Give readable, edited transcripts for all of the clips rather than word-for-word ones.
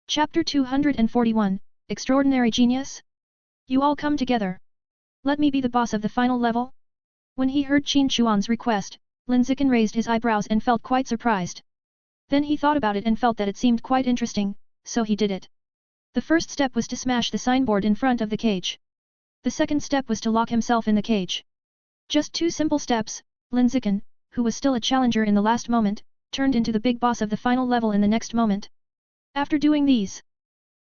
Chapter 241, Extraordinary Genius? You all come together. Let me be the boss of the final level? When he heard Qin Xuan's request, Lin Zichen raised his eyebrows and felt quite surprised. Then he thought about it and felt that it seemed quite interesting, so he did it. The first step was to smash the signboard in front of the cage. The second step was to lock himself in the cage. Just 2 simple steps. Lin Zichen, who was still a challenger in the last moment, turned into the big boss of the final level in the next moment. After doing these,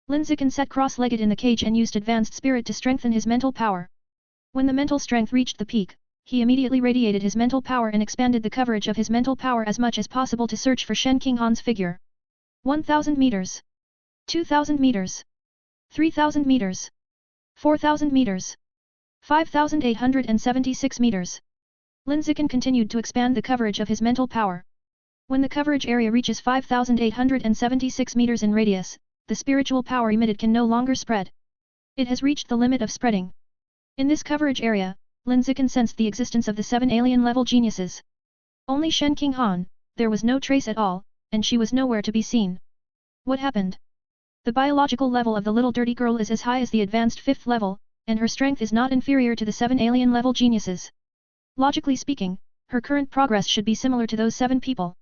Lin Zichen sat cross-legged in the cage and used advanced spirit to strengthen his mental power. When the mental strength reached the peak, he immediately radiated his mental power and expanded the coverage of his mental power as much as possible to search for Shen Qinghan's figure. 1000 meters. 2000 meters. 3000 meters. 4000 meters. 5876 meters. Lin Zichen continued to expand the coverage of his mental power. When the coverage area reaches 5876 meters in radius, the spiritual power emitted can no longer spread. It has reached the limit of spreading. In this coverage area, Lin Zichen sensed the existence of the 7 alien-level geniuses. Only Shen Qinghan, there was no trace at all, and she was nowhere to be seen. What happened? The biological level of the little dirty girl is as high as the advanced 5th level, and her strength is not inferior to the 7 alien-level geniuses. Logically speaking, her current progress should be similar to those 7 people.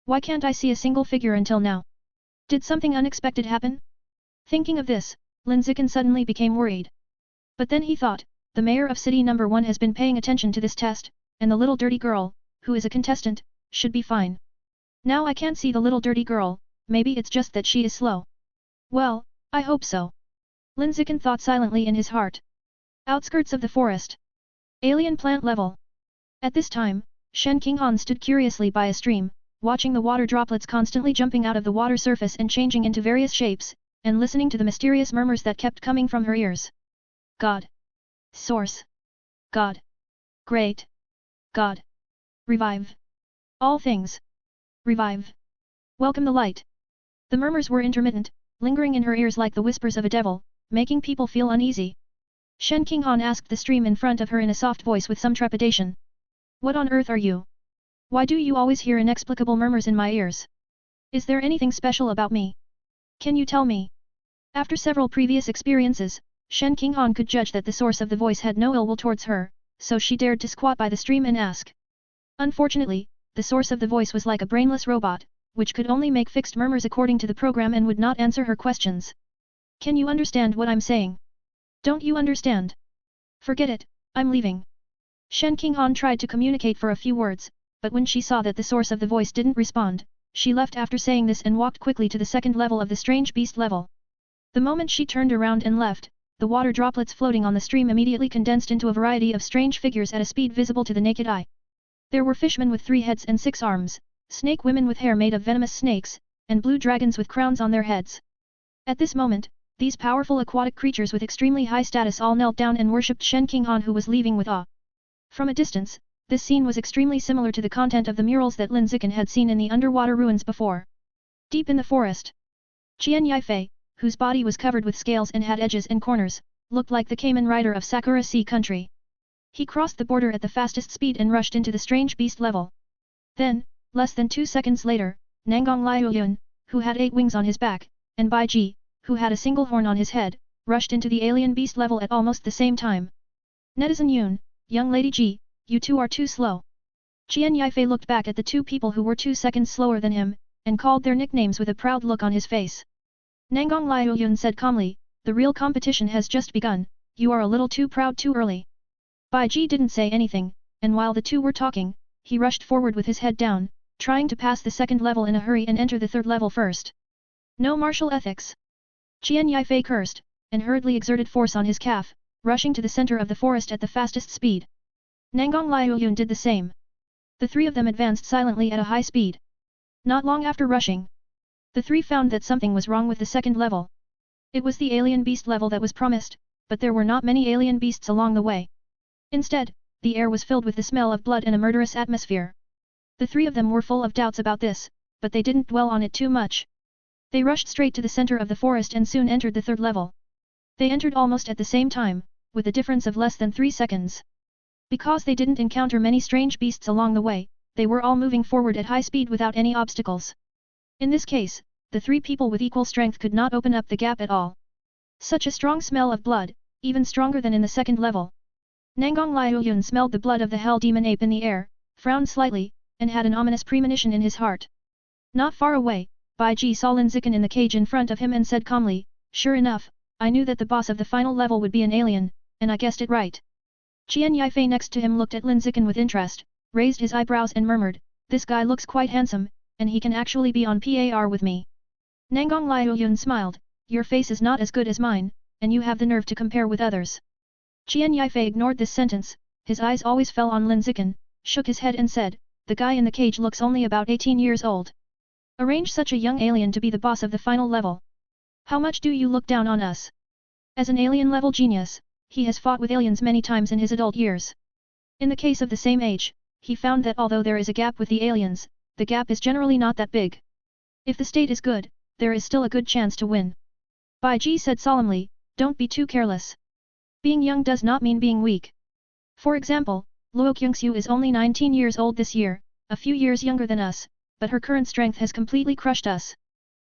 Why can't I see a single figure until now? Did something unexpected happen? Thinking of this, Lin Zichen suddenly became worried. But then he thought, the mayor of city number 1 has been paying attention to this test, and the little dirty girl, who is a contestant, should be fine. Now I can't see the little dirty girl, maybe it's just that she is slow. Well, I hope so. Lin Zichen thought silently in his heart. Outskirts of the forest. Alien plant level. At this time, Shen Qinghan stood curiously by a stream, watching the water droplets constantly jumping out of the water surface and changing into various shapes, and listening to the mysterious murmurs that kept coming from her ears. God. Source. God. Great. God. Revive. All things. Revive. Welcome the light. The murmurs were intermittent, lingering in her ears like the whispers of a devil, making people feel uneasy. Shen Qinghan asked the stream in front of her in a soft voice with some trepidation. What on earth are you? Why do you always hear inexplicable murmurs in my ears? Is there anything special about me? Can you tell me? After several previous experiences, Shen Qinghan could judge that the source of the voice had no ill will towards her, so she dared to squat by the stream and ask. Unfortunately, the source of the voice was like a brainless robot, which could only make fixed murmurs according to the program and would not answer her questions. Can you understand what I'm saying? Don't you understand? Forget it, I'm leaving. Shen Qinghan tried to communicate for a few words, but when she saw that the source of the voice didn't respond, she left after saying this and walked quickly to the 2nd level of the strange beast level. The moment she turned around and left, the water droplets floating on the stream immediately condensed into a variety of strange figures at a speed visible to the naked eye. There were fishmen with 3 heads and 6 arms, snake women with hair made of venomous snakes, and blue dragons with crowns on their heads. At this moment, these powerful aquatic creatures with extremely high status all knelt down and worshipped Shen Qinghan, who was leaving with awe. From a distance, this scene was extremely similar to the content of the murals that Lin Zichen had seen in the underwater ruins before. Deep in the forest, Qian Yifei, whose body was covered with scales and had edges and corners, looked like the Cayman rider of Sakura Sea country. He crossed the border at the fastest speed and rushed into the strange beast level. Then, less than 2 seconds later, Nangang Liuyun, who had 8 wings on his back, and Bai Ji, who had a single horn on his head, rushed into the alien beast level at almost the same time. Netizen Yun, young lady Ji, you two are too slow. Qian Yifei looked back at the 2 people who were 2 seconds slower than him, and called their nicknames with a proud look on his face. Nangang Liuyun said calmly, the real competition has just begun, you are a little too proud too early. Bai Ji didn't say anything, and while the 2 were talking, he rushed forward with his head down, trying to pass the 2nd level in a hurry and enter the 3rd level first. No martial ethics. Qian Yifei cursed, and hurriedly exerted force on his calf, rushing to the center of the forest at the fastest speed. Nangang Liuyun did the same. The 3 of them advanced silently at a high speed. Not long after rushing, the 3 found that something was wrong with the 2nd level. It was the alien beast level that was promised, but there were not many alien beasts along the way. Instead, the air was filled with the smell of blood and a murderous atmosphere. The 3 of them were full of doubts about this, but they didn't dwell on it too much. They rushed straight to the center of the forest and soon entered the 3rd level. They entered almost at the same time, with a difference of less than 3 seconds. Because they didn't encounter many strange beasts along the way, they were all moving forward at high speed without any obstacles. In this case, the three people with equal strength could not open up the gap at all. Such a strong smell of blood, even stronger than in the second level. Nangang Liuyun smelled the blood of the hell demon ape in the air, frowned slightly, and had an ominous premonition in his heart. Not far away, Bai Ji saw Lin Zichen in the cage in front of him and said calmly, "Sure enough, I knew that the boss of the final level would be an alien, and I guessed it right." Qian Yifei next to him looked at Lin Zichen with interest, raised his eyebrows and murmured, "This guy looks quite handsome, and he can actually be on par with me." Nangang Liuyun smiled, "Your face is not as good as mine, and you have the nerve to compare with others." Qian Yifei ignored this sentence, his eyes always fell on Lin Zichen, shook his head and said, "The guy in the cage looks only about 18 years old. Arrange such a young alien to be the boss of the final level. How much do you look down on us?" As an alien-level genius, he has fought with aliens many times in his adult years. In the case of the same age, he found that although there is a gap with the aliens, the gap is generally not that big. If the state is good, there is still a good chance to win. Bai Ji said solemnly, "Don't be too careless. Being young does not mean being weak. For example, Luo Kyungsu is only 19 years old this year, a few years younger than us, but her current strength has completely crushed us."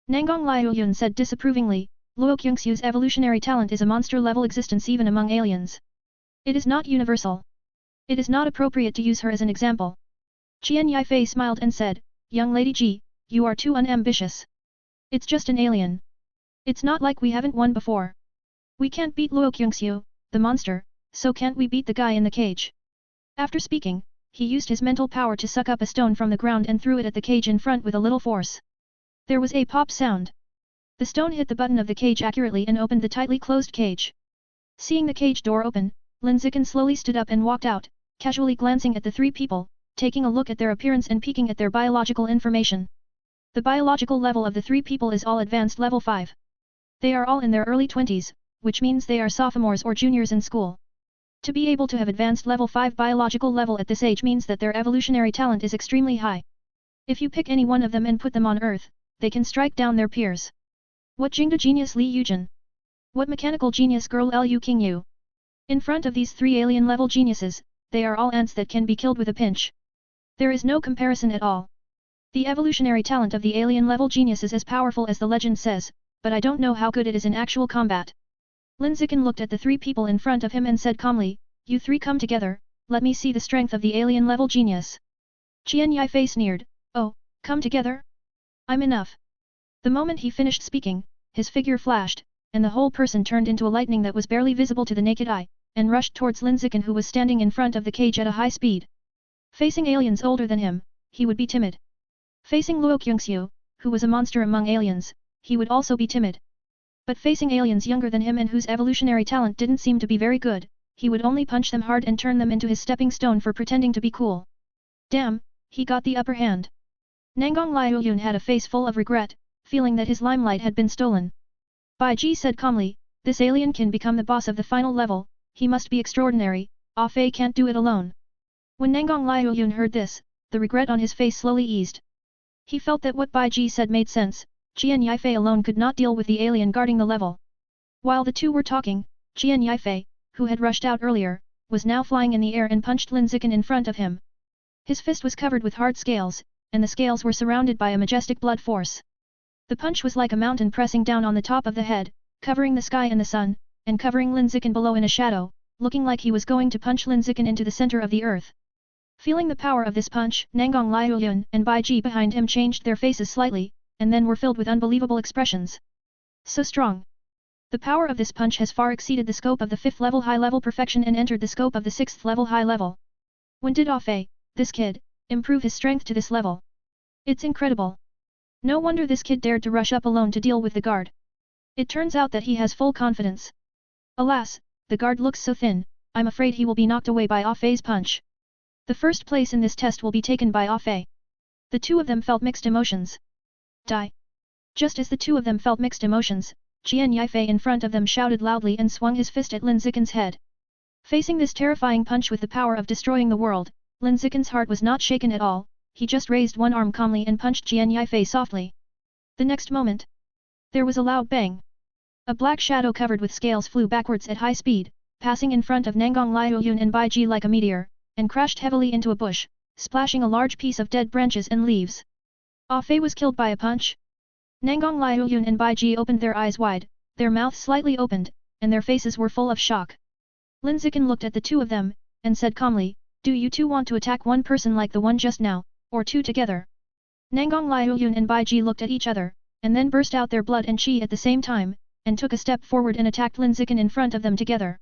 Nangang Liuyun said disapprovingly, "Luo Kyungsu's evolutionary talent is a monster-level existence even among aliens. It is not universal. It is not appropriate to use her as an example." Qian Yifei smiled and said, "Young Lady Ji, you are too unambitious. It's just an alien. It's not like we haven't won before. We can't beat Luo Kyungsu, the monster, so can't we beat the guy in the cage?" After speaking, he used his mental power to suck up a stone from the ground and threw it at the cage in front with a little force. There was a pop sound. The stone hit the button of the cage accurately and opened the tightly closed cage. Seeing the cage door open, Lin Zichen slowly stood up and walked out, casually glancing at the three people, taking a look at their appearance and peeking at their biological information. The biological level of the three people is all advanced level 5. They are all in their early 20s, which means they are sophomores or juniors in school. To be able to have advanced level 5 biological level at this age means that their evolutionary talent is extremely high. If you pick any one of them and put them on Earth, they can strike down their peers. What Jingda genius Li Yujin? What mechanical genius girl Lu Qingyu? In front of these three alien-level geniuses, they are all ants that can be killed with a pinch. There is no comparison at all. The evolutionary talent of the alien-level genius is as powerful as the legend says, but I don't know how good it is in actual combat. Lin Zichen looked at the three people in front of him and said calmly, "You three come together, let me see the strength of the alien-level genius." Qian Yifei sneered, "Oh, come together? I'm enough." The moment he finished speaking, his figure flashed, and the whole person turned into a lightning that was barely visible to the naked eye, and rushed towards Lin Zichen who was standing in front of the cage at a high speed. Facing aliens older than him, he would be timid. Facing Luo Kyungsu, who was a monster among aliens, he would also be timid. But facing aliens younger than him and whose evolutionary talent didn't seem to be very good, he would only punch them hard and turn them into his stepping stone for pretending to be cool. Damn, he got the upper hand. Nangang Liuyun had a face full of regret, feeling that his limelight had been stolen. Bai Ji said calmly, "This alien can become the boss of the final level, he must be extraordinary, Ah Fei can't do it alone." When Nangang Liuyun heard this, the regret on his face slowly eased. He felt that what Bai Ji said made sense. Qian Yifei alone could not deal with the alien guarding the level. While the two were talking, Qian Yifei, who had rushed out earlier, was now flying in the air and punched Lin Zichen in front of him. His fist was covered with hard scales, and the scales were surrounded by a majestic blood force. The punch was like a mountain pressing down on the top of the head, covering the sky and the sun, and covering Lin Zichen below in a shadow, looking like he was going to punch Lin Zichen into the center of the earth. Feeling the power of this punch, Nangang Liuyun and Bai Ji behind him changed their faces slightly, and then were filled with unbelievable expressions. So strong. The power of this punch has far exceeded the scope of the 5th level high-level perfection and entered the scope of the 6th level high level. When did Ah Fei, this kid, improve his strength to this level? It's incredible. No wonder this kid dared to rush up alone to deal with the guard. It turns out that he has full confidence. Alas, the guard looks so thin, I'm afraid he will be knocked away by Ah Fei's punch. The first place in this test will be taken by Ah Fei. The two of them felt mixed emotions. Die. Just as the two of them felt mixed emotions, Qian Yifei in front of them shouted loudly and swung his fist at Lin Zichen's head. Facing this terrifying punch with the power of destroying the world, Lin Zichen's heart was not shaken at all, he just raised one arm calmly and punched Qian Yifei softly. The next moment, there was a loud bang. A black shadow covered with scales flew backwards at high speed, passing in front of Nangang Liuyun and Bai Ji like a meteor, and crashed heavily into a bush, splashing a large piece of dead branches and leaves. Ah Fei was killed by a punch? Nangang Liuyun and Bai Ji opened their eyes wide, their mouths slightly opened, and their faces were full of shock. Lin Zichen looked at the two of them, and said calmly, "Do you two want to attack one person like the one just now, or two together?" Nangang Liuyun and Bai Ji looked at each other, and then burst out their blood and qi at the same time, and took a step forward and attacked Lin Zichen in front of them together.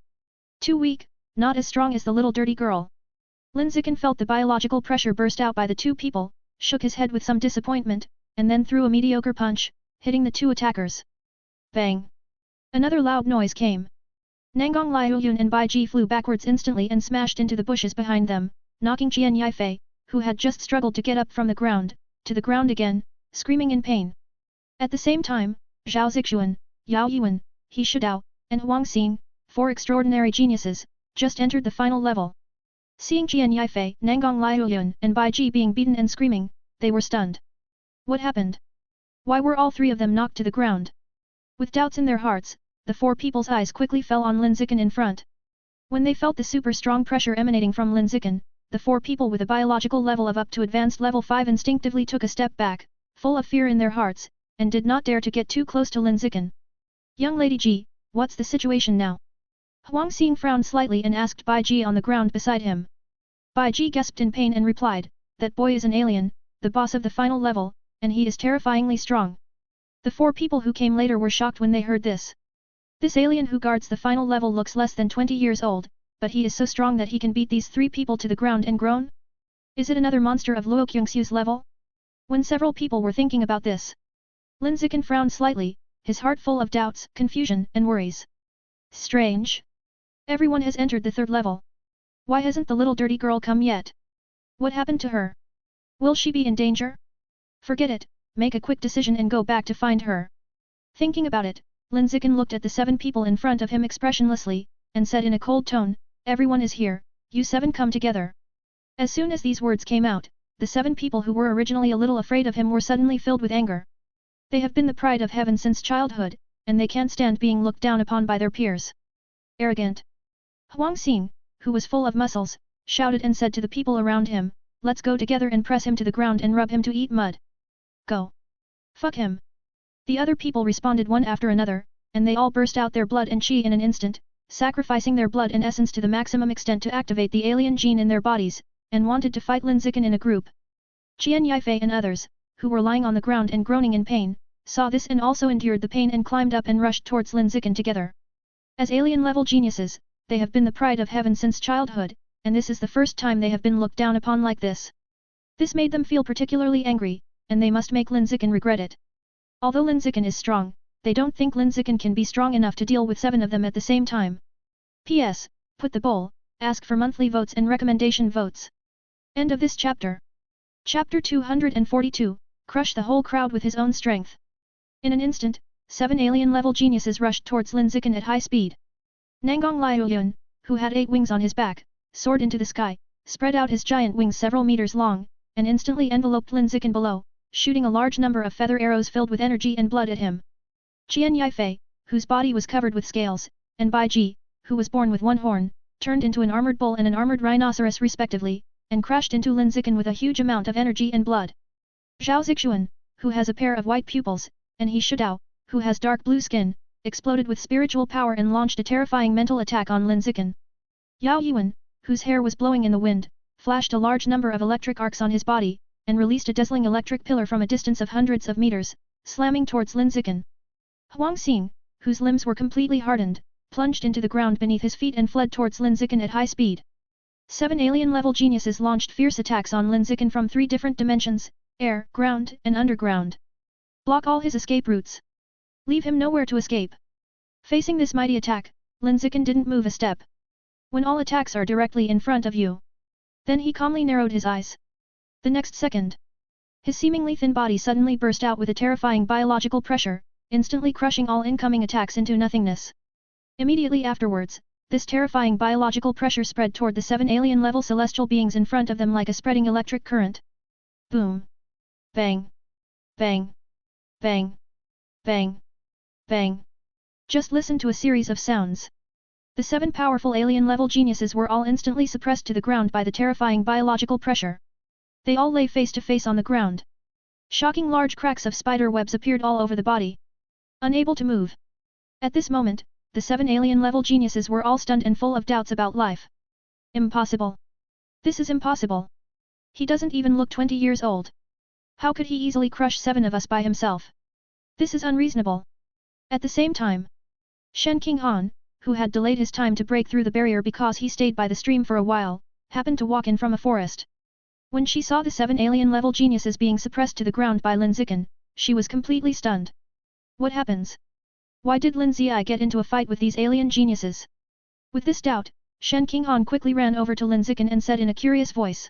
Too weak, not as strong as the little dirty girl. Lin Zichen felt the biological pressure burst out by the two people, shook his head with some disappointment, and then threw a mediocre punch, hitting the two attackers. Bang! Another loud noise came. Nangang Liuyun and Bai Ji flew backwards instantly and smashed into the bushes behind them, knocking Qian Yifei, who had just struggled to get up from the ground, to the ground again, screaming in pain. At the same time, Zhao Zixuan, Yao Yuan, He Shidao, and Huang Xing, four extraordinary geniuses, just entered the final level. Seeing Qian Yifei, Nangang Liuyun, and Bai Ji being beaten and screaming, they were stunned. What happened? Why were all three of them knocked to the ground? With doubts in their hearts, the four people's eyes quickly fell on Lin Zichen in front. When they felt the super strong pressure emanating from Lin Zichen, the four people with a biological level of up to advanced level 5 instinctively took a step back, full of fear in their hearts, and did not dare to get too close to Lin Zichen. Young Lady Ji, what's the situation now? Huang Xing frowned slightly and asked Bai Ji on the ground beside him. Bai Ji gasped in pain and replied, "That boy is an alien, the boss of the final level, and he is terrifyingly strong." The four people who came later were shocked when they heard this. This alien who guards the final level looks less than 20 years old, but he is so strong that he can beat these three people to the ground and groan? Is it another monster of Luo Kyungsu's level? When several people were thinking about this, Lin Zichen frowned slightly, his heart full of doubts, confusion, and worries. Strange. Everyone has entered the third level. Why hasn't the little dirty girl come yet? What happened to her? Will she be in danger? Forget it, make a quick decision and go back to find her. Thinking about it, Lin Zichen looked at the 7 people in front of him expressionlessly, and said in a cold tone, "Everyone is here, you 7 come together." As soon as these words came out, the 7 people who were originally a little afraid of him were suddenly filled with anger. They have been the pride of heaven since childhood, and they can't stand being looked down upon by their peers. Arrogant. Huang Xing, who was full of muscles, shouted and said to the people around him, "Let's go together and press him to the ground and rub him to eat mud." Go. Fuck him. The other people responded one after another, and they all burst out their blood and qi in an instant, sacrificing their blood and essence to the maximum extent to activate the alien gene in their bodies, and wanted to fight Lin Zichen in a group. Qian Yifei and others, who were lying on the ground and groaning in pain, saw this and also endured the pain and climbed up and rushed towards Lin Zichen together. As alien-level geniuses, they have been the pride of heaven since childhood, and this is the first time they have been looked down upon like this. This made them feel particularly angry, and they must make Lin Zichen regret it. Although Lin Zichen is strong, they don't think Lin Zichen can be strong enough to deal with 7 of them at the same time. P.S. Put the poll, ask for monthly votes and recommendation votes. End of this chapter. Chapter 242, Crush the whole crowd with his own strength. In an instant, 7 alien-level geniuses rushed towards Lin Zichen at high speed. Nangang Liuyun, who had 8 wings on his back, soared into the sky, spread out his giant wings several meters long, and instantly enveloped Lin Zichen below, shooting a large number of feather arrows filled with energy and blood at him. Qian Yifei, whose body was covered with scales, and Bai Ji, who was born with 1 horn, turned into an armored bull and an armored rhinoceros respectively, and crashed into Lin Zichen with a huge amount of energy and blood. Zhao Zixuan, who has a pair of white pupils, and He Shidao, who has dark blue skin, exploded with spiritual power and launched a terrifying mental attack on Lin Zichen. Yao Yuan, whose hair was blowing in the wind, flashed a large number of electric arcs on his body, and released a dazzling electric pillar from a distance of hundreds of meters, slamming towards Lin Zichen. Huang Xing, whose limbs were completely hardened, plunged into the ground beneath his feet and fled towards Lin Zichen at high speed. 7 alien-level geniuses launched fierce attacks on Lin Zichen from 3 different dimensions, air, ground, and underground. Block all his escape routes. Leave him nowhere to escape. Facing this mighty attack, Lin Zichen didn't move a step. When all attacks are directly in front of you. Then he calmly narrowed his eyes. The next second, his seemingly thin body suddenly burst out with a terrifying biological pressure, instantly crushing all incoming attacks into nothingness. Immediately afterwards, this terrifying biological pressure spread toward the 7 alien-level celestial beings in front of them like a spreading electric current. Boom! Bang! Bang! Bang! Bang! Bang! Just listen to a series of sounds. The 7 powerful alien-level geniuses were all instantly suppressed to the ground by the terrifying biological pressure. They all lay face to face on the ground. Shocking large cracks of spider webs appeared all over the body. Unable to move. At this moment, the 7 alien-level geniuses were all stunned and full of doubts about life. Impossible. This is impossible. He doesn't even look 20 years old. How could he easily crush 7 of us by himself? This is unreasonable. At the same time, Shen Qinghan, who had delayed his time to break through the barrier because he stayed by the stream for a while, happened to walk in from a forest. When she saw the 7 alien-level geniuses being suppressed to the ground by Lin Zichen, she was completely stunned. What happens? Why did Lin Zichen get into a fight with these alien geniuses? With this doubt, Shen Qinghan quickly ran over to Lin Zichen and said in a curious voice.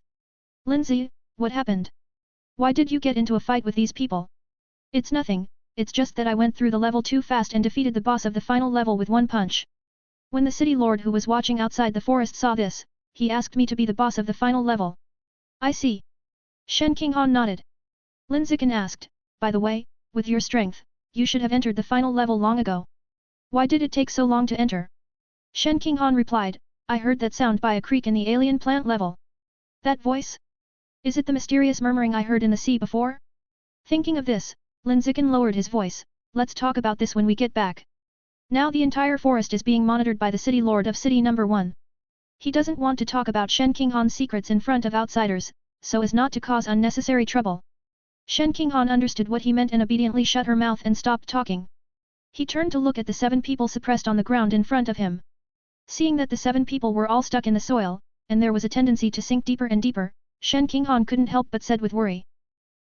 Lin Zi, what happened? Why did you get into a fight with these people? It's nothing, it's just that I went through the level too fast and defeated the boss of the final level with one punch. When the city lord who was watching outside the forest saw this, he asked me to be the boss of the final level. I see. Shen Qinghan nodded. Lin Zichen asked, by the way, with your strength, you should have entered the final level long ago. Why did it take so long to enter? Shen Qinghan replied, I heard that sound by a creek in the alien plant level. That voice? Is it the mysterious murmuring I heard in the sea before? Thinking of this, Lin Zichen lowered his voice, let's talk about this when we get back. Now the entire forest is being monitored by the city lord of city number 1. He doesn't want to talk about Shen Qinghan's secrets in front of outsiders, so as not to cause unnecessary trouble. Shen Qinghan understood what he meant and obediently shut her mouth and stopped talking. He turned to look at the 7 people suppressed on the ground in front of him. Seeing that the 7 people were all stuck in the soil, and there was a tendency to sink deeper and deeper, Shen Qinghan couldn't help but said with worry.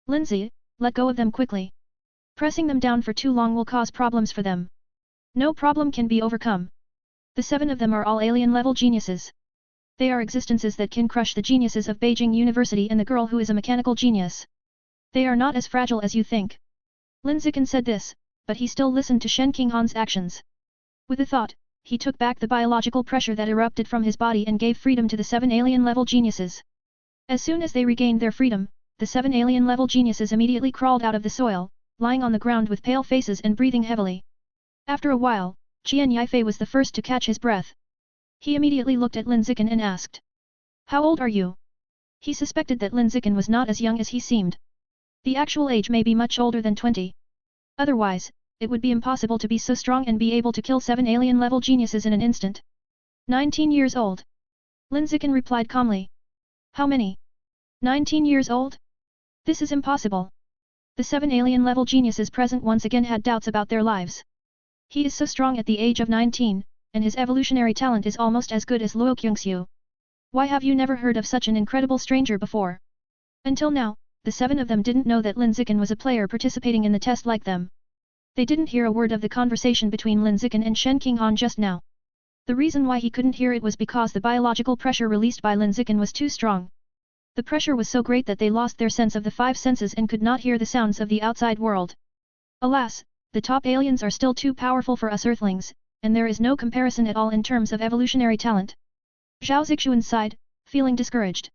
Lin Zi, let go of them quickly. Pressing them down for too long will cause problems for them. No problem can be overcome. The 7 of them are all alien-level geniuses. They are existences that can crush the geniuses of Beijing University and the girl who is a mechanical genius. They are not as fragile as you think. Lin Zichen said this, but he still listened to Shen Qinghan's actions. With a thought, he took back the biological pressure that erupted from his body and gave freedom to the 7 alien-level geniuses. As soon as they regained their freedom, the 7 alien-level geniuses immediately crawled out of the soil, lying on the ground with pale faces and breathing heavily. After a while, Qian Yifei was the first to catch his breath. He immediately looked at Lin Zichen and asked. How old are you? He suspected that Lin Zichen was not as young as he seemed. The actual age may be much older than 20. Otherwise, it would be impossible to be so strong and be able to kill 7 alien-level geniuses in an instant. 19 years old. Lin Zichen replied calmly. How many? 19 years old? This is impossible. The 7 alien-level geniuses present once again had doubts about their lives. He is so strong at the age of 19, and his evolutionary talent is almost as good as Luo Qingxiu. Why have you never heard of such an incredible stranger before? Until now, the 7 of them didn't know that Lin Zichen was a player participating in the test like them. They didn't hear a word of the conversation between Lin Zichen and Shen Qinghan just now. The reason why he couldn't hear it was because the biological pressure released by Lin Zichen was too strong. The pressure was so great that they lost their sense of the 5 senses and could not hear the sounds of the outside world. Alas, the top aliens are still too powerful for us Earthlings, and there is no comparison at all in terms of evolutionary talent. Zhao Zixuan sighed, feeling discouraged.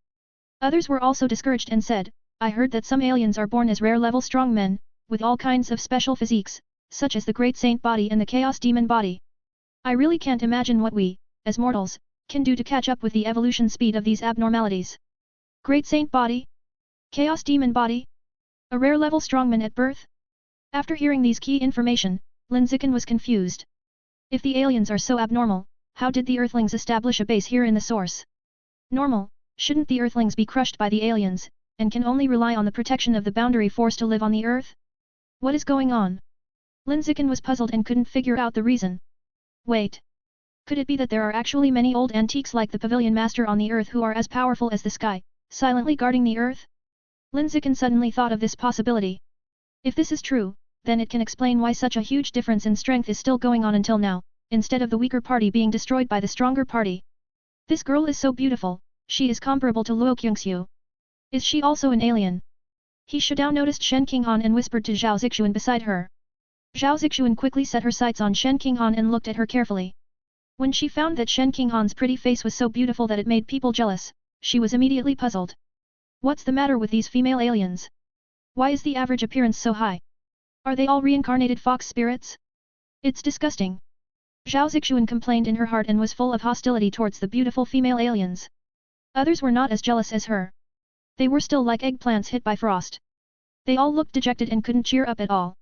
Others were also discouraged and said, I heard that some aliens are born as rare-level strong men, with all kinds of special physiques, such as the Great Saint body and the Chaos Demon body. I really can't imagine what we, as mortals, can do to catch up with the evolution speed of these abnormalities. Great Saint body? Chaos Demon body? A rare-level strongman at birth? After hearing these key information, Lin Zichen was confused. If the aliens are so abnormal, how did the Earthlings establish a base here in the source? Normal, shouldn't the Earthlings be crushed by the aliens, and can only rely on the protection of the boundary force to live on the Earth? What is going on? Lin Zichen was puzzled and couldn't figure out the reason. Wait. Could it be that there are actually many old antiques like the Pavilion Master on the Earth who are as powerful as the sky, silently guarding the Earth? Lin Zichen suddenly thought of this possibility. If this is true, then it can explain why such a huge difference in strength is still going on until now, instead of the weaker party being destroyed by the stronger party. This girl is so beautiful, she is comparable to Luo Qingxiu. Is she also an alien? He Shadao noticed Shen Qinghan and whispered to Zhao Zixuan beside her. Zhao Zixuan quickly set her sights on Shen Qinghan and looked at her carefully. When she found that Shen Qinghan's pretty face was so beautiful that it made people jealous, she was immediately puzzled. What's the matter with these female aliens? Why is the average appearance so high? Are they all reincarnated fox spirits? It's disgusting. Zhao Zixuan complained in her heart and was full of hostility towards the beautiful female aliens. Others were not as jealous as her. They were still like eggplants hit by frost. They all looked dejected and couldn't cheer up at all.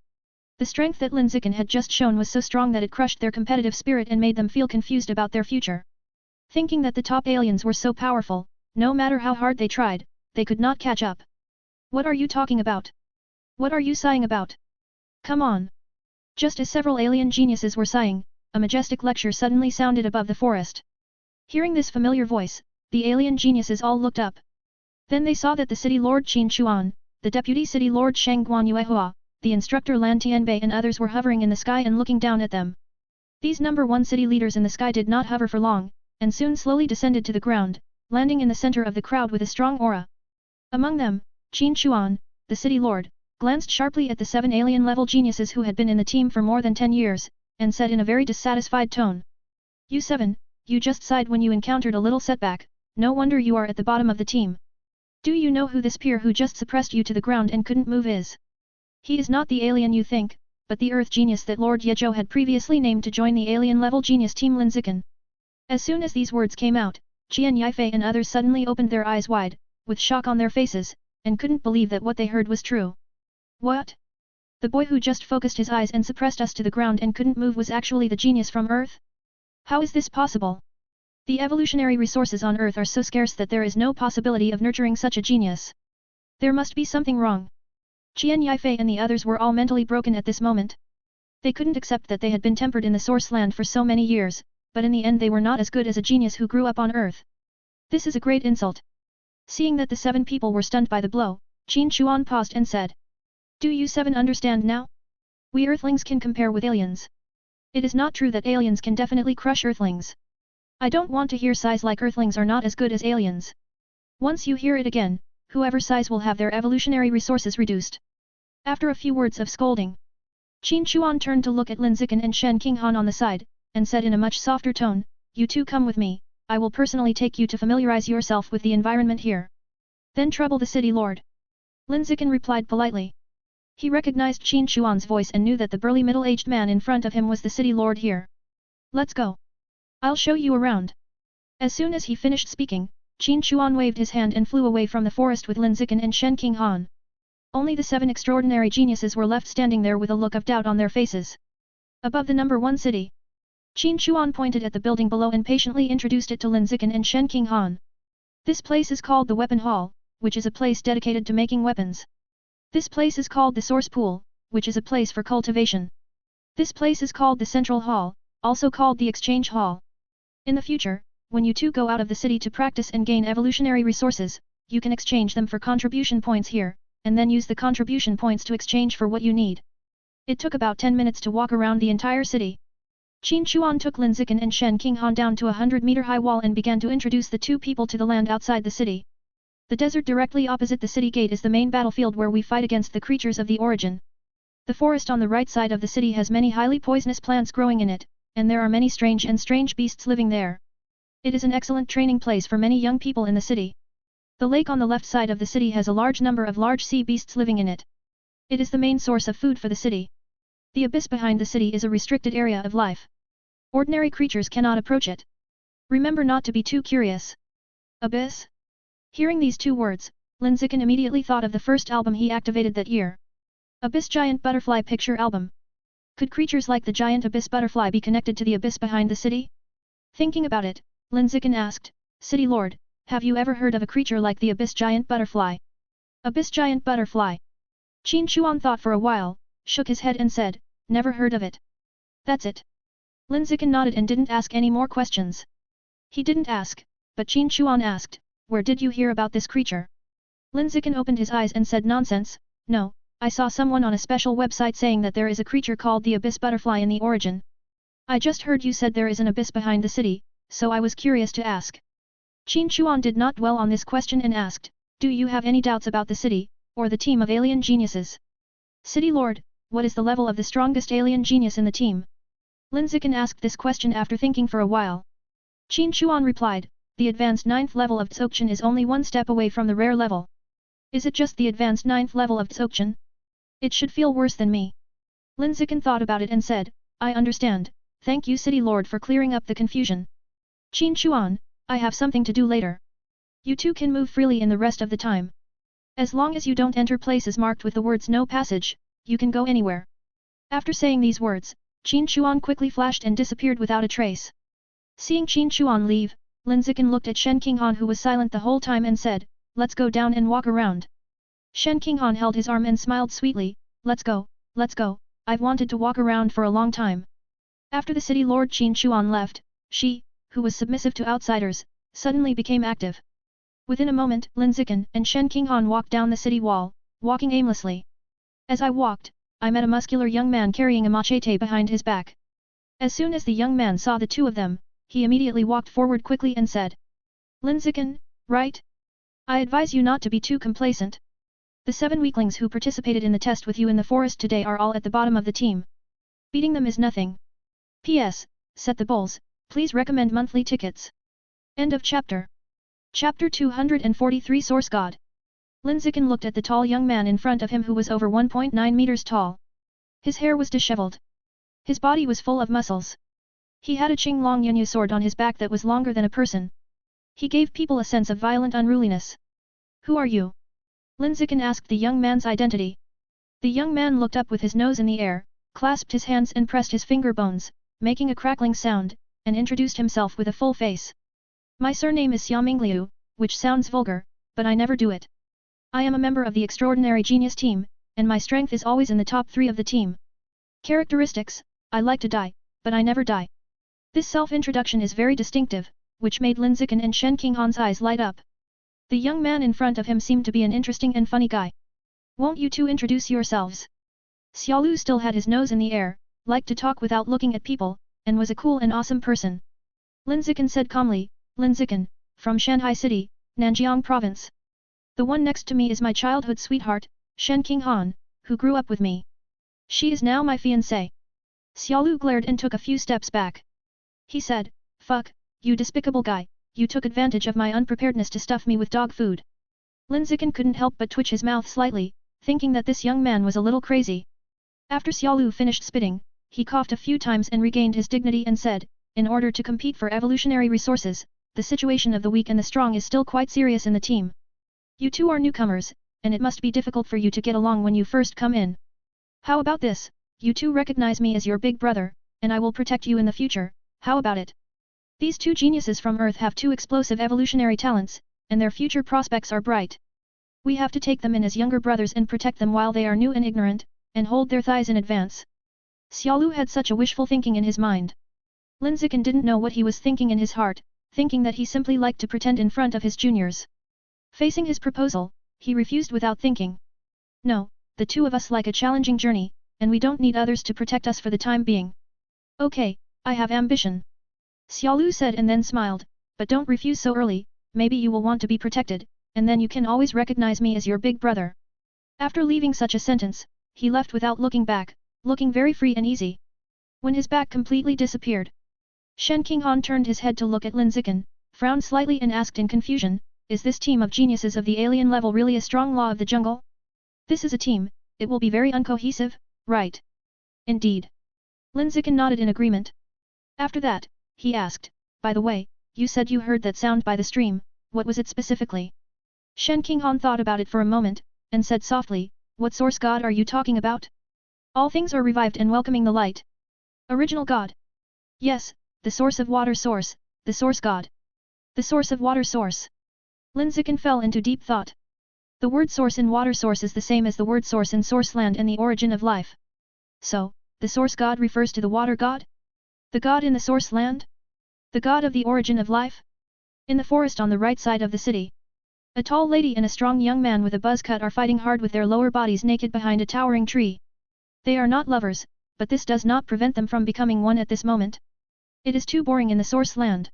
The strength that Lin Zichen had just shown was so strong that it crushed their competitive spirit and made them feel confused about their future. Thinking that the top aliens were so powerful, no matter how hard they tried, they could not catch up. What are you talking about? What are you sighing about? Come on! Just as several alien geniuses were sighing, a majestic lecture suddenly sounded above the forest. Hearing this familiar voice, the alien geniuses all looked up. Then they saw that the city lord Qin Chuan, the deputy city lord Shang Guan Yuehua, the instructor Lan Tianbei and others were hovering in the sky and looking down at them. These #1 city leaders in the sky did not hover for long, and soon slowly descended to the ground, landing in the center of the crowd with a strong aura. Among them, Qin Chuan, the city lord, glanced sharply at the 7 alien-level geniuses who had been in the team for more than 10 years, and said in a very dissatisfied tone. You 7, you just sighed when you encountered a little setback, no wonder you are at the bottom of the team. Do you know who this peer who just suppressed you to the ground and couldn't move is? He is not the alien you think, but the Earth genius that Lord Yezhou had previously named to join the alien-level genius team Lin Zichen. As soon as these words came out, Qian Yifei and others suddenly opened their eyes wide, with shock on their faces, and couldn't believe that what they heard was true. What? The boy who just focused his eyes and suppressed us to the ground and couldn't move was actually the genius from Earth? How is this possible? The evolutionary resources on Earth are so scarce that there is no possibility of nurturing such a genius. There must be something wrong. Qian Yifei and the others were all mentally broken at this moment. They couldn't accept that they had been tempered in the source land for so many years, but in the end they were not as good as a genius who grew up on Earth. This is a great insult. Seeing that the 7 people were stunned by the blow, Qin Chuan paused and said. Do you 7 understand now? We Earthlings can compare with aliens. It is not true that aliens can definitely crush Earthlings. I don't want to hear sighs like Earthlings are not as good as aliens. Once you hear it again, whoever sighs will have their evolutionary resources reduced. After a few words of scolding, Qin Chuan turned to look at Lin Zichen and Shen Qinghan on the side, and said in a much softer tone, You 2 come with me, I will personally take you to familiarize yourself with the environment here. Then trouble the city lord. Lin Zichen replied politely. He recognized Qin Chuan's voice and knew that the burly middle-aged man in front of him was the city lord here. Let's go. I'll show you around. As soon as he finished speaking, Qin Chuan waved his hand and flew away from the forest with Lin Zichen and Shen Qinghan. Only the 7 extraordinary geniuses were left standing there with a look of doubt on their faces. Above the #1 city, Qin Chuan pointed at the building below and patiently introduced it to Lin Zichen and Shen Qinghan. This place is called the Weapon Hall, which is a place dedicated to making weapons. This place is called the Source Pool, which is a place for cultivation. This place is called the Central Hall, also called the Exchange Hall. In the future, when you 2 go out of the city to practice and gain evolutionary resources, you can exchange them for contribution points here, and then use the contribution points to exchange for what you need. It took about 10 minutes to walk around the entire city. Qin Chuan took Lin Zichen and Shen Qinghan down to a 100-meter-high wall and began to introduce the 2 people to the land outside the city. The desert directly opposite the city gate is the main battlefield where we fight against the creatures of the origin. The forest on the right side of the city has many highly poisonous plants growing in it, and there are many strange beasts living there. It is an excellent training place for many young people in the city. The lake on the left side of the city has a large number of large sea beasts living in it. It is the main source of food for the city. The abyss behind the city is a restricted area of life. Ordinary creatures cannot approach it. Remember not to be too curious. Abyss? Hearing these 2 words, Lin Zichen immediately thought of the first album he activated that year. Abyss Giant Butterfly Picture Album. Could creatures like the giant abyss butterfly be connected to the abyss behind the city? Thinking about it, Lin Zichen asked, City Lord, have you ever heard of a creature like the abyss giant butterfly? Abyss giant butterfly. Qin Chuan thought for a while, shook his head and said, never heard of it. That's it. Lin Zichen nodded and didn't ask any more questions. He didn't ask, but Qin Chuan asked, where did you hear about this creature? Lin Zichen opened his eyes and said nonsense, no, I saw someone on a special website saying that there is a creature called the abyss butterfly in the origin. I just heard you said there is an abyss behind the city, so I was curious to ask. Qin Chuan did not dwell on this question and asked, do you have any doubts about the city, or the team of alien geniuses? City Lord, what is the level of the strongest alien genius in the team? Lin Zichen asked this question after thinking for a while. Qin Chuan replied, the advanced 9th level of Dzogchen is only 1 step away from the rare level. Is it just the advanced 9th level of Dzogchen? It should feel worse than me. Lin Zichen thought about it and said, I understand, thank you City Lord for clearing up the confusion. Qin Chuan, I have something to do later. You 2 can move freely in the rest of the time. As long as you don't enter places marked with the words no passage, you can go anywhere. After saying these words, Qin Chuan quickly flashed and disappeared without a trace. Seeing Qin Chuan leave, Lin Zichen looked at Shen Qinghan who was silent the whole time and said, "Let's go down and walk around." Shen Qinghan held his arm and smiled sweetly, let's go, I've wanted to walk around for a long time." After the city lord Qin Chuan left, she, who was submissive to outsiders, suddenly became active. Within a moment, Lin Zichen and Shen Qinghan walked down the city wall, walking aimlessly. As I walked, I met a muscular young man carrying a machete behind his back. As soon as the young man saw the two of them, he immediately walked forward quickly and said, "Lin Zichen, right? I advise you not to be too complacent. The 7 weaklings who participated in the test with you in the forest today are all at the bottom of the team. Beating them is nothing. P.S. Set the bulls, please recommend monthly tickets." End of chapter. Chapter 243 Source God. Lin Zichen looked at the tall young man in front of him who was over 1.9 meters tall. His hair was disheveled. His body was full of muscles. He had a Qinglong Yunyu sword on his back that was longer than a person. He gave people a sense of violent unruliness. "Who are you?" Lin Zichen asked the young man's identity. The young man looked up with his nose in the air, clasped his hands and pressed his finger bones, making a crackling sound, and introduced himself with a full face. "My surname is Xiaomingliu, which sounds vulgar, but I never do it. I am a member of the Extraordinary Genius team, and my strength is always in the top 3 of the team. Characteristics: I like to die, but I never die." This self-introduction is very distinctive, which made Lin Zichen and Shen Qinghan's eyes light up. The young man in front of him seemed to be an interesting and funny guy. "Won't you two introduce yourselves?" Xiaolu still had his nose in the air, liked to talk without looking at people, and was a cool and awesome person. Lin Zichen said calmly, "Lin Zichen, from Shanghai City, Nanjiang Province. The one next to me is my childhood sweetheart, Shen Qinghan, who grew up with me. She is now my fiancée." Xiaolu glared and took a few steps back. He said, "Fuck, you despicable guy, you took advantage of my unpreparedness to stuff me with dog food." Lin Zichen couldn't help but twitch his mouth slightly, thinking that this young man was a little crazy. After Xiaolu finished spitting, he coughed a few times and regained his dignity and said, "In order to compete for evolutionary resources, the situation of the weak and the strong is still quite serious in the team. You two are newcomers, and it must be difficult for you to get along when you first come in. How about this, you two recognize me as your big brother, and I will protect you in the future, how about it? These two geniuses from Earth have 2 explosive evolutionary talents, and their future prospects are bright. We have to take them in as younger brothers and protect them while they are new and ignorant, and hold their thighs in advance." Xiaolu had such a wishful thinking in his mind. Lin Zichen didn't know what he was thinking in his heart, thinking that he simply liked to pretend in front of his juniors. Facing his proposal, he refused without thinking. "No, the two of us like a challenging journey, and we don't need others to protect us for the time being. Okay, I have ambition." Xiaolu said and then smiled, "But don't refuse so early, maybe you will want to be protected, and then you can always recognize me as your big brother." After leaving such a sentence, he left without looking back, looking very free and easy. When his back completely disappeared, Shen Qinghan turned his head to look at Lin Zichen, frowned slightly and asked in confusion, "Is this team of geniuses of the alien level really a strong law of the jungle? This is a team, it will be very uncohesive, right?" "Indeed." Lin Zichen nodded in agreement. After that, he asked, "By the way, you said you heard that sound by the stream, what was it specifically?" Shen Qinghan thought about it for a moment, and said softly, "What source god are you talking about?" "All things are revived and welcoming the light." "Original god?" "Yes, the source of water source, the source god." "The source of water source." Lin Zichen fell into deep thought. The word source in water source is the same as the word source in source land and the origin of life. So, the source god refers to the water god? The god in the source land? The god of the origin of life? In the forest on the right side of the city, a tall lady and a strong young man with a buzz cut are fighting hard with their lower bodies naked behind a towering tree. They are not lovers, but this does not prevent them from becoming one at this moment. It is too boring in the source land.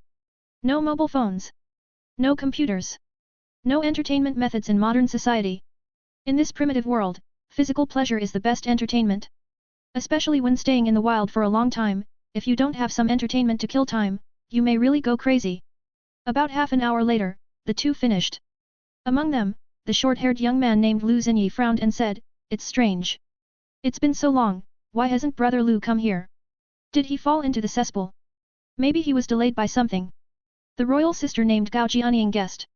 No mobile phones. No computers. No entertainment methods in modern society. In this primitive world, physical pleasure is the best entertainment. Especially when staying in the wild for a long time, if you don't have some entertainment to kill time, you may really go crazy. About half an hour later, the two finished. Among them, the short-haired young man named Lu Xinyi frowned and said, "It's strange. It's been so long, why hasn't brother Lu come here? Did he fall into the cesspool? Maybe he was delayed by something." The royal sister named Gao Jianying guessed.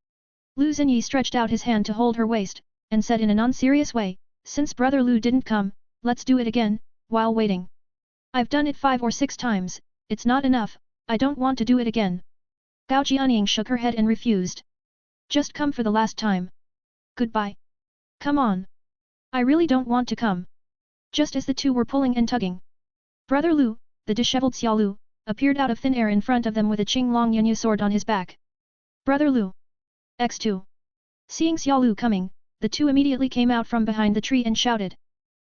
Lu Xinyi stretched out his hand to hold her waist, and said in a non-serious way, since Brother Lu didn't come, let's do it again, while waiting. I've done it 5 or 6 times, it's not enough, I don't want to do it again. Gao Jianying shook her head and refused. Just come for the last time. Goodbye. Come on. I really don't want to come. Just as the two were pulling and tugging, Brother Lu, the disheveled Xiao Lu, appeared out of thin air in front of them with a Qinglong Yunyu sword on his back. Brother Lu. X2. Seeing Xiao Lu coming, the two immediately came out from behind the tree and shouted.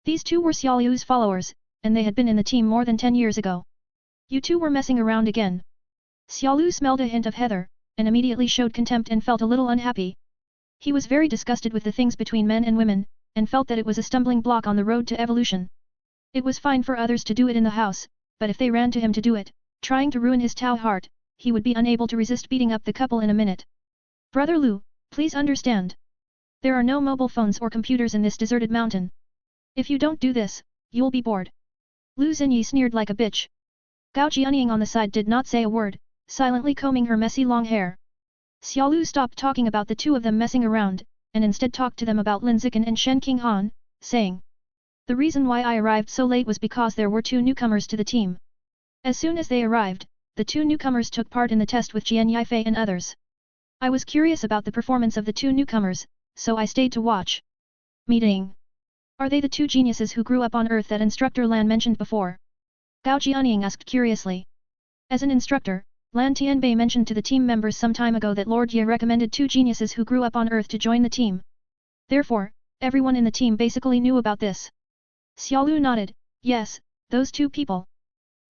These two were Xiao Lu's followers, and they had been in the team more than 10 years ago. You two were messing around again. Xiao Lu smelled a hint of heather, and immediately showed contempt and felt a little unhappy. He was very disgusted with the things between men and women, and felt that it was a stumbling block on the road to evolution. It was fine for others to do it in the house, but if they ran to him to do it, trying to ruin his Tao heart, he would be unable to resist beating up the couple in a minute. Brother Lu, please understand. There are no mobile phones or computers in this deserted mountain. If you don't do this, you'll be bored. Lu Xinyi sneered like a bitch. Gao Jianying on the side did not say a word, silently combing her messy long hair. Xiao Lu stopped talking about the two of them messing around, and instead talked to them about Lin Zichen and Shen Qinghan, saying, the reason why I arrived so late was because there were 2 newcomers to the team. As soon as they arrived, the 2 newcomers took part in the test with Jian Yifei and others. I was curious about the performance of the 2 newcomers, so I stayed to watch. Meeting. Are they the 2 geniuses who grew up on Earth that Instructor Lan mentioned before? Gao Jianying asked curiously. As an instructor, Lan Tianbei mentioned to the team members some time ago that Lord Ye recommended 2 geniuses who grew up on Earth to join the team. Therefore, everyone in the team basically knew about this. Xiao Lu nodded, yes, those 2 people.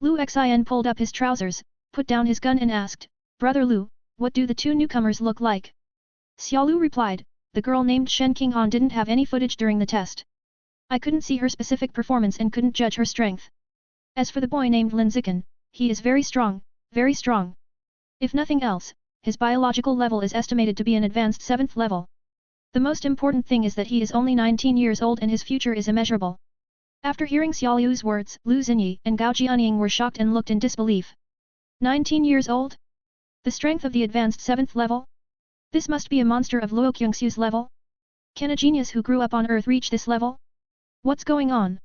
Lu Xin pulled up his trousers, put down his gun and asked, Brother Lu, what do the 2 newcomers look like? Xiao Lu replied, the girl named Shen Qinghan didn't have any footage during the test. I couldn't see her specific performance and couldn't judge her strength. As for the boy named Lin Zichen, he is very strong, very strong. If nothing else, his biological level is estimated to be an advanced 7th level. The most important thing is that he is only 19 years old and his future is immeasurable. After hearing Xiao Lu's words, Lu Xinyi and Gao Jianying were shocked and looked in disbelief. 19 years old? The strength of the advanced 7th level? This must be a monster of Luo Kyungsu's level? Can a genius who grew up on Earth reach this level? What's going on?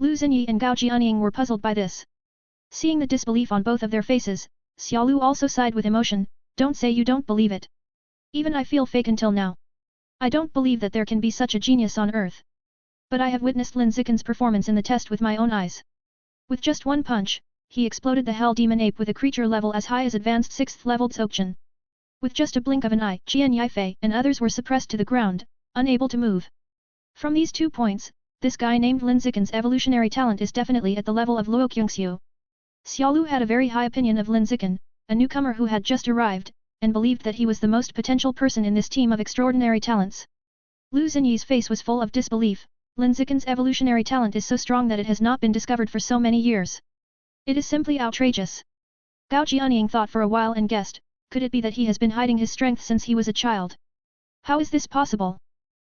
Lu Xinyi and Gao Jianying were puzzled by this. Seeing the disbelief on both of their faces, Xiao Lu also sighed with emotion, don't say you don't believe it. Even I feel fake until now. I don't believe that there can be such a genius on Earth. But I have witnessed Lin Zichen's performance in the test with my own eyes. With just one punch, he exploded the Hell Demon Ape with a creature level as high as advanced 6th level Dzogchen. With just a blink of an eye, Jian Yifei and others were suppressed to the ground, unable to move. From these 2 points, this guy named Lin Zichen's evolutionary talent is definitely at the level of Luo Kyungsu. Xiao Lu had a very high opinion of Lin Zichen, a newcomer who had just arrived, and believed that he was the most potential person in this team of extraordinary talents. Lu Xinyi's face was full of disbelief. Lin Zichen's evolutionary talent is so strong that it has not been discovered for so many years. It is simply outrageous. Gao Jianying thought for a while and guessed, could it be that he has been hiding his strength since he was a child? How is this possible?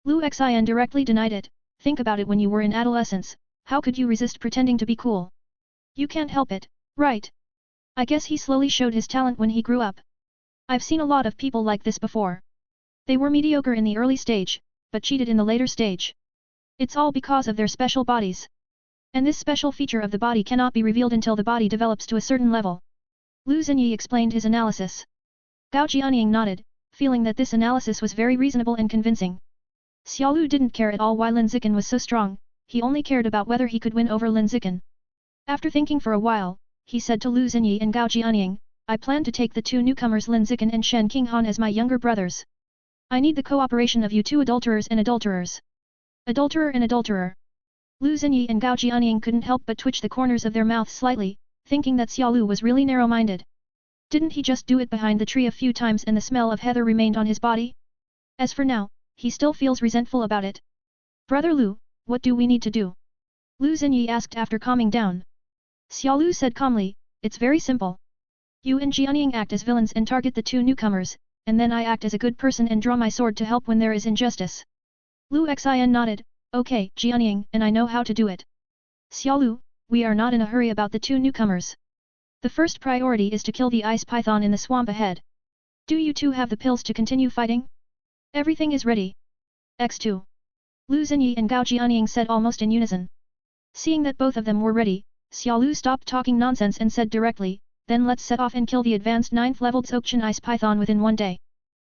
Lu Xin directly denied it, think about it when you were in adolescence, how could you resist pretending to be cool? You can't help it, right? I guess he slowly showed his talent when he grew up. I've seen a lot of people like this before. They were mediocre in the early stage, but cheated in the later stage. It's all because of their special bodies. And this special feature of the body cannot be revealed until the body develops to a certain level. Lu Xinyi explained his analysis. Gao Jianying nodded, feeling that this analysis was very reasonable and convincing. Xiao Lu didn't care at all why Lin Zichen was so strong, he only cared about whether he could win over Lin Zichen. After thinking for a while, he said to Lu Xinyi and Gao Jianying, I plan to take the 2 newcomers Lin Zichen and Shen Qinghan as my younger brothers. I need the cooperation of you 2 adulterers and adulterers. Adulterer and adulterer. Lu Xinyi and Gao Jianying couldn't help but twitch the corners of their mouths slightly, thinking that Xiao Lu was really narrow-minded. Didn't he just do it behind the tree a few times and the smell of heather remained on his body? As for now, he still feels resentful about it. Brother Lu, what do we need to do? Lu Xinyi asked after calming down. Xiao Lu said calmly, it's very simple. You and Jianying act as villains and target the 2 newcomers, and then I act as a good person and draw my sword to help when there is injustice. Lu Xin nodded, okay, Jianying, and I know how to do it. Xiao Lu, we are not in a hurry about the 2 newcomers. The first priority is to kill the ice python in the swamp ahead. Do you 2 have the pills to continue fighting? Everything is ready. X2. Lu Xinyi and Gao Jianying said almost in unison. Seeing that both of them were ready, Xia Lu stopped talking nonsense and said directly, then let's set off and kill the advanced 9th level Dzogchen ice python within one day.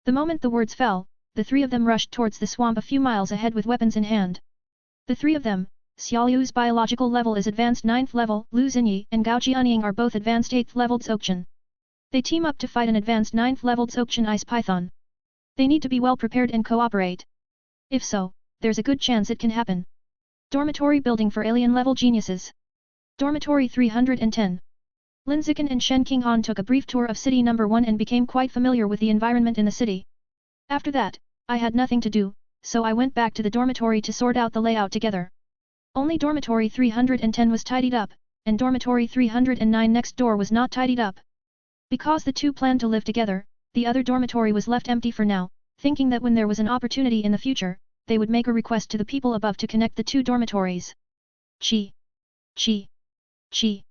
The moment the words fell, the three of them rushed towards the swamp a few miles ahead with weapons in hand. The three of them, Xia Lu's biological level is advanced 9th level, Lu Xinyi and Gao Jianying are both advanced 8th level Dzogchen. They team up to fight an advanced 9th level Dzogchen ice python. They need to be well prepared and cooperate. If so, there's a good chance it can happen. Dormitory building for alien level geniuses. Dormitory 310. Lin Zichen and Shen Qinghan took a brief tour of city number 1 and became quite familiar with the environment in the city. After that, I had nothing to do, so I went back to the dormitory to sort out the layout together. Only dormitory 310 was tidied up, and dormitory 309 next door was not tidied up. Because the two planned to live together, the other dormitory was left empty for now, thinking that when there was an opportunity in the future, they would make a request to the people above to connect the two dormitories. Chi! Chi! Chi!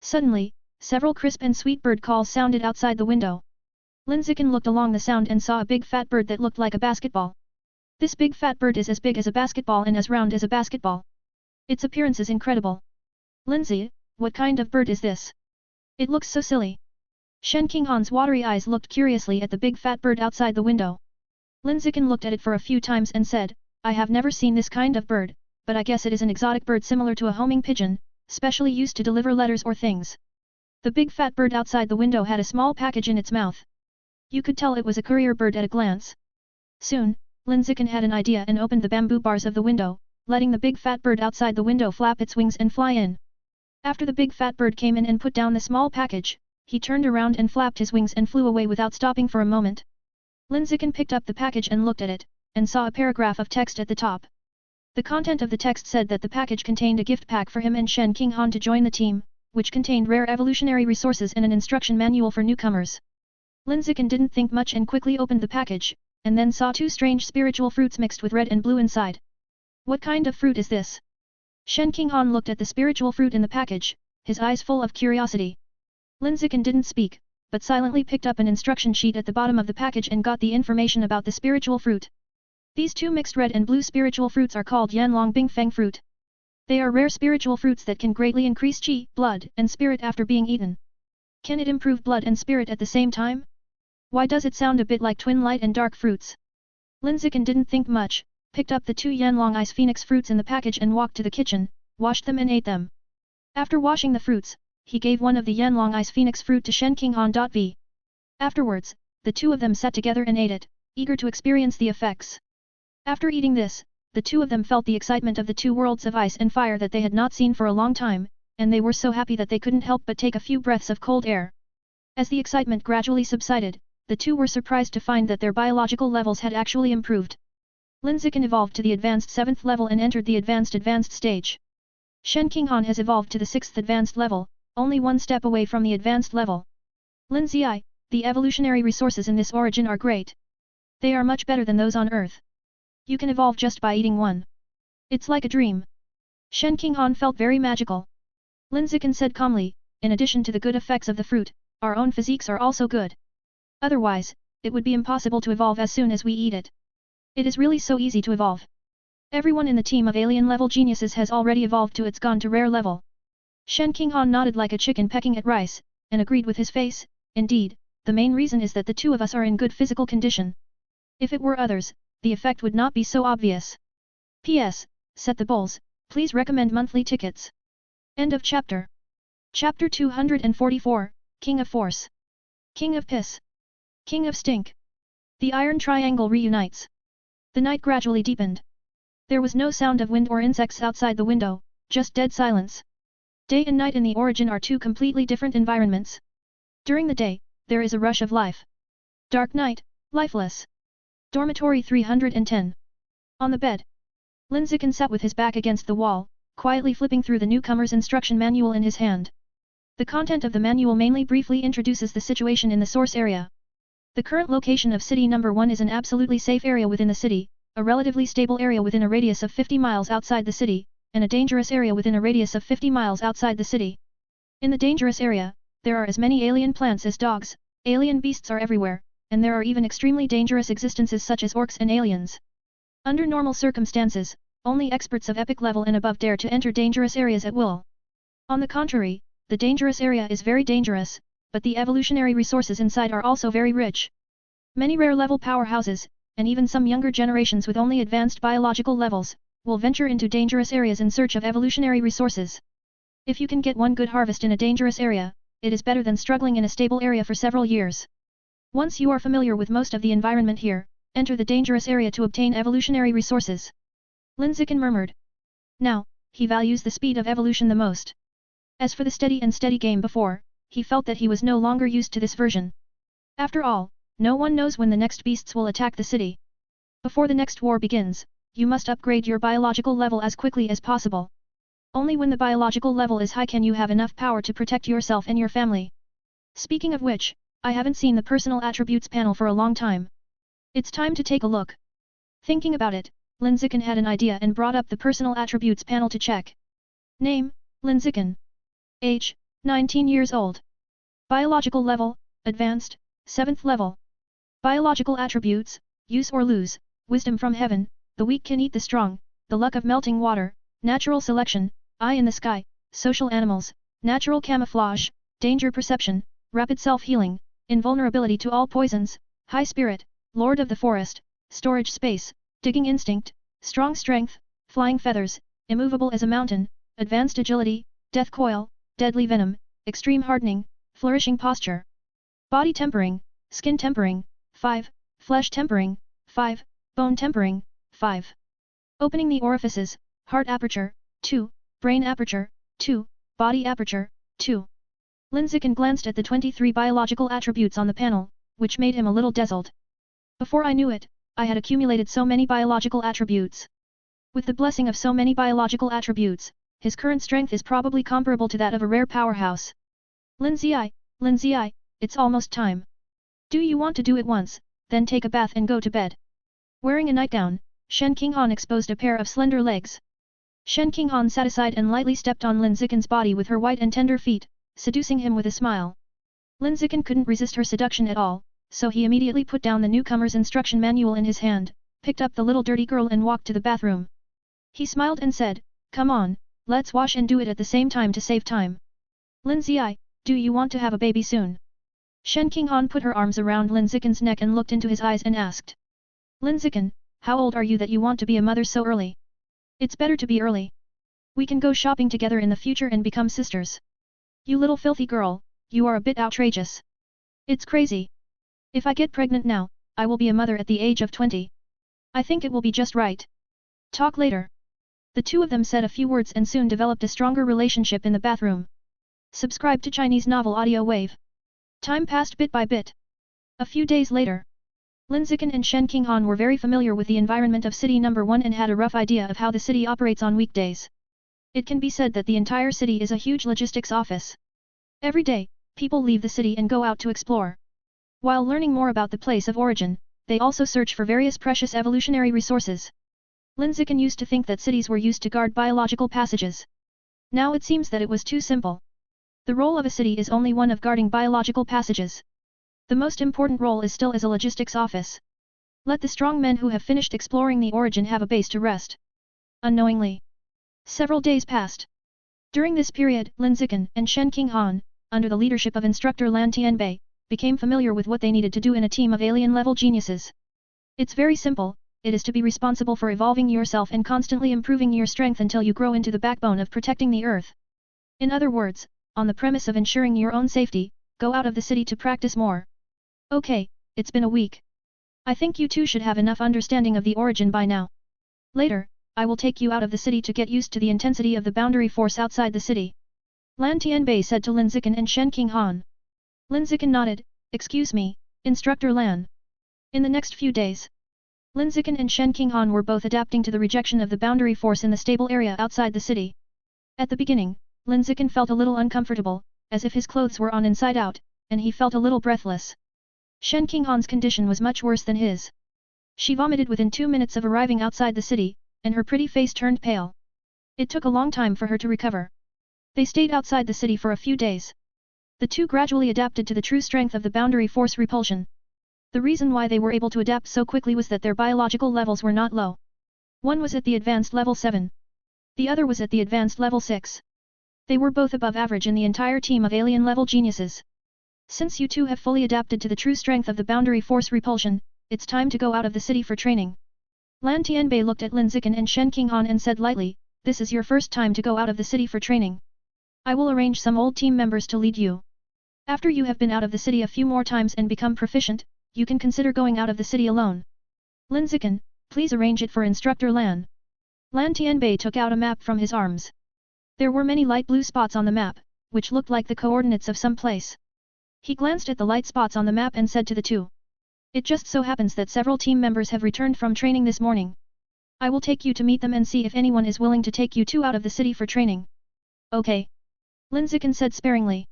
Suddenly, several crisp and sweet bird calls sounded outside the window. Lin Zichen looked along the sound and saw a big fat bird that looked like a basketball. This big fat bird is as big as a basketball and as round as a basketball. Its appearance is incredible. Lindsay, what kind of bird is this? It looks so silly. Shen Qinghan's watery eyes looked curiously at the big fat bird outside the window. Lin Zichen looked at it for a few times and said, I have never seen this kind of bird, but I guess it is an exotic bird similar to a homing pigeon, specially used to deliver letters or things. The big fat bird outside the window had a small package in its mouth. You could tell it was a courier bird at a glance. Soon, Lin Zichen had an idea and opened the bamboo bars of the window, letting the big fat bird outside the window flap its wings and fly in. After the big fat bird came in and put down the small package, he turned around and flapped his wings and flew away without stopping for a moment. Lin Zichen picked up the package and looked at it, and saw a paragraph of text at the top. The content of the text said that the package contained a gift pack for him and Shen Qinghan to join the team, which contained rare evolutionary resources and an instruction manual for newcomers. Lin Zichen didn't think much and quickly opened the package, and then saw two strange spiritual fruits mixed with red and blue inside. What kind of fruit is this? Shen Qinghan looked at the spiritual fruit in the package, his eyes full of curiosity. Lin Zichen didn't speak, but silently picked up an instruction sheet at the bottom of the package and got the information about the spiritual fruit. These two mixed red and blue spiritual fruits are called Yanlong Bingfeng fruit. They are rare spiritual fruits that can greatly increase qi, blood, and spirit after being eaten. Can it improve blood and spirit at the same time? Why does it sound a bit like twin light and dark fruits? Lin Zichen didn't think much, picked up the two Yanlong Ice Phoenix fruits in the package and walked to the kitchen, washed them and ate them. After washing the fruits, he gave one of the Yanlong Ice Phoenix fruit to Shen Qinghan. Afterwards, the two of them sat together and ate it, eager to experience the effects. After eating this, the two of them felt the excitement of the two worlds of ice and fire that they had not seen for a long time, and they were so happy that they couldn't help but take a few breaths of cold air. As the excitement gradually subsided, the two were surprised to find that their biological levels had actually improved. Lin Zichen evolved to the advanced 7th level and entered the advanced stage. Shen Qinghan has evolved to the 6th advanced level, only one step away from the advanced level. Lin Ziyi, the evolutionary resources in this origin are great. They are much better than those on Earth. You can evolve just by eating one. It's like a dream. Shen Qinghan felt very magical. Lin Zichen said calmly, in addition to the good effects of the fruit, our own physiques are also good. Otherwise, it would be impossible to evolve as soon as we eat it. It is really so easy to evolve. Everyone in the team of alien level geniuses has already evolved to its gone to rare level. Shen Qinghan nodded like a chicken pecking at rice, and agreed with his face. Indeed, the main reason is that the two of us are in good physical condition. If it were others, the effect would not be so obvious. P.S. Set the bowls, please recommend monthly tickets. End of chapter. Chapter 244, King of Force. King of Piss. King of Stink. The Iron Triangle reunites. The night gradually deepened. There was no sound of wind or insects outside the window, just dead silence. Day and night in the origin are two completely different environments. During the day, there is a rush of life. Dark night, lifeless. Dormitory 310. On the bed. Lin Zichen sat with his back against the wall, quietly flipping through the newcomer's instruction manual in his hand. The content of the manual mainly briefly introduces the situation in the source area. The current location of city number 1 is an absolutely safe area within the city, a relatively stable area within a radius of 50 miles outside the city, and a dangerous area within a radius of 50 miles outside the city. In the dangerous area, there are as many alien plants as dogs, alien beasts are everywhere, and there are even extremely dangerous existences such as orcs and aliens. Under normal circumstances, only experts of epic level and above dare to enter dangerous areas at will. On the contrary, the dangerous area is very dangerous, but the evolutionary resources inside are also very rich. Many rare level powerhouses, and even some younger generations with only advanced biological levels, will venture into dangerous areas in search of evolutionary resources. If you can get one good harvest in a dangerous area, it is better than struggling in a stable area for several years. Once you are familiar with most of the environment here, enter the dangerous area to obtain evolutionary resources. Lin Zichen murmured. Now, he values the speed of evolution the most. As for the steady game before, he felt that he was no longer used to this version. After all, no one knows when the next beasts will attack the city. Before the next war begins, you must upgrade your biological level as quickly as possible. Only when the biological level is high can you have enough power to protect yourself and your family. Speaking of which, I haven't seen the personal attributes panel for a long time. It's time to take a look. Thinking about it, Lin Zichen had an idea and brought up the personal attributes panel to check. Name, Lin Zichen. Age, 19 years old. Biological level, advanced, 7th level. Biological attributes, use or lose, wisdom from heaven, the weak can eat the strong, the luck of melting water, natural selection, eye in the sky, social animals, natural camouflage, danger perception, rapid self-healing, invulnerability to all poisons, high spirit, lord of the forest, storage space, digging instinct, strong strength, flying feathers, immovable as a mountain, advanced agility, death coil, deadly venom, extreme hardening, flourishing posture. Body tempering, skin tempering, 5, flesh tempering, 5, bone tempering, 5. Opening the orifices, heart aperture, 2, brain aperture, 2, body aperture, 2. Lin Zichen glanced at the 23 biological attributes on the panel, which made him a little dazzled. Before I knew it, I had accumulated so many biological attributes. With the blessing of so many biological attributes, his current strength is probably comparable to that of a rare powerhouse. Lin Zichen, it's almost time. Do you want to do it once, then take a bath and go to bed? Wearing a nightgown, Shen Qinghan exposed a pair of slender legs. Shen Qinghan sat aside and lightly stepped on Lin Zichen's body with her white and tender feet, seducing him with a smile. Lin Zichen couldn't resist her seduction at all, so he immediately put down the newcomer's instruction manual in his hand, picked up the little dirty girl and walked to the bathroom. He smiled and said, "Come on, let's wash and do it at the same time to save time." Lin Zichen, do you want to have a baby soon? Shen Qinghan put her arms around Lin Zichen's neck and looked into his eyes and asked. Lin Zichen, how old are you that you want to be a mother so early? It's better to be early. We can go shopping together in the future and become sisters. You little filthy girl, you are a bit outrageous. It's crazy. If I get pregnant now, I will be a mother at the age of 20. I think it will be just right. Talk later. The two of them said a few words and soon developed a stronger relationship in the bathroom. Subscribe to Chinese Novel Audio Wave. Time passed bit by bit. A few days later, Lin Zichen and Shen Qinghan were very familiar with the environment of City No. 1 and had a rough idea of how the city operates on weekdays. It can be said that the entire city is a huge logistics office. Every day, people leave the city and go out to explore. While learning more about the place of origin, they also search for various precious evolutionary resources. Lin Zichen used to think that cities were used to guard biological passages. Now it seems that it was too simple. The role of a city is only one of guarding biological passages. The most important role is still as a logistics office. Let the strong men who have finished exploring the origin have a base to rest. Unknowingly, several days passed. During this period, Lin Zichen and Shen Qinghan, under the leadership of instructor Lan Tianbei, became familiar with what they needed to do in a team of alien-level geniuses. It's very simple, it is to be responsible for evolving yourself and constantly improving your strength until you grow into the backbone of protecting the earth. In other words, on the premise of ensuring your own safety, go out of the city to practice more. Okay, it's been a week. I think you two should have enough understanding of the origin by now. Later, I will take you out of the city to get used to the intensity of the boundary force outside the city. Lan Tianbei said to Lin Zichen and Shen Qinghan. Lin Zichen nodded, excuse me, Instructor Lan. In the next few days, Lin Zichen and Shen Qinghan were both adapting to the rejection of the boundary force in the stable area outside the city. At the beginning, Lin Zichen felt a little uncomfortable, as if his clothes were on inside out, and he felt a little breathless. Shen Qinghan's condition was much worse than his. She vomited within 2 minutes of arriving outside the city, and her pretty face turned pale. It took a long time for her to recover. They stayed outside the city for a few days. The two gradually adapted to the true strength of the boundary force repulsion. The reason why they were able to adapt so quickly was that their biological levels were not low. One was at the advanced level 7. The other was at the advanced level 6. They were both above average in the entire team of alien level geniuses. Since you two have fully adapted to the true strength of the boundary force repulsion, it's time to go out of the city for training. Lan Tianbei looked at Lin Zichen and Shen Qinghan and said lightly, this is your first time to go out of the city for training. I will arrange some old team members to lead you. After you have been out of the city a few more times and become proficient, you can consider going out of the city alone. Lin Zichen, please arrange it for Instructor Lan. Lan Tianbei took out a map from his arms. There were many light blue spots on the map, which looked like the coordinates of some place. He glanced at the light spots on the map and said to the two. It just so happens that several team members have returned from training this morning. I will take you to meet them and see if anyone is willing to take you two out of the city for training. Okay. Lin Zichen said sparingly.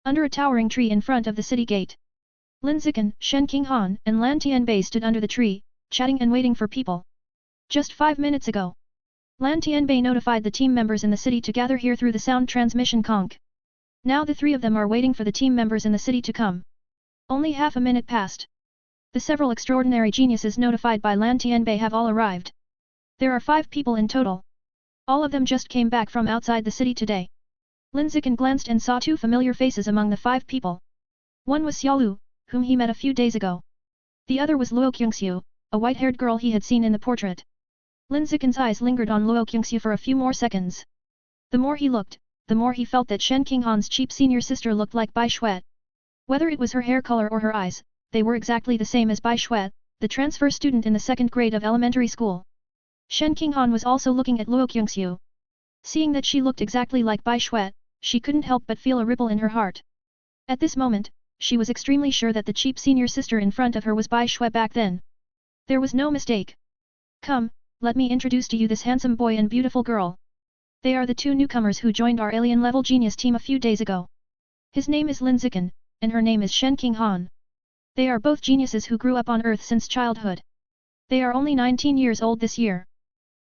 Under a towering tree in front of the city gate. Lin Zichen, Shen Qinghan, and Lan Tianbei stood under the tree, chatting and waiting for people. Just 5 minutes ago. Lan Tianbei notified the team members in the city to gather here through the sound transmission conch. Now the three of them are waiting for the team members in the city to come. Only half a minute passed. The several extraordinary geniuses notified by Lan Tianbei have all arrived. There are 5 people in total. All of them just came back from outside the city today. Lin Zichen glanced and saw 2 familiar faces among the 5 people. One was Xiaolu, whom he met a few days ago. The other was Luo Qingxiu, a white-haired girl he had seen in the portrait. Lin Zichen's eyes lingered on Luo Qingxiu for a few more seconds. The more he looked, the more he felt that Shen Qinghan's cheap senior sister looked like Bai Xuet. Whether it was her hair color or her eyes, they were exactly the same as Bai Xuet, the transfer student in the 2nd grade of elementary school. Shen Qinghan was also looking at Luo Qingxiu. Seeing that she looked exactly like Bai Xuet, she couldn't help but feel a ripple in her heart. At this moment, she was extremely sure that the cheap senior sister in front of her was Bai Xuet back then. There was no mistake. Come, let me introduce to you this handsome boy and beautiful girl. They are the 2 newcomers who joined our alien-level genius team a few days ago. His name is Lin Zichen, and her name is Shen Qinghan. They are both geniuses who grew up on Earth since childhood. They are only 19 years old this year.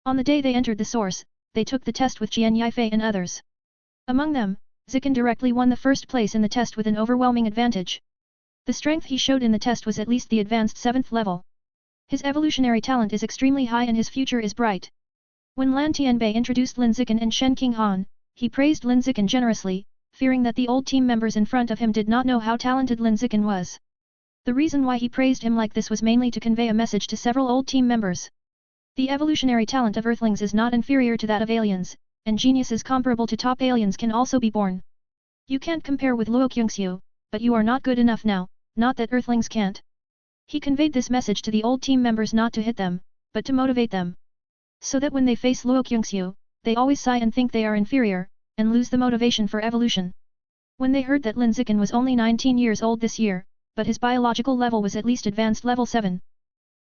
On the day they entered the source, they took the test with Jian Yifei and others. Among them, Zichen directly won the first place in the test with an overwhelming advantage. The strength he showed in the test was at least the advanced 7th level. His evolutionary talent is extremely high and his future is bright. When Lan Tianbei introduced Lin Zichen and Shen Qinghan, he praised Lin Zichen generously, fearing that the old team members in front of him did not know how talented Lin Zichen was. The reason why he praised him like this was mainly to convey a message to several old team members. The evolutionary talent of Earthlings is not inferior to that of aliens, and geniuses comparable to top aliens can also be born. You can't compare with Luo Qingxiu, but you are not good enough now, not that Earthlings can't. He conveyed this message to the old team members not to hit them, but to motivate them. So that when they face Luo Qingxiu, they always sigh and think they are inferior, and lose the motivation for evolution. When they heard that Lin Zichen was only 19 years old this year, but his biological level was at least advanced level 7.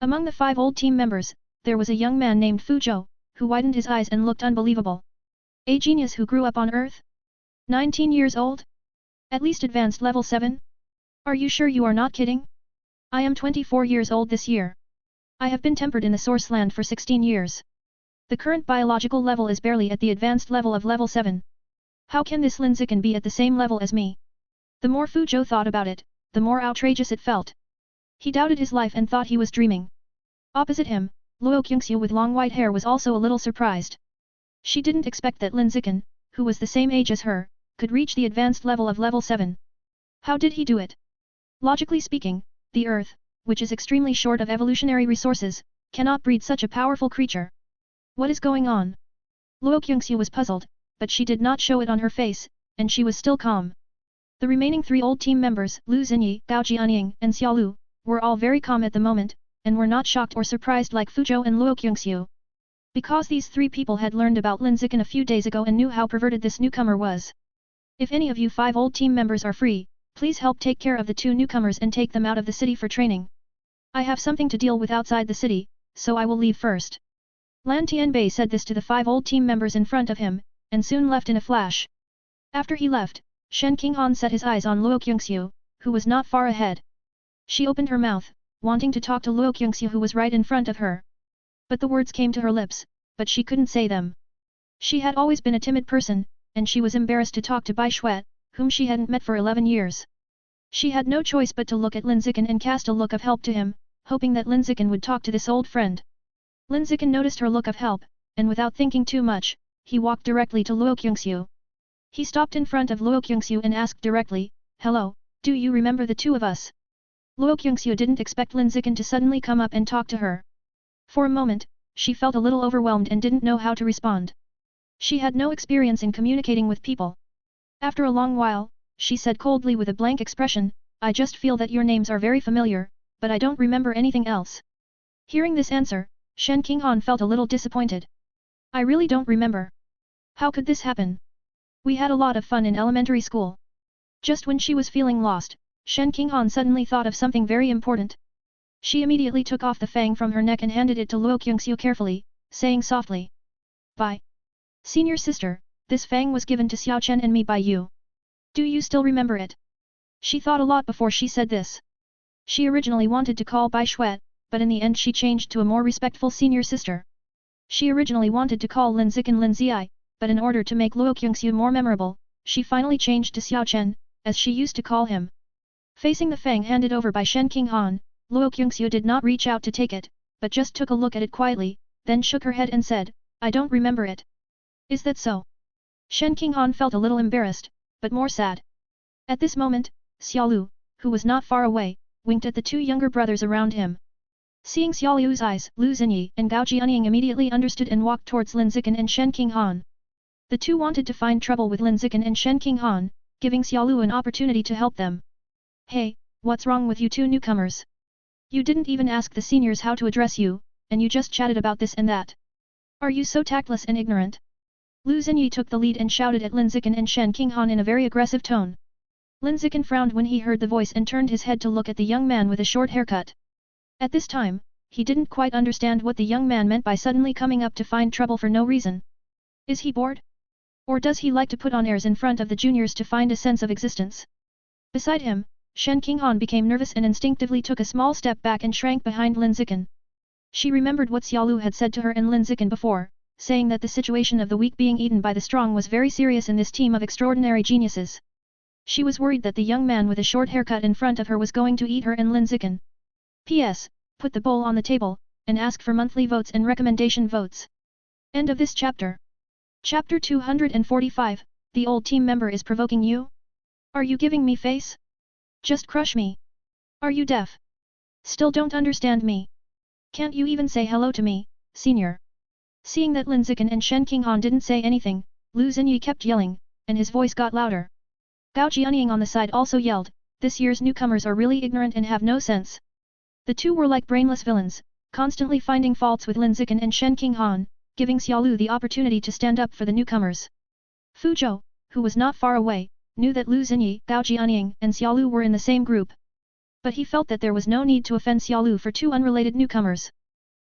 Among the 5 old team members, there was a young man named Fu Zhou, who widened his eyes and looked unbelievable. A genius who grew up on Earth? 19 years old? At least advanced level 7? Are you sure you are not kidding? I am 24 years old this year. I have been tempered in the source land for 16 years. The current biological level is barely at the advanced level of level 7. How can this Lin Zichen be at the same level as me? The more Fu Zhou thought about it, the more outrageous it felt. He doubted his life and thought he was dreaming. Opposite him, Luo Qingxiu with long white hair was also a little surprised. She didn't expect that Lin Zichen, who was the same age as her, could reach the advanced level of level 7. How did he do it? Logically speaking, the Earth, which is extremely short of evolutionary resources, cannot breed such a powerful creature. What is going on? Luo Qingxiu was puzzled, but she did not show it on her face, and she was still calm. The remaining 3 old team members, Lu Xinyi, Gao Jianying, and Xiaolu, were all very calm at the moment, and were not shocked or surprised like Fu Zhou and Luo Qingxiu. Because these 3 people had learned about Lin Zichen a few days ago and knew how perverted this newcomer was. If any of you 5 old team members are free, please help take care of the 2 newcomers and take them out of the city for training. I have something to deal with outside the city, so I will leave first. Lan Tianbei said this to the 5 old team members in front of him, and soon left in a flash. After he left, Shen Qinghan set his eyes on Luo Qingxiu, who was not far ahead. She opened her mouth, wanting to talk to Luo Qingxiu who was right in front of her. But the words came to her lips, but she couldn't say them. She had always been a timid person, and she was embarrassed to talk to Bai Xuet, whom she hadn't met for 11 years. She had no choice but to look at Lin Zichen and cast a look of help to him, hoping that Lin Zichen would talk to this old friend. Lin Zichen noticed her look of help, and without thinking too much, he walked directly to Luo Kyungsu. He stopped in front of Luo Kyungsu and asked directly, "Hello, do you remember the two of us?" Luo Kyungsu didn't expect Lin Zichen to suddenly come up and talk to her. For a moment, she felt a little overwhelmed and didn't know how to respond. She had no experience in communicating with people. After a long while, she said coldly with a blank expression, "I just feel that your names are very familiar, but I don't remember anything else." Hearing this answer, Shen Qinghan felt a little disappointed. "I really don't remember. How could this happen? We had a lot of fun in elementary school." Just when she was feeling lost, Shen Qinghan suddenly thought of something very important. She immediately took off the fang from her neck and handed it to Luo Kyungsu carefully, saying softly, "Bye. Senior sister, this fang was given to Xiao Chen and me by you. Do you still remember it?" She thought a lot before she said this. She originally wanted to call Bai Xuet, but in the end she changed to a more respectful senior sister. She originally wanted to call Lin Zichen Lin Ziai, but in order to make Luo Kyungsu more memorable, she finally changed to Xiao Chen, as she used to call him. Facing the fang handed over by Shen Qinghan, Luo Kyungsu did not reach out to take it, but just took a look at it quietly, then shook her head and said, "I don't remember it." "Is that so?" Shen Qinghan felt a little embarrassed, but more sad. At this moment, Xiaolu, who was not far away, winked at the two younger brothers around him. Seeing Xiaolu's eyes, Lu Xinyi and Gao Jianying immediately understood and walked towards Lin Zichen and Shen Qinghan. The two wanted to find trouble with Lin Zichen and Shen Qinghan, giving Xiaolu an opportunity to help them. "Hey, what's wrong with you two newcomers? You didn't even ask the seniors how to address you, and you just chatted about this and that. Are you so tactless and ignorant?" Lu Xinyi took the lead and shouted at Lin Zichen and Shen Qinghan in a very aggressive tone. Lin Zichen frowned when he heard the voice and turned his head to look at the young man with a short haircut. At this time, he didn't quite understand what the young man meant by suddenly coming up to find trouble for no reason. Is he bored? Or does he like to put on airs in front of the juniors to find a sense of existence? Beside him, Shen Qinghan became nervous and instinctively took a small step back and shrank behind Lin Zichen. She remembered what Xiaolu had said to her and Lin Zichen before, saying that the situation of the weak being eaten by the strong was very serious in this team of extraordinary geniuses. She was worried that the young man with a short haircut in front of her was going to eat her and Lin Zichen. P.S. Put the bowl on the table, and ask for monthly votes and recommendation votes. End of this chapter. Chapter 245, The old team member is provoking you? Are you giving me face? Just crush me. Are you deaf? Still don't understand me? Can't you even say hello to me, senior? Seeing that Lin Zichen and Shen Qinghan didn't say anything, Lu Xinyi kept yelling, and his voice got louder. Gao Jianying on the side also yelled, "This year's newcomers are really ignorant and have no sense." The two were like brainless villains, constantly finding faults with Lin Zichen and Shen Qinghan, giving Xiaolu the opportunity to stand up for the newcomers. Fu Zhou, who was not far away, knew that Lu Xinyi, Gao Jianying, and Xiaolu were in the same group. But he felt that there was no need to offend Xiaolu for two unrelated newcomers.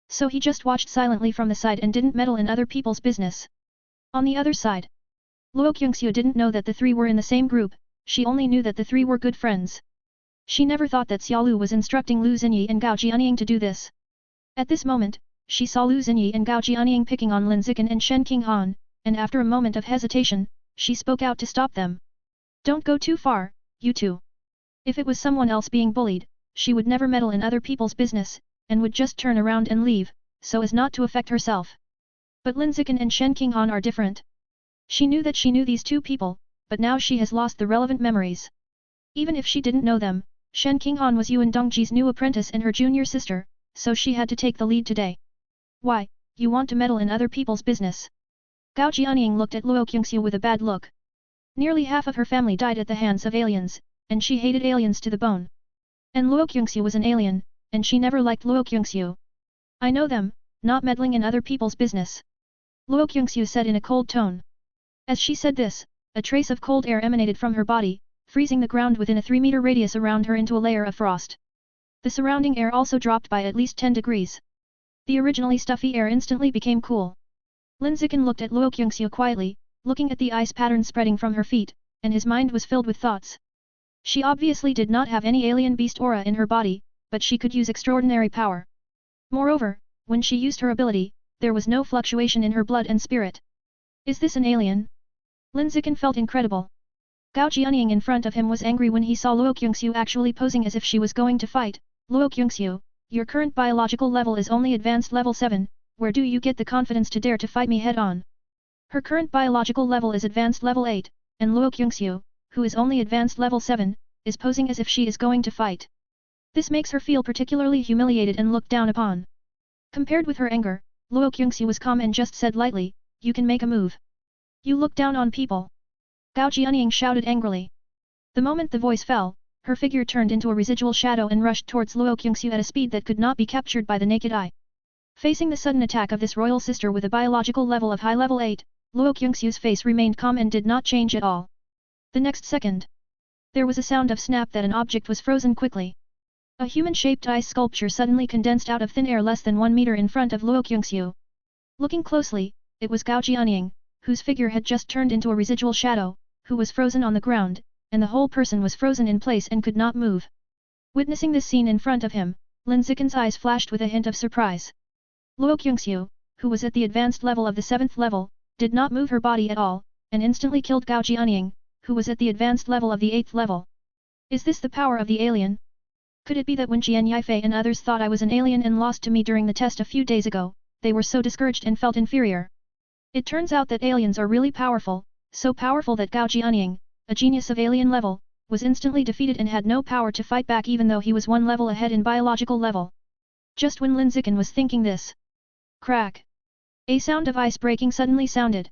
So he just watched silently from the side and didn't meddle in other people's business. On the other side, Luo Kyungsu didn't know that the three were in the same group, she only knew that the three were good friends. She never thought that Xiaolu was instructing Lu Xinyi and Gao Jianying to do this. At this moment, she saw Lu Xinyi and Gao Jianying picking on Lin Zichen and Shen Qinghan, and after a moment of hesitation, she spoke out to stop them. "Don't go too far, you two." If it was someone else being bullied, she would never meddle in other people's business, and would just turn around and leave, so as not to affect herself. But Lin Zichen and Shen Qinghan are different. She knew that she knew these two people, but now she has lost the relevant memories. Even if she didn't know them, Shen Qinghan was Yuan Dongji's new apprentice and her junior sister, so she had to take the lead today. "Why, you want to meddle in other people's business?" Gao Jianying looked at Luo Kyungsu with a bad look. Nearly half of her family died at the hands of aliens, and she hated aliens to the bone. And Luo Kyungsu was an alien, and she never liked Luo Kyungsu. "I know them, not meddling in other people's business," Luo Kyungsu said in a cold tone. As she said this, a trace of cold air emanated from her body, freezing the ground within a 3-meter radius around her into a layer of frost. The surrounding air also dropped by at least 10 degrees. The originally stuffy air instantly became cool. Lin Zichen looked at Luo Kyungsu quietly, looking at the ice pattern spreading from her feet, and his mind was filled with thoughts. She obviously did not have any alien beast aura in her body, but she could use extraordinary power. Moreover, when she used her ability, there was no fluctuation in her blood and spirit. Is this an alien? Lin Zichen felt incredible. Gao Jianying in front of him was angry when he saw Luo Kyungsu actually posing as if she was going to fight. "Luo Kyungsu, your current biological level is only advanced level 7, where do you get the confidence to dare to fight me head-on? Her current biological level is advanced level 8, and Luo Kyungsu, who is only advanced level 7, is posing as if she is going to fight. This makes her feel particularly humiliated and looked down upon. Compared with her anger, Luo Kyungsu was calm and just said lightly, "You can make a move. You look down on people." Gao Jianying shouted angrily. The moment the voice fell, her figure turned into a residual shadow and rushed towards Luo Kyungsu at a speed that could not be captured by the naked eye. Facing the sudden attack of this royal sister with a biological level of high level 8, Luo Kyungsu's face remained calm and did not change at all. The next second, there was a sound of snap that an object was frozen quickly. A human-shaped ice sculpture suddenly condensed out of thin air less than 1 meter in front of Luo Kyungsu. Looking closely, it was Gao Jianying, whose figure had just turned into a residual shadow, who was frozen on the ground, and the whole person was frozen in place and could not move. Witnessing this scene in front of him, Lin Zichen's eyes flashed with a hint of surprise. Luo Kyungsu, who was at the advanced level of the 7th level, did not move her body at all, and instantly killed Gao Jianying, who was at the advanced level of the 8th level. Is this the power of the alien? Could it be that when Jian Yifei and others thought I was an alien and lost to me during the test a few days ago, they were so discouraged and felt inferior? It turns out that aliens are really powerful, so powerful that Gao Jianying, a genius of alien level, was instantly defeated and had no power to fight back even though he was 1 level ahead in biological level. Just when Lin Zichen was thinking this, crack! A sound of ice breaking suddenly sounded.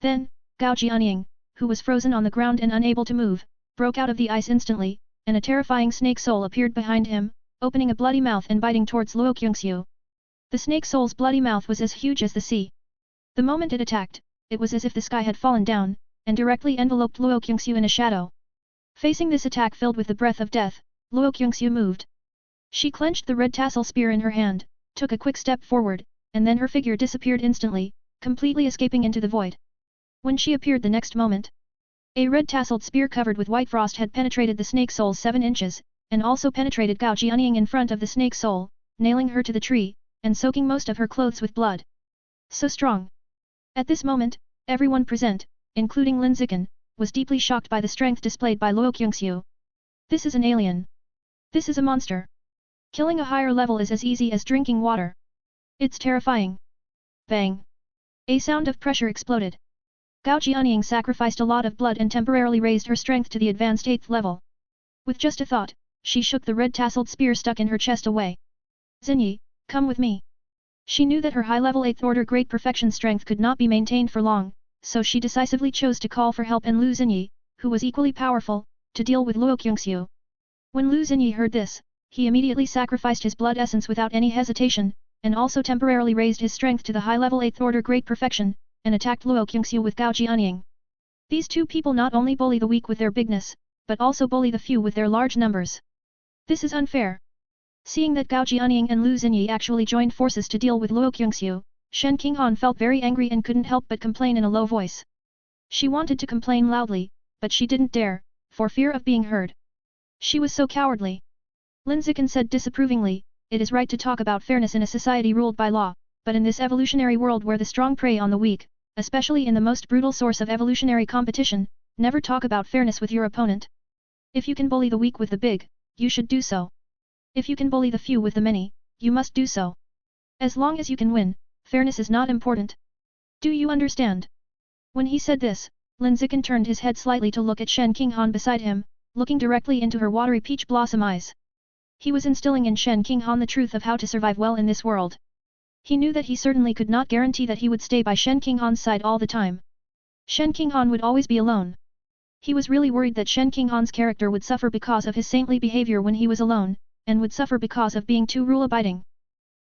Then, Gao Jianying, who was frozen on the ground and unable to move, broke out of the ice instantly, and a terrifying snake soul appeared behind him, opening a bloody mouth and biting towards Luo Kyungsu. The snake soul's bloody mouth was as huge as the sea. The moment it attacked, it was as if the sky had fallen down, and directly enveloped Luo Kyungsu in a shadow. Facing this attack filled with the breath of death, Luo Kyungsu moved. She clenched the red tassel spear in her hand, took a quick step forward, and then her figure disappeared instantly, completely escaping into the void. When she appeared the next moment, a red-tasseled spear covered with white frost had penetrated the snake soul 7 inches, and also penetrated Gao Jianying in front of the snake soul, nailing her to the tree, and soaking most of her clothes with blood. So strong! At this moment, everyone present, including Lin Zichen, was deeply shocked by the strength displayed by Luo Kyungsu. This is an alien. This is a monster. Killing a higher level is as easy as drinking water. It's terrifying. Bang! A sound of pressure exploded. Gao Jianying sacrificed a lot of blood and temporarily raised her strength to the advanced 8th level. With just a thought, she shook the red-tasseled spear stuck in her chest away. Xinyi, come with me. She knew that her high-level 8th order great perfection strength could not be maintained for long, so she decisively chose to call for help and Lu Xinyi, who was equally powerful, to deal with Luo Kyungsu. When Lu Xinyi heard this, he immediately sacrificed his blood essence without any hesitation, and also temporarily raised his strength to the high-level 8th order great perfection, and attacked Luo Kyungsu with Gao Jianying. These two people not only bully the weak with their bigness, but also bully the few with their large numbers. This is unfair. Seeing that Gao Jianying and Lu Xinyi actually joined forces to deal with Luo Kyungsu, Shen Qinghan felt very angry and couldn't help but complain in a low voice. She wanted to complain loudly, but she didn't dare, for fear of being heard. She was so cowardly. Lin Zichen said disapprovingly, "It is right to talk about fairness in a society ruled by law, but in this evolutionary world where the strong prey on the weak, especially in the most brutal source of evolutionary competition, never talk about fairness with your opponent. If you can bully the weak with the big, you should do so. If you can bully the few with the many, you must do so. As long as you can win, fairness is not important. Do you understand?" When he said this, Lin Zichen turned his head slightly to look at Shen Qinghan beside him, looking directly into her watery peach blossom eyes. He was instilling in Shen Qinghan the truth of how to survive well in this world. He knew that he certainly could not guarantee that he would stay by Shen Qinghan's side all the time. Shen Qinghan would always be alone. He was really worried that Shen Qinghan's character would suffer because of his saintly behavior when he was alone, and would suffer because of being too rule-abiding.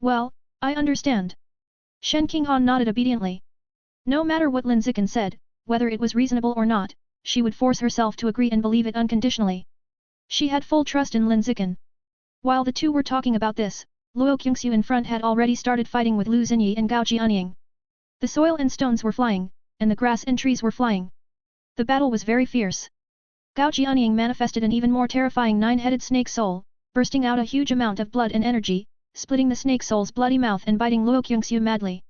"Well, I understand." Shen Qinghan nodded obediently. No matter what Lin Zichen said, whether it was reasonable or not, she would force herself to agree and believe it unconditionally. She had full trust in Lin Zichen. While the two were talking about this, Luo Kyungsu in front had already started fighting with Lu Xinyi and Gao Jianying. The soil and stones were flying, and the grass and trees were flying. The battle was very fierce. Gao Jianying manifested an even more terrifying 9-headed snake soul, bursting out a huge amount of blood and energy, splitting the snake soul's bloody mouth and biting Luo Kyungsu madly.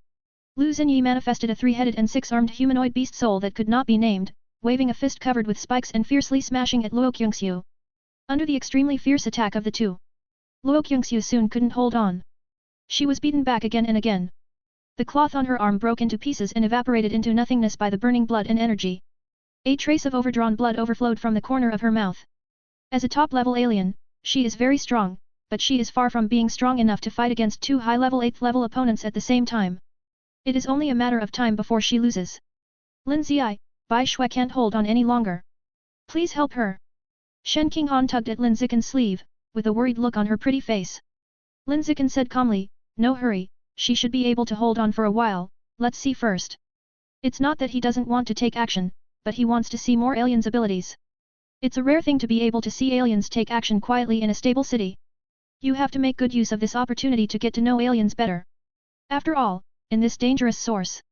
Lu Xinyi manifested a 3-headed and 6-armed humanoid beast soul that could not be named, waving a fist covered with spikes and fiercely smashing at Luo Kyungsu. Under the extremely fierce attack of the two, Luo Kyungsu soon couldn't hold on. She was beaten back again and again. The cloth on her arm broke into pieces and evaporated into nothingness by the burning blood and energy. A trace of overdrawn blood overflowed from the corner of her mouth. As a top-level alien, she is very strong, but she is far from being strong enough to fight against two high-level 8th-level opponents at the same time. It is only a matter of time before she loses. Lin Zichen, Bai Shui can't hold on any longer. Please help her. Shen Qinghan tugged at Lin Zichen's sleeve, with a worried look on her pretty face. Lin Zichen said calmly, no hurry, she should be able to hold on for a while, let's see first. It's not that he doesn't want to take action, but he wants to see more aliens' abilities. It's a rare thing to be able to see aliens take action quietly in a stable city. You have to make good use of this opportunity to get to know aliens better. After all, in this dangerous source,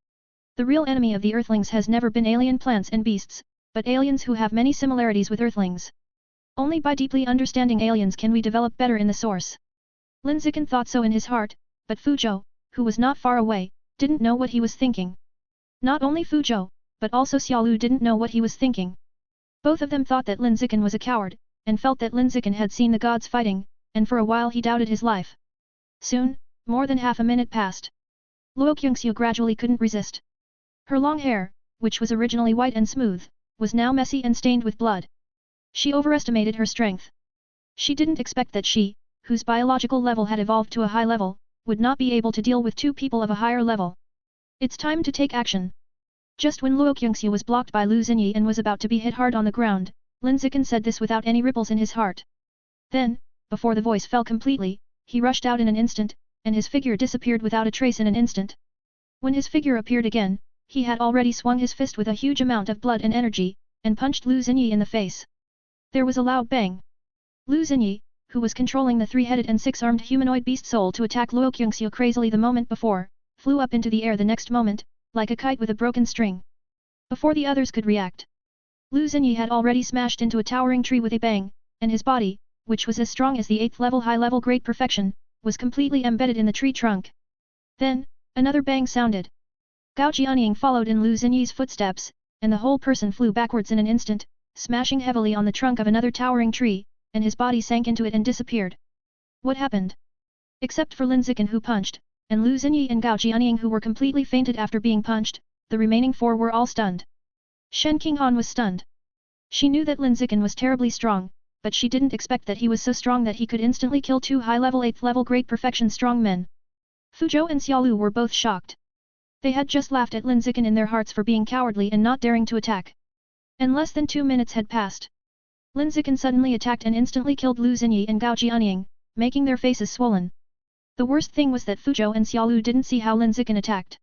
the real enemy of the Earthlings has never been alien plants and beasts, but aliens who have many similarities with Earthlings. Only by deeply understanding aliens can we develop better in the source. Lin Zichen thought so in his heart, but Fuzhou, who was not far away, didn't know what he was thinking. Not only Fuzhou, but also Xiaolu didn't know what he was thinking. Both of them thought that Lin Zichen was a coward, and felt that Lin Zichen had seen the gods fighting, and for a while he doubted his life. Soon, more than half a minute passed. Luo Qingxiu gradually couldn't resist. Her long hair, which was originally white and smooth, was now messy and stained with blood. She overestimated her strength. She didn't expect that she, whose biological level had evolved to a high level, would not be able to deal with two people of a higher level. It's time to take action. Just when Luo Qingxiu was blocked by Lu Xinyi and was about to be hit hard on the ground, Lin Zichen said this without any ripples in his heart. Then, before the voice fell completely, he rushed out in an instant, and his figure disappeared without a trace in an instant. When his figure appeared again, he had already swung his fist with a huge amount of blood and energy, and punched Lu Xinyi in the face. There was a loud bang. Lu Xinyi, who was controlling the three-headed and six-armed humanoid beast soul to attack Luo Qingxiu crazily the moment before, flew up into the air the next moment, like a kite with a broken string. Before the others could react, Lu Xinyi had already smashed into a towering tree with a bang, and his body, which was as strong as the 8th-level high-level great perfection, was completely embedded in the tree trunk. Then, another bang sounded. Gao Jianying followed in Lu Xinyi's footsteps, and the whole person flew backwards in an instant, smashing heavily on the trunk of another towering tree, and his body sank into it and disappeared. What happened? Except for Lin Zichen who punched, and Lu Xinyi and Gao Jianying who were completely fainted after being punched, the remaining four were all stunned. Shen Qinghan was stunned. She knew that Lin Zichen was terribly strong, but she didn't expect that he was so strong that he could instantly kill two high-level 8th-level great perfection strong men. Fuzhou and Xiaolu were both shocked. They had just laughed at Lin Zichen in their hearts for being cowardly and not daring to attack. And less than 2 minutes had passed. Lin Zichen suddenly attacked and instantly killed Lu Xinyi and Gao Jianying, making their faces swollen. The worst thing was that Fuzhou and Xiaolu didn't see how Lin Zichen attacked.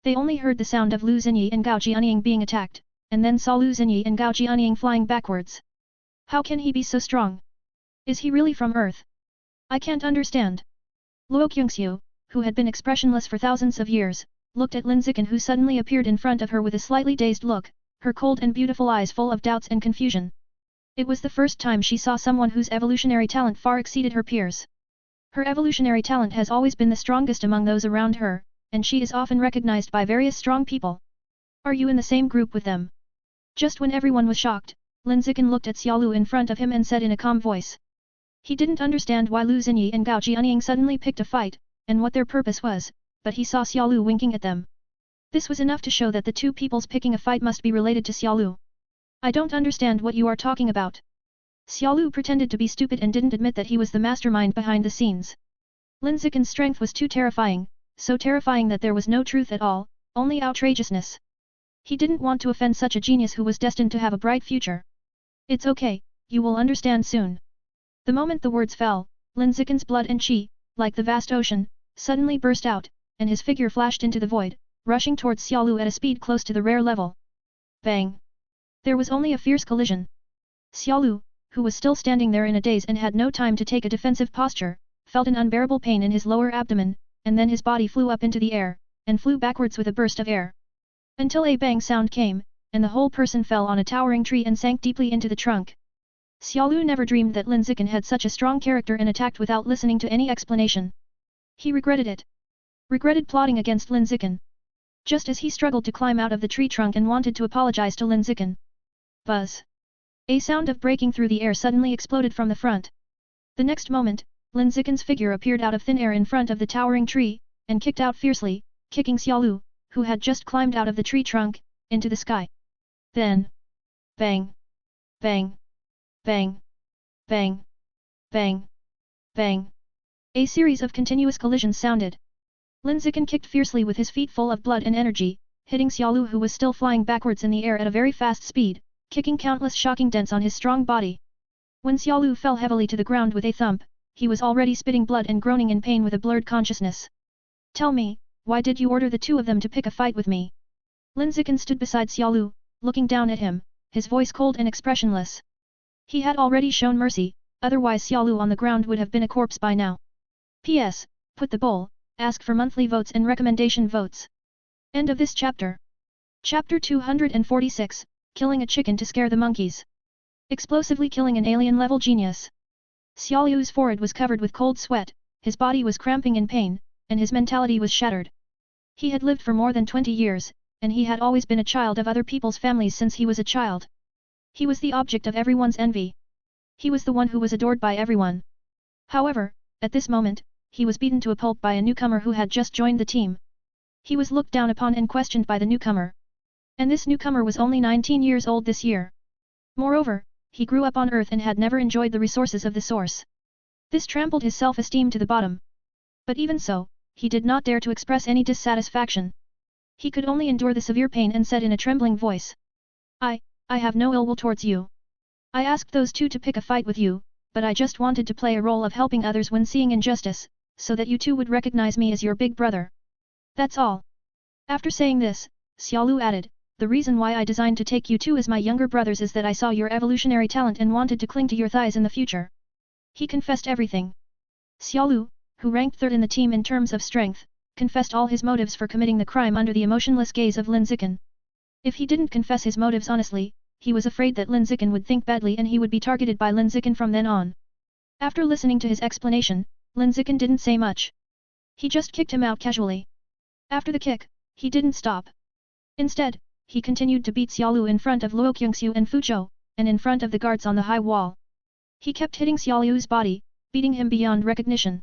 They only heard the sound of Lu Xinyi and Gao Jianying being attacked, and then saw Lu Xinyi and Gao Jianying flying backwards. How can he be so strong? Is he really from Earth? I can't understand. Luo Qingxiu, who had been expressionless for thousands of years, looked at Lin Zichen who suddenly appeared in front of her with a slightly dazed look, her cold and beautiful eyes full of doubts and confusion. It was the first time she saw someone whose evolutionary talent far exceeded her peers. Her evolutionary talent has always been the strongest among those around her, and she is often recognized by various strong people. Are you in the same group with them? Just when everyone was shocked, Lin Zichen looked at Xiaolu in front of him and said in a calm voice. He didn't understand why Lu Xinyi and Gao Jianying suddenly picked a fight, and what their purpose was, but he saw Xiaolu winking at them. This was enough to show that the two peoples picking a fight must be related to Xiaolu. I don't understand what you are talking about. Xiaolu pretended to be stupid and didn't admit that he was the mastermind behind the scenes. Lin Zichen's strength was too terrifying, so terrifying that there was no truth at all, only outrageousness. He didn't want to offend such a genius who was destined to have a bright future. It's okay, you will understand soon. The moment the words fell, Lin Zichen's blood and qi, like the vast ocean, suddenly burst out, and his figure flashed into the void, rushing towards Xiaolu at a speed close to the rare level. Bang! There was only a fierce collision. Xiaolu, who was still standing there in a daze and had no time to take a defensive posture, felt an unbearable pain in his lower abdomen, and then his body flew up into the air, and flew backwards with a burst of air. Until a bang sound came, and the whole person fell on a towering tree and sank deeply into the trunk. Xiaolu never dreamed that Lin Zichen had such a strong character and attacked without listening to any explanation. He regretted it. Regretted plotting against Lin Zichen. Just as he struggled to climb out of the tree trunk and wanted to apologize to Lin Zichen. Buzz! A sound of breaking through the air suddenly exploded from the front. The next moment, Lin Zichen's figure appeared out of thin air in front of the towering tree, and kicked out fiercely, kicking Xiaolu, who had just climbed out of the tree trunk, into the sky. Then, bang, bang, bang, bang, bang, bang. A series of continuous collisions sounded. Lin Zichen kicked fiercely with his feet full of blood and energy, hitting Xiaolu who was still flying backwards in the air at a very fast speed, kicking countless shocking dents on his strong body. When Xiaolu fell heavily to the ground with a thump, he was already spitting blood and groaning in pain with a blurred consciousness. Tell me, why did you order the two of them to pick a fight with me? Lin Zichen stood beside Xiaolu, looking down at him, his voice cold and expressionless. He had already shown mercy, otherwise Xiaolu on the ground would have been a corpse by now. P.S. Put the bowl, ask for monthly votes and recommendation votes. End of this chapter. Chapter 246, Killing a Chicken to Scare the Monkeys. Explosively killing an alien-level genius. Xiaolu's forehead was covered with cold sweat, his body was cramping in pain, and his mentality was shattered. He had lived for more than 20 years, and he had always been a child of other people's families since he was a child. He was the object of everyone's envy. He was the one who was adored by everyone. However, at this moment, he was beaten to a pulp by a newcomer who had just joined the team. He was looked down upon and questioned by the newcomer. And this newcomer was only 19 years old this year. Moreover, he grew up on Earth and had never enjoyed the resources of the source. This trampled his self-esteem to the bottom. But even so, he did not dare to express any dissatisfaction. He could only endure the severe pain and said in a trembling voice. I have no ill will towards you. I asked those two to pick a fight with you, but I just wanted to play a role of helping others when seeing injustice, so that you two would recognize me as your big brother. That's all. After saying this, Xiaolu added, the reason why I designed to take you two as my younger brothers is that I saw your evolutionary talent and wanted to cling to your thighs in the future. He confessed everything. Xiaolu, who ranked third in the team in terms of strength, confessed all his motives for committing the crime under the emotionless gaze of Lin Zichen. If he didn't confess his motives honestly, he was afraid that Lin Zichen would think badly and he would be targeted by Lin Zichen from then on. After listening to his explanation, Lin Zichen didn't say much. He just kicked him out casually. After the kick, he didn't stop. Instead, he continued to beat Xiaolu in front of Luo Qingxiu and Fu Zhou, and in front of the guards on the high wall. He kept hitting Xiaolu's body, beating him beyond recognition.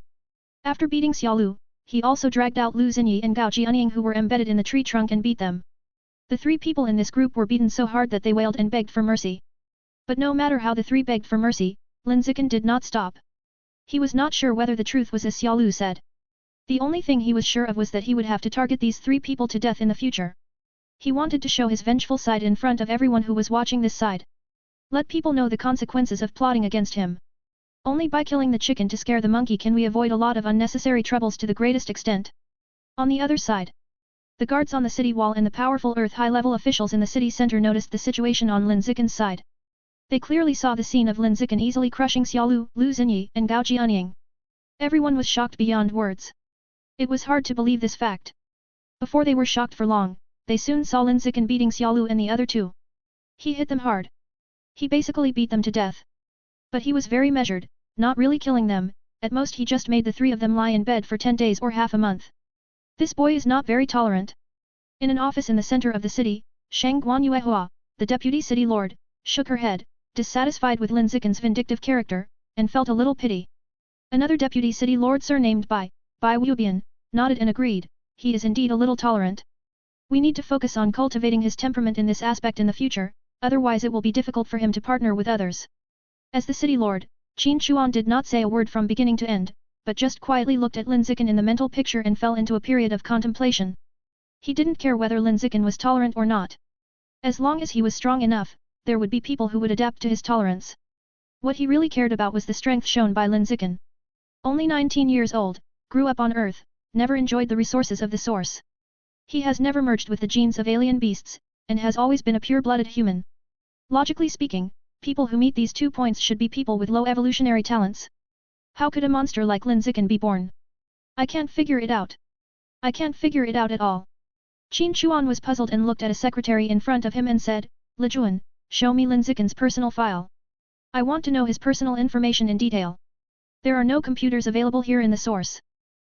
After beating Xiaolu, he also dragged out Lu Xinyi and Gao Jianying who were embedded in the tree trunk and beat them. The three people in this group were beaten so hard that they wailed and begged for mercy. But no matter how the three begged for mercy, Lin Zichen did not stop. He was not sure whether the truth was as Xiaolu said. The only thing he was sure of was that he would have to target these three people to death in the future. He wanted to show his vengeful side in front of everyone who was watching this side. Let people know the consequences of plotting against him. Only by killing the chicken to scare the monkey can we avoid a lot of unnecessary troubles to the greatest extent. On the other side, the guards on the city wall and the powerful Earth high-level officials in the city center noticed the situation on Lin Zichen's side. They clearly saw the scene of Lin Zichen easily crushing Xiaolu, Lu Xinyi, and Gao Jianying. Everyone was shocked beyond words. It was hard to believe this fact. Before they were shocked for long, they soon saw Lin Zichen beating Xiaolu and the other two. He hit them hard. He basically beat them to death. But he was very measured, not really killing them, at most he just made the three of them lie in bed for 10 days or half a month. This boy is not very tolerant. In an office in the center of the city, Shang Guanyuehua, the deputy city lord, shook her head, dissatisfied with Lin Zichen's vindictive character, and felt a little pity. Another deputy city lord surnamed Bai Wubian, nodded and agreed, he is indeed a little tolerant. We need to focus on cultivating his temperament in this aspect in the future, otherwise it will be difficult for him to partner with others. As the city lord, Qin Chuan did not say a word from beginning to end, but just quietly looked at Lin Zichen in the mental picture and fell into a period of contemplation. He didn't care whether Lin Zichen was tolerant or not. As long as he was strong enough, there would be people who would adapt to his tolerance. What he really cared about was the strength shown by Lin Zichen. Only 19 years old, grew up on Earth, never enjoyed the resources of the source. He has never merged with the genes of alien beasts, and has always been a pure-blooded human. Logically speaking, people who meet these 2 points should be people with low evolutionary talents. How could a monster like Lin Zichen be born? I can't figure it out. I can't figure it out at all. Qin Chuan was puzzled and looked at a secretary in front of him and said, "Li Juan, show me Lin Zichen's personal file. I want to know his personal information in detail. There are no computers available here in the source.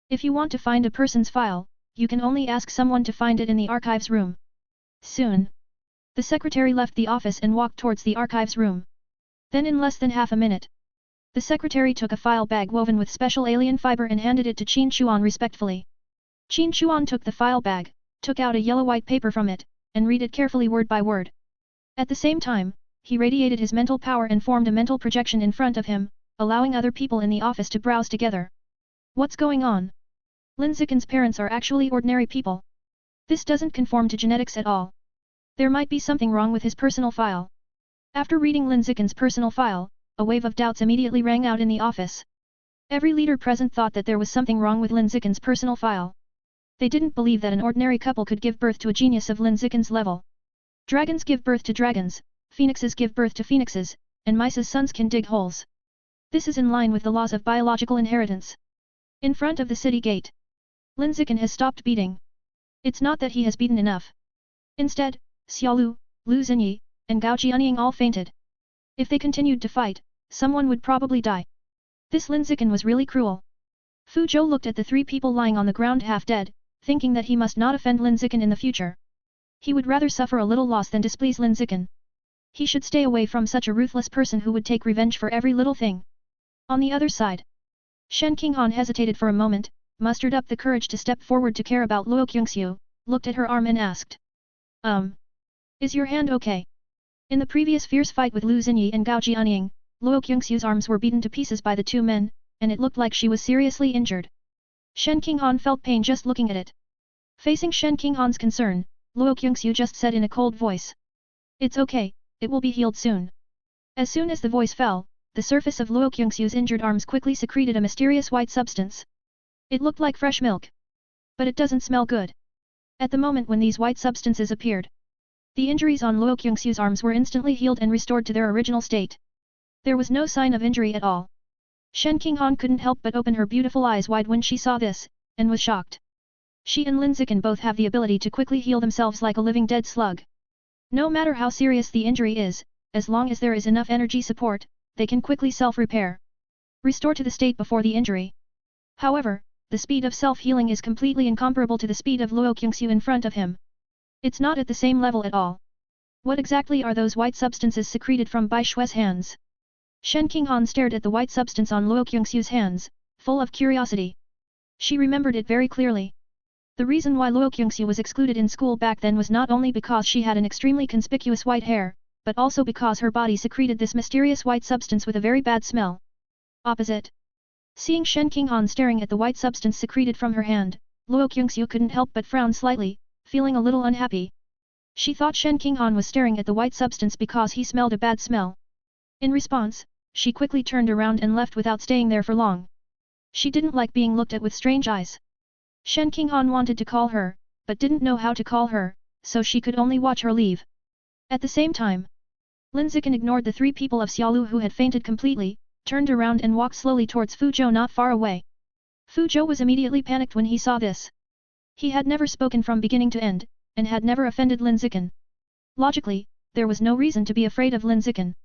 If you want to find a person's file, you can only ask someone to find it in the archives room." Soon, the secretary left the office and walked towards the archives room. Then in less than half a minute, the secretary took a file bag woven with special alien fiber and handed it to Qin Chuan respectfully. Qin Chuan took the file bag, took out a yellow white paper from it, and read it carefully word by word. At the same time, he radiated his mental power and formed a mental projection in front of him, allowing other people in the office to browse together. What's going on? Lin Zichen's parents are actually ordinary people. This doesn't conform to genetics at all. There might be something wrong with his personal file. After reading Lin Zichen's personal file, a wave of doubts immediately rang out in the office. Every leader present thought that there was something wrong with Lin Zichen's personal file. They didn't believe that an ordinary couple could give birth to a genius of Lin Zichen's level. Dragons give birth to dragons, phoenixes give birth to phoenixes, and mice's sons can dig holes. This is in line with the laws of biological inheritance. In front of the city gate, Lin Zichen has stopped beating. It's not that he has beaten enough. Instead, Xiaolu, Lu Xinyi, and Gao Jianying all fainted. If they continued to fight, someone would probably die. This Lin Zichen was really cruel. Fu Zhou looked at the three people lying on the ground half dead, thinking that he must not offend Lin Zichen in the future. He would rather suffer a little loss than displease Lin Zichen. He should stay away from such a ruthless person who would take revenge for every little thing. On the other side, Shen Qinghan hesitated for a moment, mustered up the courage to step forward to care about Luo Qingxiu, looked at her arm and asked. Is your hand okay? In the previous fierce fight with Lu Xinyi and Gao Jianying, Luo Qingxiu's arms were beaten to pieces by the two men, and it looked like she was seriously injured. Shen Qinghan felt pain just looking at it. Facing Shen Qinghan's concern, Luo Qingxiu just said in a cold voice. It's okay, it will be healed soon. As soon as the voice fell, the surface of Luo Qingxiu's injured arms quickly secreted a mysterious white substance. It looked like fresh milk. But it doesn't smell good. At the moment when these white substances appeared, the injuries on Luo Qingxiu's arms were instantly healed and restored to their original state. There was no sign of injury at all. Shen Qinghan couldn't help but open her beautiful eyes wide when she saw this, and was shocked. She and Lin Zichen both have the ability to quickly heal themselves like a living dead slug. No matter how serious the injury is, as long as there is enough energy support, they can quickly self-repair. Restore to the state before the injury. However, the speed of self-healing is completely incomparable to the speed of Luo Qingxiu in front of him. It's not at the same level at all. What exactly are those white substances secreted from Bai Shui's hands? Shen Qinghan stared at the white substance on Luo Qingxiu's hands, full of curiosity. She remembered it very clearly. The reason why Luo Qingxiu was excluded in school back then was not only because she had an extremely conspicuous white hair, but also because her body secreted this mysterious white substance with a very bad smell. Opposite. Seeing Shen Qinghan staring at the white substance secreted from her hand, Luo Qingxiu couldn't help but frown slightly, feeling a little unhappy. She thought Shen Qinghan was staring at the white substance because he smelled a bad smell. In response, she quickly turned around and left without staying there for long. She didn't like being looked at with strange eyes. Shen Qinghan wanted to call her, but didn't know how to call her, so she could only watch her leave. At the same time, Lin Zichen ignored the three people of Xiaolu who had fainted completely, turned around and walked slowly towards Fu Zhou not far away. Fu Zhou was immediately panicked when he saw this. He had never spoken from beginning to end, and had never offended Lin Zichen. Logically, there was no reason to be afraid of Lin Zichen.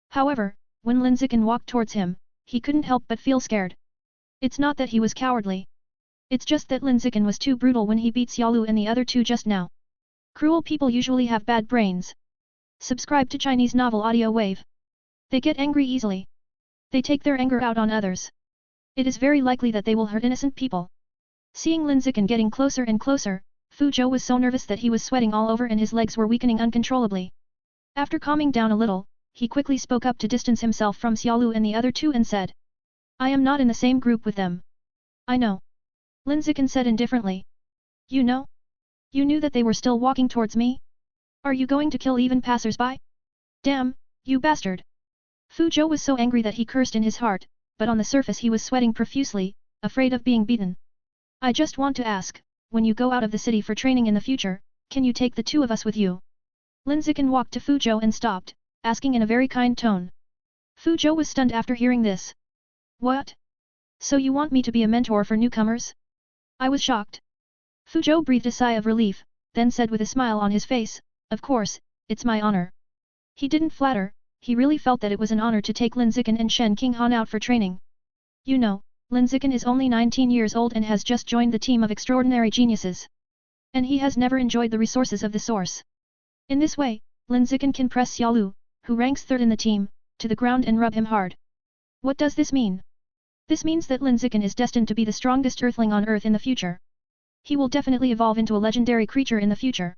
However, when Lin Zichen walked towards him, he couldn't help but feel scared. It's not that he was cowardly. It's just that Lin Zichen was too brutal when he beat Xiaolu and the other two just now. Cruel people usually have bad brains. Subscribe to Chinese novel audio wave. They get angry easily. They take their anger out on others. It is very likely that they will hurt innocent people. Seeing Lin Zichen getting closer and closer, Fu Zhou was so nervous that he was sweating all over and his legs were weakening uncontrollably. After calming down a little, he quickly spoke up to distance himself from Xiaolu and the other two and said, I am not in the same group with them. I know. Lin Zichen said indifferently. You know? You knew that they were still walking towards me? Are you going to kill even passers-by? Damn, you bastard! Fu Zhou was so angry that he cursed in his heart, but on the surface he was sweating profusely, afraid of being beaten. I just want to ask, when you go out of the city for training in the future, can you take the two of us with you? Lin Zichen walked to Fu Zhou and stopped, asking in a very kind tone. Fu Zhou was stunned after hearing this. What? So you want me to be a mentor for newcomers? I was shocked. Fu Zhou breathed a sigh of relief, then said with a smile on his face, of course, it's my honor. He didn't flatter, he really felt that it was an honor to take Lin Zichen and Shen Qinghan out for training. You know, Lin Zichen is only 19 years old and has just joined the team of extraordinary geniuses. And he has never enjoyed the resources of the source. In this way, Lin Zichen can press Xiaolu, who ranks third in the team, to the ground and rub him hard. What does this mean? This means that Lin Zichen is destined to be the strongest earthling on Earth in the future. He will definitely evolve into a legendary creature in the future.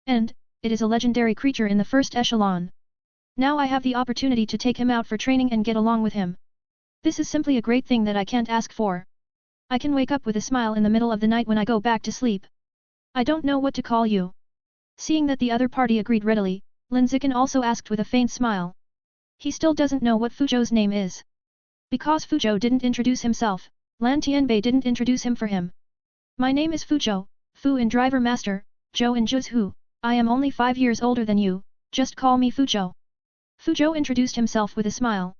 And, it is a legendary creature in the first echelon. Now I have the opportunity to take him out for training and get along with him. This is simply a great thing that I can't ask for. I can wake up with a smile in the middle of the night when I go back to sleep. I don't know what to call you. Seeing that the other party agreed readily, Lin Zichen also asked with a faint smile. He still doesn't know what Fuzhou's name is. Because Fuzhou didn't introduce himself, Lan Tianbei didn't introduce him for him. My name is Fuzhou, Fu in Driver Master, Zhou in Zhu. I am only 5 years older than you, just call me Fuzhou. Fuzhou introduced himself with a smile.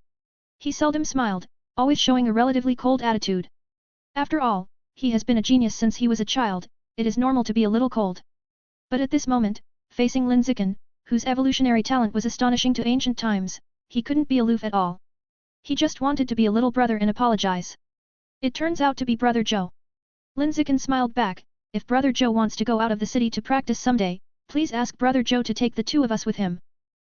He seldom smiled, always showing a relatively cold attitude. After all, he has been a genius since he was a child, it is normal to be a little cold. But at this moment, facing Lin Zichen, whose evolutionary talent was astonishing to ancient times, he couldn't be aloof at all. He just wanted to be a little brother and apologize. It turns out to be Brother Zhou. Lin Zichen smiled back, if Brother Zhou wants to go out of the city to practice someday, please ask Brother Zhou to take the two of us with him.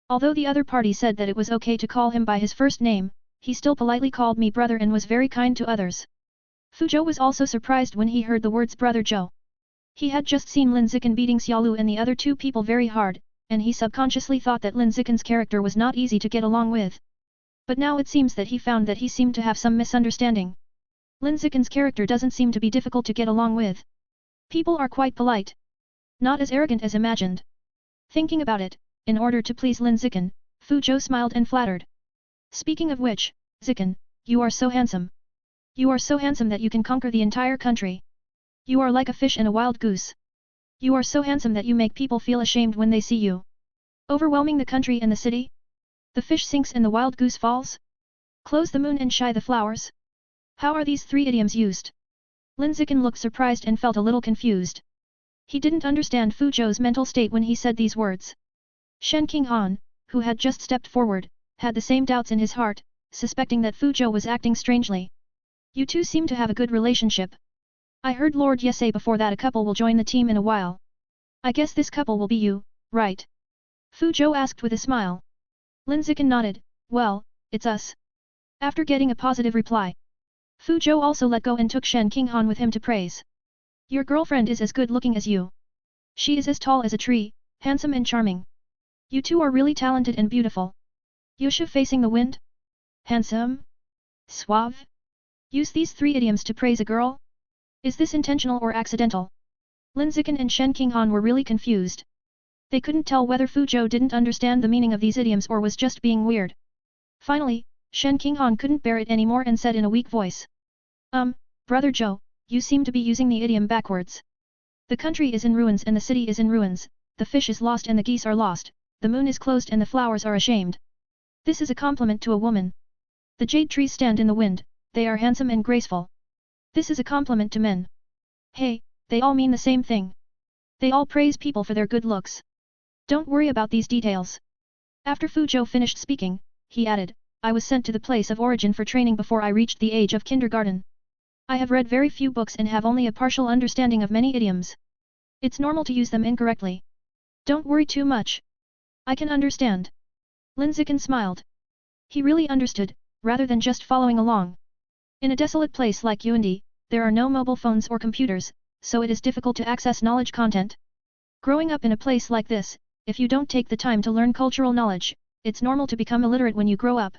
Although the other party said that it was okay to call him by his first name, he still politely called me brother and was very kind to others. Fuzhou was also surprised when he heard the words Brother Zhou. He had just seen Lin Zichen beating Xiaolu and the other two people very hard, and he subconsciously thought that Lin Zichen's character was not easy to get along with. But now it seems that he found that he seemed to have some misunderstanding. Lin Zichen's character doesn't seem to be difficult to get along with. People are quite polite. Not as arrogant as imagined. Thinking about it, in order to please Lin Zichen, Fuzhou smiled and flattered. Speaking of which, Zichen, you are so handsome. You are so handsome that you can conquer the entire country. You are like a fish and a wild goose. You are so handsome that you make people feel ashamed when they see you. Overwhelming the country and the city? The fish sinks and the wild goose falls? Close the moon and shy the flowers? How are these three idioms used? Lin Zichen looked surprised and felt a little confused. He didn't understand Fuzhou's mental state when he said these words. Shen Qinghan, who had just stepped forward, had the same doubts in his heart, suspecting that Fuzhou was acting strangely. You two seem to have a good relationship. I heard Lord Ye say before that a couple will join the team in a while. I guess this couple will be you, right? Fuzhou asked with a smile. Lin Zichen nodded, well, it's us. After getting a positive reply, Fuzhou also let go and took Shen Qinghan with him to praise. Your girlfriend is as good looking as you. She is as tall as a tree, handsome and charming. You two are really talented and beautiful. Yusha facing the wind? Handsome? Suave? Use these three idioms to praise a girl? Is this intentional or accidental? Lin Zichen and Shen Qinghan were really confused. They couldn't tell whether Fuzhou didn't understand the meaning of these idioms or was just being weird. Finally, Shen Qinghan couldn't bear it anymore and said in a weak voice. Brother Zhou, you seem to be using the idiom backwards. The country is in ruins and the city is in ruins, the fish is lost and the geese are lost, the moon is closed and the flowers are ashamed. This is a compliment to a woman. The jade trees stand in the wind, they are handsome and graceful. This is a compliment to men. Hey, they all mean the same thing. They all praise people for their good looks. Don't worry about these details. After Fuzhou finished speaking, he added, I was sent to the place of origin for training before I reached the age of kindergarten. I have read very few books and have only a partial understanding of many idioms. It's normal to use them incorrectly. Don't worry too much. I can understand. Lin Zichen smiled. He really understood, rather than just following along. In a desolate place like Yuandi, there are no mobile phones or computers, so it is difficult to access knowledge content. Growing up in a place like this, if you don't take the time to learn cultural knowledge, it's normal to become illiterate when you grow up.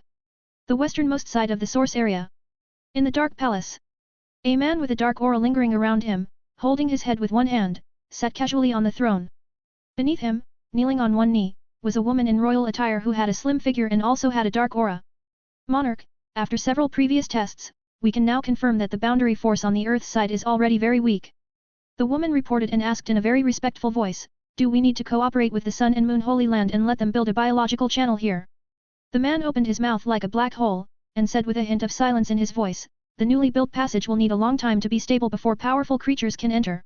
The westernmost side of the source area. In the dark palace. A man with a dark aura lingering around him, holding his head with one hand, sat casually on the throne. Beneath him, kneeling on one knee, was a woman in royal attire who had a slim figure and also had a dark aura. Monarch, after several previous tests, we can now confirm that the boundary force on the Earth's side is already very weak. The woman reported and asked in a very respectful voice, do we need to cooperate with the Sun and Moon Holy Land and let them build a biological channel here? The man opened his mouth like a black hole, and said with a hint of silence in his voice, the newly built passage will need a long time to be stable before powerful creatures can enter.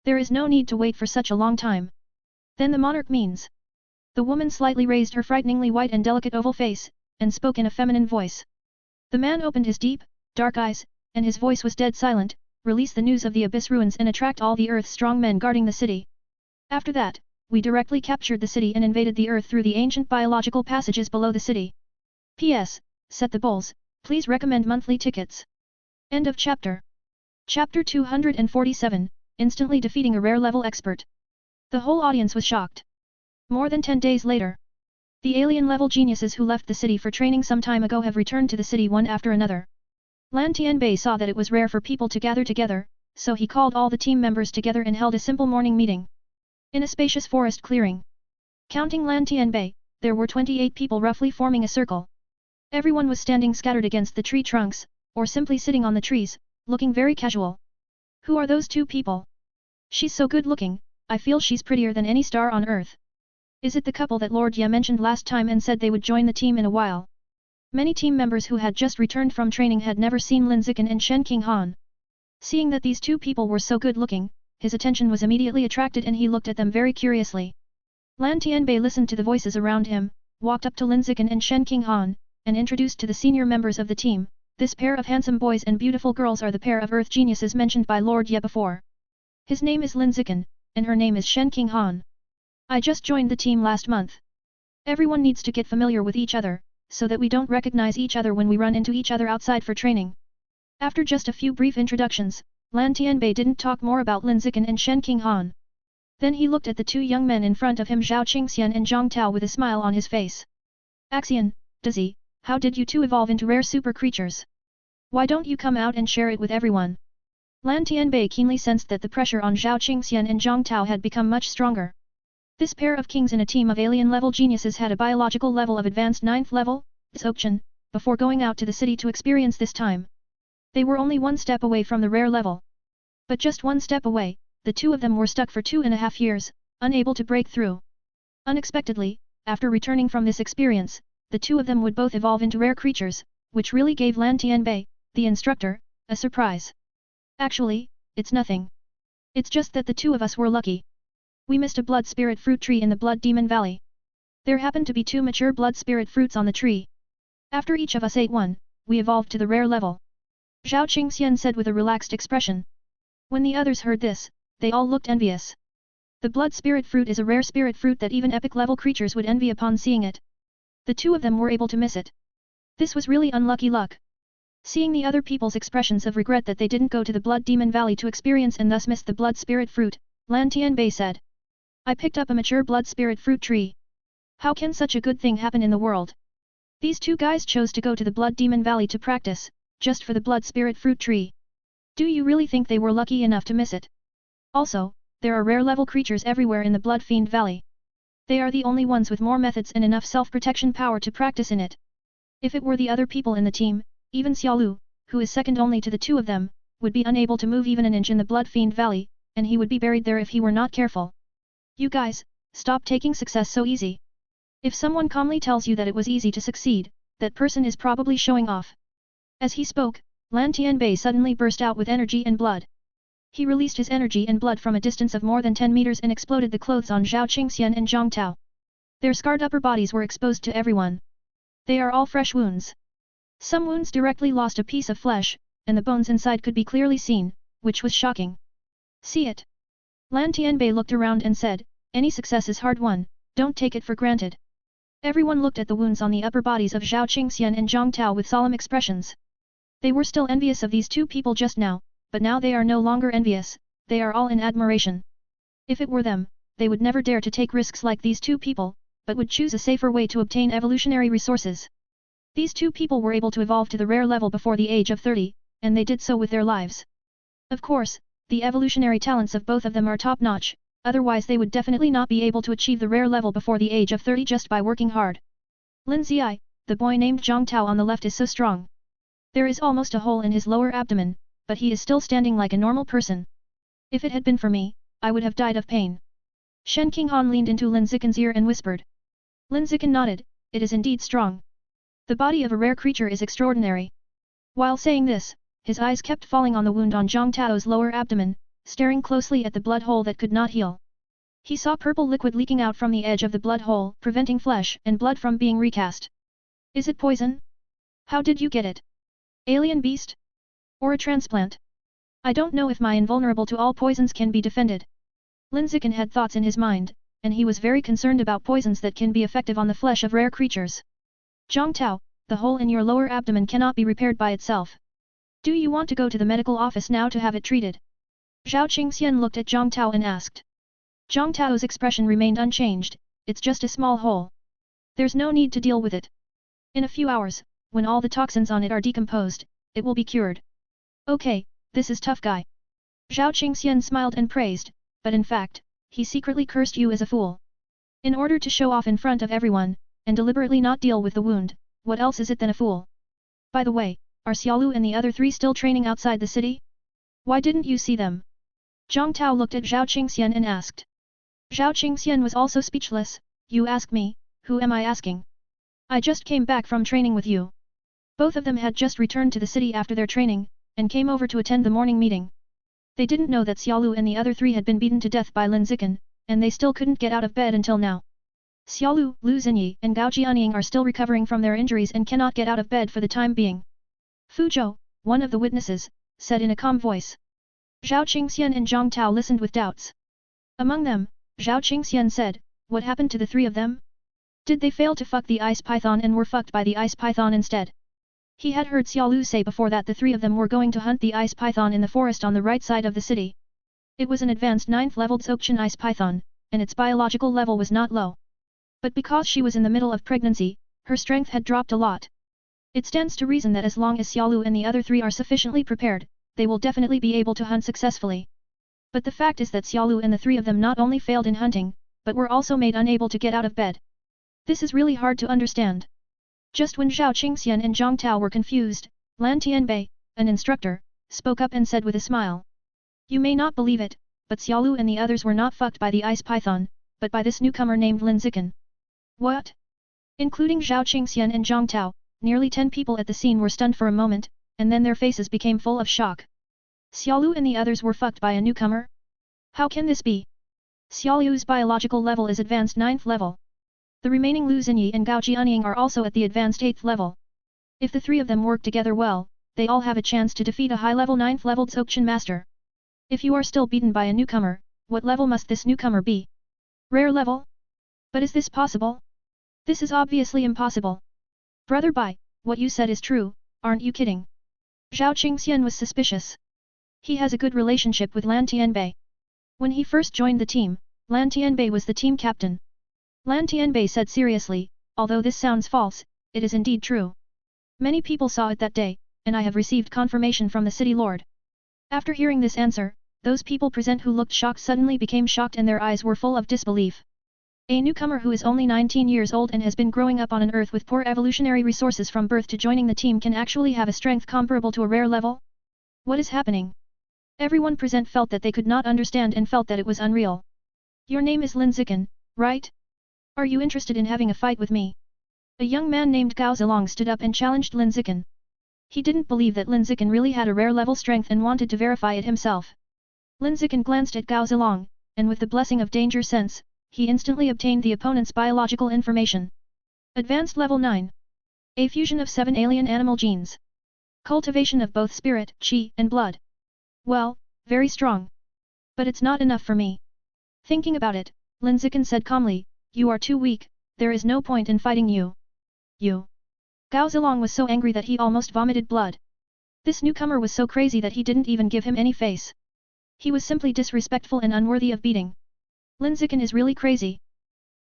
There is no need to wait for such a long time. Then the monarch means. The woman slightly raised her frighteningly white and delicate oval face, and spoke in a feminine voice. The man opened his deep, dark eyes, and his voice was dead silent, release the news of the abyss ruins and attract all the Earth's strong men guarding the city. After that, we directly captured the city and invaded the Earth through the ancient biological passages below the city. P.S. Set the bowls, please recommend monthly tickets. End of chapter. Chapter 247, instantly defeating a rare level expert. The whole audience was shocked. More than 10 days later, the alien-level geniuses who left the city for training some time ago have returned to the city one after another. Lan Tianbei saw that it was rare for people to gather together, so he called all the team members together and held a simple morning meeting. In a spacious forest clearing. Counting Lan Tianbei, there were 28 people roughly forming a circle. Everyone was standing scattered against the tree trunks, or simply sitting on the trees, looking very casual. Who are those two people? She's so good looking, I feel she's prettier than any star on earth. Is it the couple that Lord Ye mentioned last time and said they would join the team in a while? Many team members who had just returned from training had never seen Lin Zichen and Shen Qinghan. Seeing that these two people were so good looking, his attention was immediately attracted and he looked at them very curiously. Lan Tianbei listened to the voices around him, walked up to Lin Zichen and Shen Qinghan, and introduced to the senior members of the team, this pair of handsome boys and beautiful girls are the pair of earth geniuses mentioned by Lord Ye before. His name is Lin Zichen, and her name is Shen Qinghan. I just joined the team last month. Everyone needs to get familiar with each other, so that we don't recognize each other when we run into each other outside for training. After just a few brief introductions, Lan Tianbei didn't talk more about Lin Zichen and Shen Qinghan. Then he looked at the two young men in front of him, Zhao Qingxian and Zhang Tao, with a smile on his face. Axion, Daisy, how did you two evolve into rare super creatures? Why don't you come out and share it with everyone? Lan Tianbei keenly sensed that the pressure on Zhao Qingxian and Zhang Tao had become much stronger. This pair of kings in a team of alien-level geniuses had a biological level of advanced 9th level, option, before going out to the city to experience this time. They were only one step away from the rare level. But just one step away, the two of them were stuck for 2.5 years, unable to break through. Unexpectedly, after returning from this experience, the two of them would both evolve into rare creatures, which really gave Lan Tianbei, the instructor, a surprise. Actually, it's nothing. It's just that the two of us were lucky. We missed a blood spirit fruit tree in the Blood Demon Valley. There happened to be 2 mature blood spirit fruits on the tree. After each of us ate one, we evolved to the rare level. Zhao Qingxian said with a relaxed expression. When the others heard this, they all looked envious. The blood spirit fruit is a rare spirit fruit that even epic level creatures would envy upon seeing it. The two of them were able to miss it. This was really unlucky luck. Seeing the other people's expressions of regret that they didn't go to the Blood Demon Valley to experience and thus missed the blood spirit fruit, Lan Tianbei said. I picked up a mature blood spirit fruit tree. How can such a good thing happen in the world? These two guys chose to go to the Blood Demon Valley to practice, just for the blood spirit fruit tree. Do you really think they were lucky enough to miss it? Also, there are rare level creatures everywhere in the Blood Fiend Valley. They are the only ones with more methods and enough self-protection power to practice in it. If it were the other people in the team, even Xiaolu, who is second only to the two of them, would be unable to move even an inch in the Blood Fiend Valley, and he would be buried there if he were not careful. You guys, stop taking success so easy. If someone calmly tells you that it was easy to succeed, that person is probably showing off. As he spoke, Lan Tianbei suddenly burst out with energy and blood. He released his energy and blood from a distance of more than 10 meters and exploded the clothes on Zhao Qingxian and Zhang Tao. Their scarred upper bodies were exposed to everyone. They are all fresh wounds. Some wounds directly lost a piece of flesh, and the bones inside could be clearly seen, which was shocking. See it. Lan Tianbei looked around and said, any success is hard won, don't take it for granted. Everyone looked at the wounds on the upper bodies of Zhao Qingxian and Zhang Tao with solemn expressions. They were still envious of these two people just now, but now they are no longer envious, they are all in admiration. If it were them, they would never dare to take risks like these two people, but would choose a safer way to obtain evolutionary resources. These two people were able to evolve to the rare level before the age of 30, and they did so with their lives. Of course, the evolutionary talents of both of them are top-notch, otherwise they would definitely not be able to achieve the rare level before the age of 30 just by working hard. Lin Zichen, the boy named Zhang Tao on the left is so strong. There is almost a hole in his lower abdomen, but he is still standing like a normal person. If it had been for me, I would have died of pain. Shen Qinghan leaned into Lin Zichen's ear and whispered. Lin Zichen nodded, it is indeed strong. The body of a rare creature is extraordinary. While saying this, his eyes kept falling on the wound on Zhang Tao's lower abdomen, staring closely at the blood hole that could not heal. He saw purple liquid leaking out from the edge of the blood hole, preventing flesh and blood from being recast. Is it poison? How did you get it? Alien beast? Or a transplant? I don't know if my invulnerable to all poisons can be defended. Lin Zichen had thoughts in his mind, and he was very concerned about poisons that can be effective on the flesh of rare creatures. Zhang Tao, the hole in your lower abdomen cannot be repaired by itself. Do you want to go to the medical office now to have it treated? Zhao Qingxian looked at Zhang Tao and asked. Zhang Tao's expression remained unchanged, it's just a small hole. There's no need to deal with it. In a few hours, when all the toxins on it are decomposed, it will be cured. Okay, this is tough guy. Zhao Qingxian smiled and praised, but in fact, he secretly cursed you as a fool. In order to show off in front of everyone, and deliberately not deal with the wound, what else is it than a fool? By the way, are Xiaolu and the other three still training outside the city? Why didn't you see them? Zhang Tao looked at Zhao Qingxian and asked. Zhao Qingxian was also speechless. You ask me, who am I asking? I just came back from training with you. Both of them had just returned to the city after their training, and came over to attend the morning meeting. They didn't know that Xiaolu and the other three had been beaten to death by Lin Zichen, and they still couldn't get out of bed until now. Xiaolu, Lu Xinyi, and Gao Jianying are still recovering from their injuries and cannot get out of bed for the time being. Fu Zhou, one of the witnesses, said in a calm voice. Zhao Qingxian and Zhang Tao listened with doubts. Among them, Zhao Qingxian said, what happened to the three of them? Did they fail to fuck the ice python and were fucked by the ice python instead? He had heard Xiaolu say before that the three of them were going to hunt the ice python in the forest on the right side of the city. It was an advanced 9th-leveled Dzogchen ice python, and its biological level was not low. But because she was in the middle of pregnancy, her strength had dropped a lot. It stands to reason that as long as Xiaolu and the other three are sufficiently prepared, they will definitely be able to hunt successfully. But the fact is that Xiaolu and the three of them not only failed in hunting, but were also made unable to get out of bed. This is really hard to understand. Just when Zhao Qingxian and Zhang Tao were confused, Lan Tianbei, an instructor, spoke up and said with a smile. You may not believe it, but Xiaolu and the others were not fucked by the ice python, but by this newcomer named Lin Zichen. What? Including Zhao Qingxian and Zhang Tao, nearly 10 people at the scene were stunned for a moment, and then their faces became full of shock. Xiaolu and the others were fucked by a newcomer? How can this be? Xiaolu's biological level is advanced 9th level. The remaining Lu Xinyi and Gao Jianying are also at the advanced 8th level. If the three of them work together well, they all have a chance to defeat a high-level 9th-level Dzogchen master. If you are still beaten by a newcomer, what level must this newcomer be? Rare level? But is this possible? This is obviously impossible. Brother Bai, what you said is true, aren't you kidding? Zhao Qingxian was suspicious. He has a good relationship with Lan Tianbei. When he first joined the team, Lan Tianbei was the team captain. Lan Tianbei said seriously, although this sounds false, it is indeed true. Many people saw it that day, and I have received confirmation from the city lord. After hearing this answer, those people present who looked shocked suddenly became shocked and their eyes were full of disbelief. A newcomer who is only 19 years old and has been growing up on an earth with poor evolutionary resources from birth to joining the team can actually have a strength comparable to a rare level? What is happening? Everyone present felt that they could not understand and felt that it was unreal. Your name is Lin Zichen, right? Are you interested in having a fight with me? A young man named Gao Zilong stood up and challenged Lin Zichen. He didn't believe that Lin Zichen really had a rare level strength and wanted to verify it himself. Lin Zichen glanced at Gao Zilong, and with the blessing of danger sense, he instantly obtained the opponent's biological information. Advanced level 9. A fusion of 7 alien animal genes. Cultivation of both spirit, qi, and blood. Well, very strong. But it's not enough for me. Thinking about it, Lin Zichen said calmly, you are too weak, there is no point in fighting you. You. Gao Zilong was so angry that he almost vomited blood. This newcomer was so crazy that he didn't even give him any face. He was simply disrespectful and unworthy of beating. Lin Zichen is really crazy.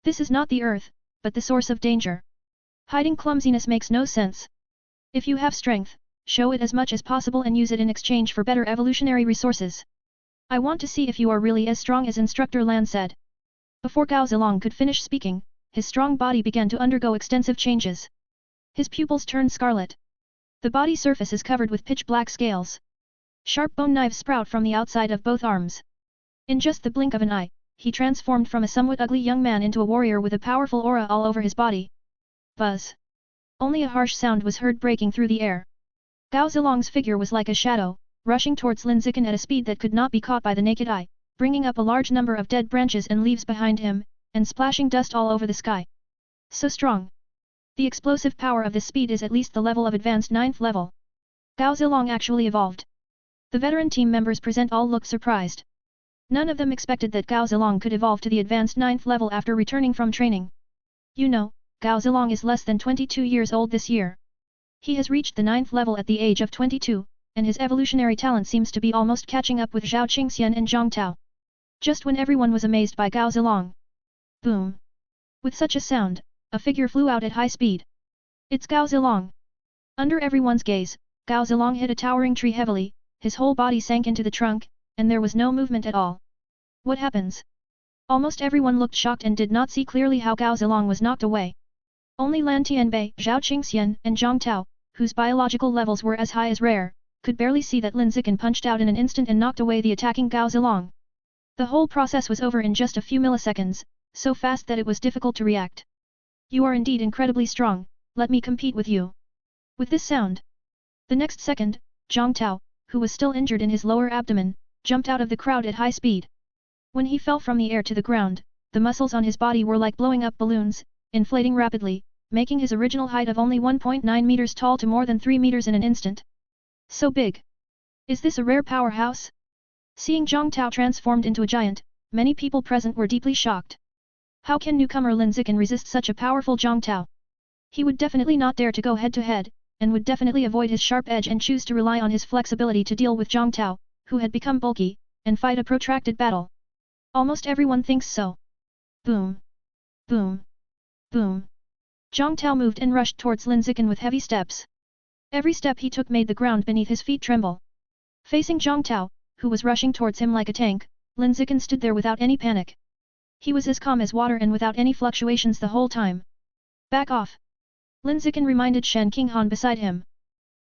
This is not the earth, but the source of danger. Hiding clumsiness makes no sense. If you have strength, show it as much as possible and use it in exchange for better evolutionary resources. I want to see if you are really as strong as Instructor Lan said. Before Gao Zilong could finish speaking, his strong body began to undergo extensive changes. His pupils turned scarlet. The body surface is covered with pitch-black scales. Sharp bone knives sprout from the outside of both arms. In just the blink of an eye, he transformed from a somewhat ugly young man into a warrior with a powerful aura all over his body. Buzz. Only a harsh sound was heard breaking through the air. Gao Zilong's figure was like a shadow, rushing towards Lin Zichen at a speed that could not be caught by the naked eye, bringing up a large number of dead branches and leaves behind him, and splashing dust all over the sky. So strong. The explosive power of this speed is at least the level of advanced 9th level. Gao Zilong actually evolved. The veteran team members present all looked surprised. None of them expected that Gao Zilong could evolve to the advanced 9th level after returning from training. You know, Gao Zilong is less than 22 years old this year. He has reached the 9th level at the age of 22, and his evolutionary talent seems to be almost catching up with Zhao Qingxian and Zhang Tao. Just when everyone was amazed by Gao Zilong. Boom! With such a sound, a figure flew out at high speed. It's Gao Zilong! Under everyone's gaze, Gao Zilong hit a towering tree heavily, his whole body sank into the trunk, and there was no movement at all. What happens? Almost everyone looked shocked and did not see clearly how Gao Zilong was knocked away. Only Lan Tianbei, Zhao Qingxian, and Zhang Tao, whose biological levels were as high as rare, could barely see that Lin Zichen punched out in an instant and knocked away the attacking Gao Zilong. The whole process was over in just a few milliseconds, so fast that it was difficult to react. You are indeed incredibly strong, let me compete with you. With this sound. The next second, Zhang Tao, who was still injured in his lower abdomen, jumped out of the crowd at high speed. When he fell from the air to the ground, the muscles on his body were like blowing up balloons, inflating rapidly, making his original height of only 1.9 meters tall to more than 3 meters in an instant. So big! Is this a rare powerhouse? Seeing Zhang Tao transformed into a giant, many people present were deeply shocked. How can newcomer Lin Zichen resist such a powerful Zhang Tao? He would definitely not dare to go head-to-head, and would definitely avoid his sharp edge and choose to rely on his flexibility to deal with Zhang Tao, who had become bulky, and fight a protracted battle. Almost everyone thinks so. Boom! Boom! Boom! Zhang Tao moved and rushed towards Lin Zichen with heavy steps. Every step he took made the ground beneath his feet tremble. Facing Zhang Tao, who was rushing towards him like a tank, Lin Zichen stood there without any panic. He was as calm as water and without any fluctuations the whole time. Back off! Lin Zichen reminded Shen Qinghan beside him.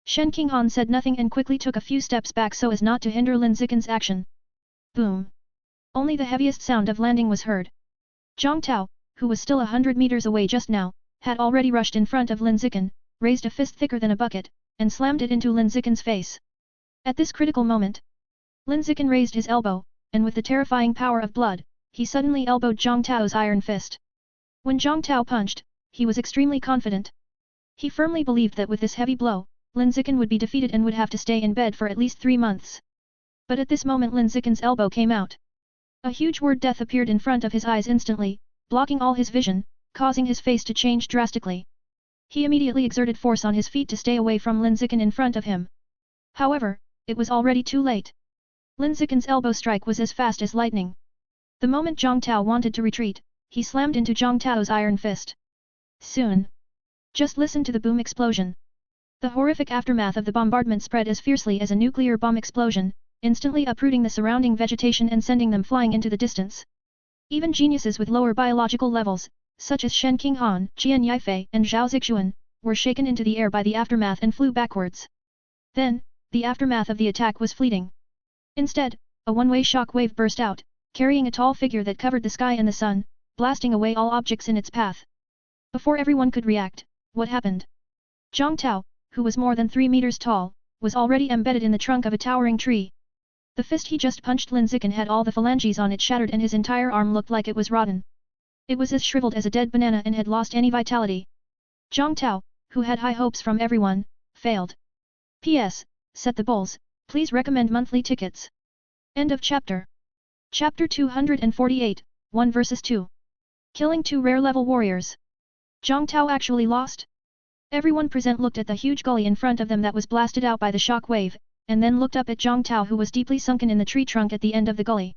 Shen Qinghan said nothing and quickly took a few steps back so as not to hinder Lin Zichen's action. Boom! Only the heaviest sound of landing was heard. Zhang Tao, who was still 100 meters away just now, had already rushed in front of Lin Zichen, raised a fist thicker than a bucket, and slammed it into Lin Zichen's face. At this critical moment, Lin Zichen raised his elbow, and with the terrifying power of blood, he suddenly elbowed Zhang Tao's iron fist. When Zhang Tao punched, he was extremely confident. He firmly believed that with this heavy blow, Lin Zichen would be defeated and would have to stay in bed for at least 3 months. But at this moment Lin Zichen's elbow came out. A huge word death appeared in front of his eyes instantly, blocking all his vision, causing his face to change drastically. He immediately exerted force on his feet to stay away from Lin Zichen in front of him. However, it was already too late. Lin Zichen's elbow strike was as fast as lightning. The moment Zhang Tao wanted to retreat, he slammed into Zhang Tao's iron fist. Soon. Just listen to the boom explosion. The horrific aftermath of the bombardment spread as fiercely as a nuclear bomb explosion, instantly uprooting the surrounding vegetation and sending them flying into the distance. Even geniuses with lower biological levels, such as Shen Qinghan, Jian Yifei and Zhao Zixuan, were shaken into the air by the aftermath and flew backwards. Then, the aftermath of the attack was fleeting. Instead, a one-way shock wave burst out, carrying a tall figure that covered the sky and the sun, blasting away all objects in its path. Before everyone could react, what happened? Zhang Tao, who was more than 3 meters tall, was already embedded in the trunk of a towering tree. The fist he just punched Lin Zichen had all the phalanges on it shattered and his entire arm looked like it was rotten. It was as shriveled as a dead banana and had lost any vitality. Zhang Tao, who had high hopes from everyone, failed. P.S. Set the bulls, please recommend monthly tickets. End of chapter. Chapter 248, 1 vs 2. Killing 2 rare level warriors. Zhang Tao actually lost? Everyone present looked at the huge gully in front of them that was blasted out by the shock wave, and then looked up at Zhang Tao who was deeply sunken in the tree trunk at the end of the gully.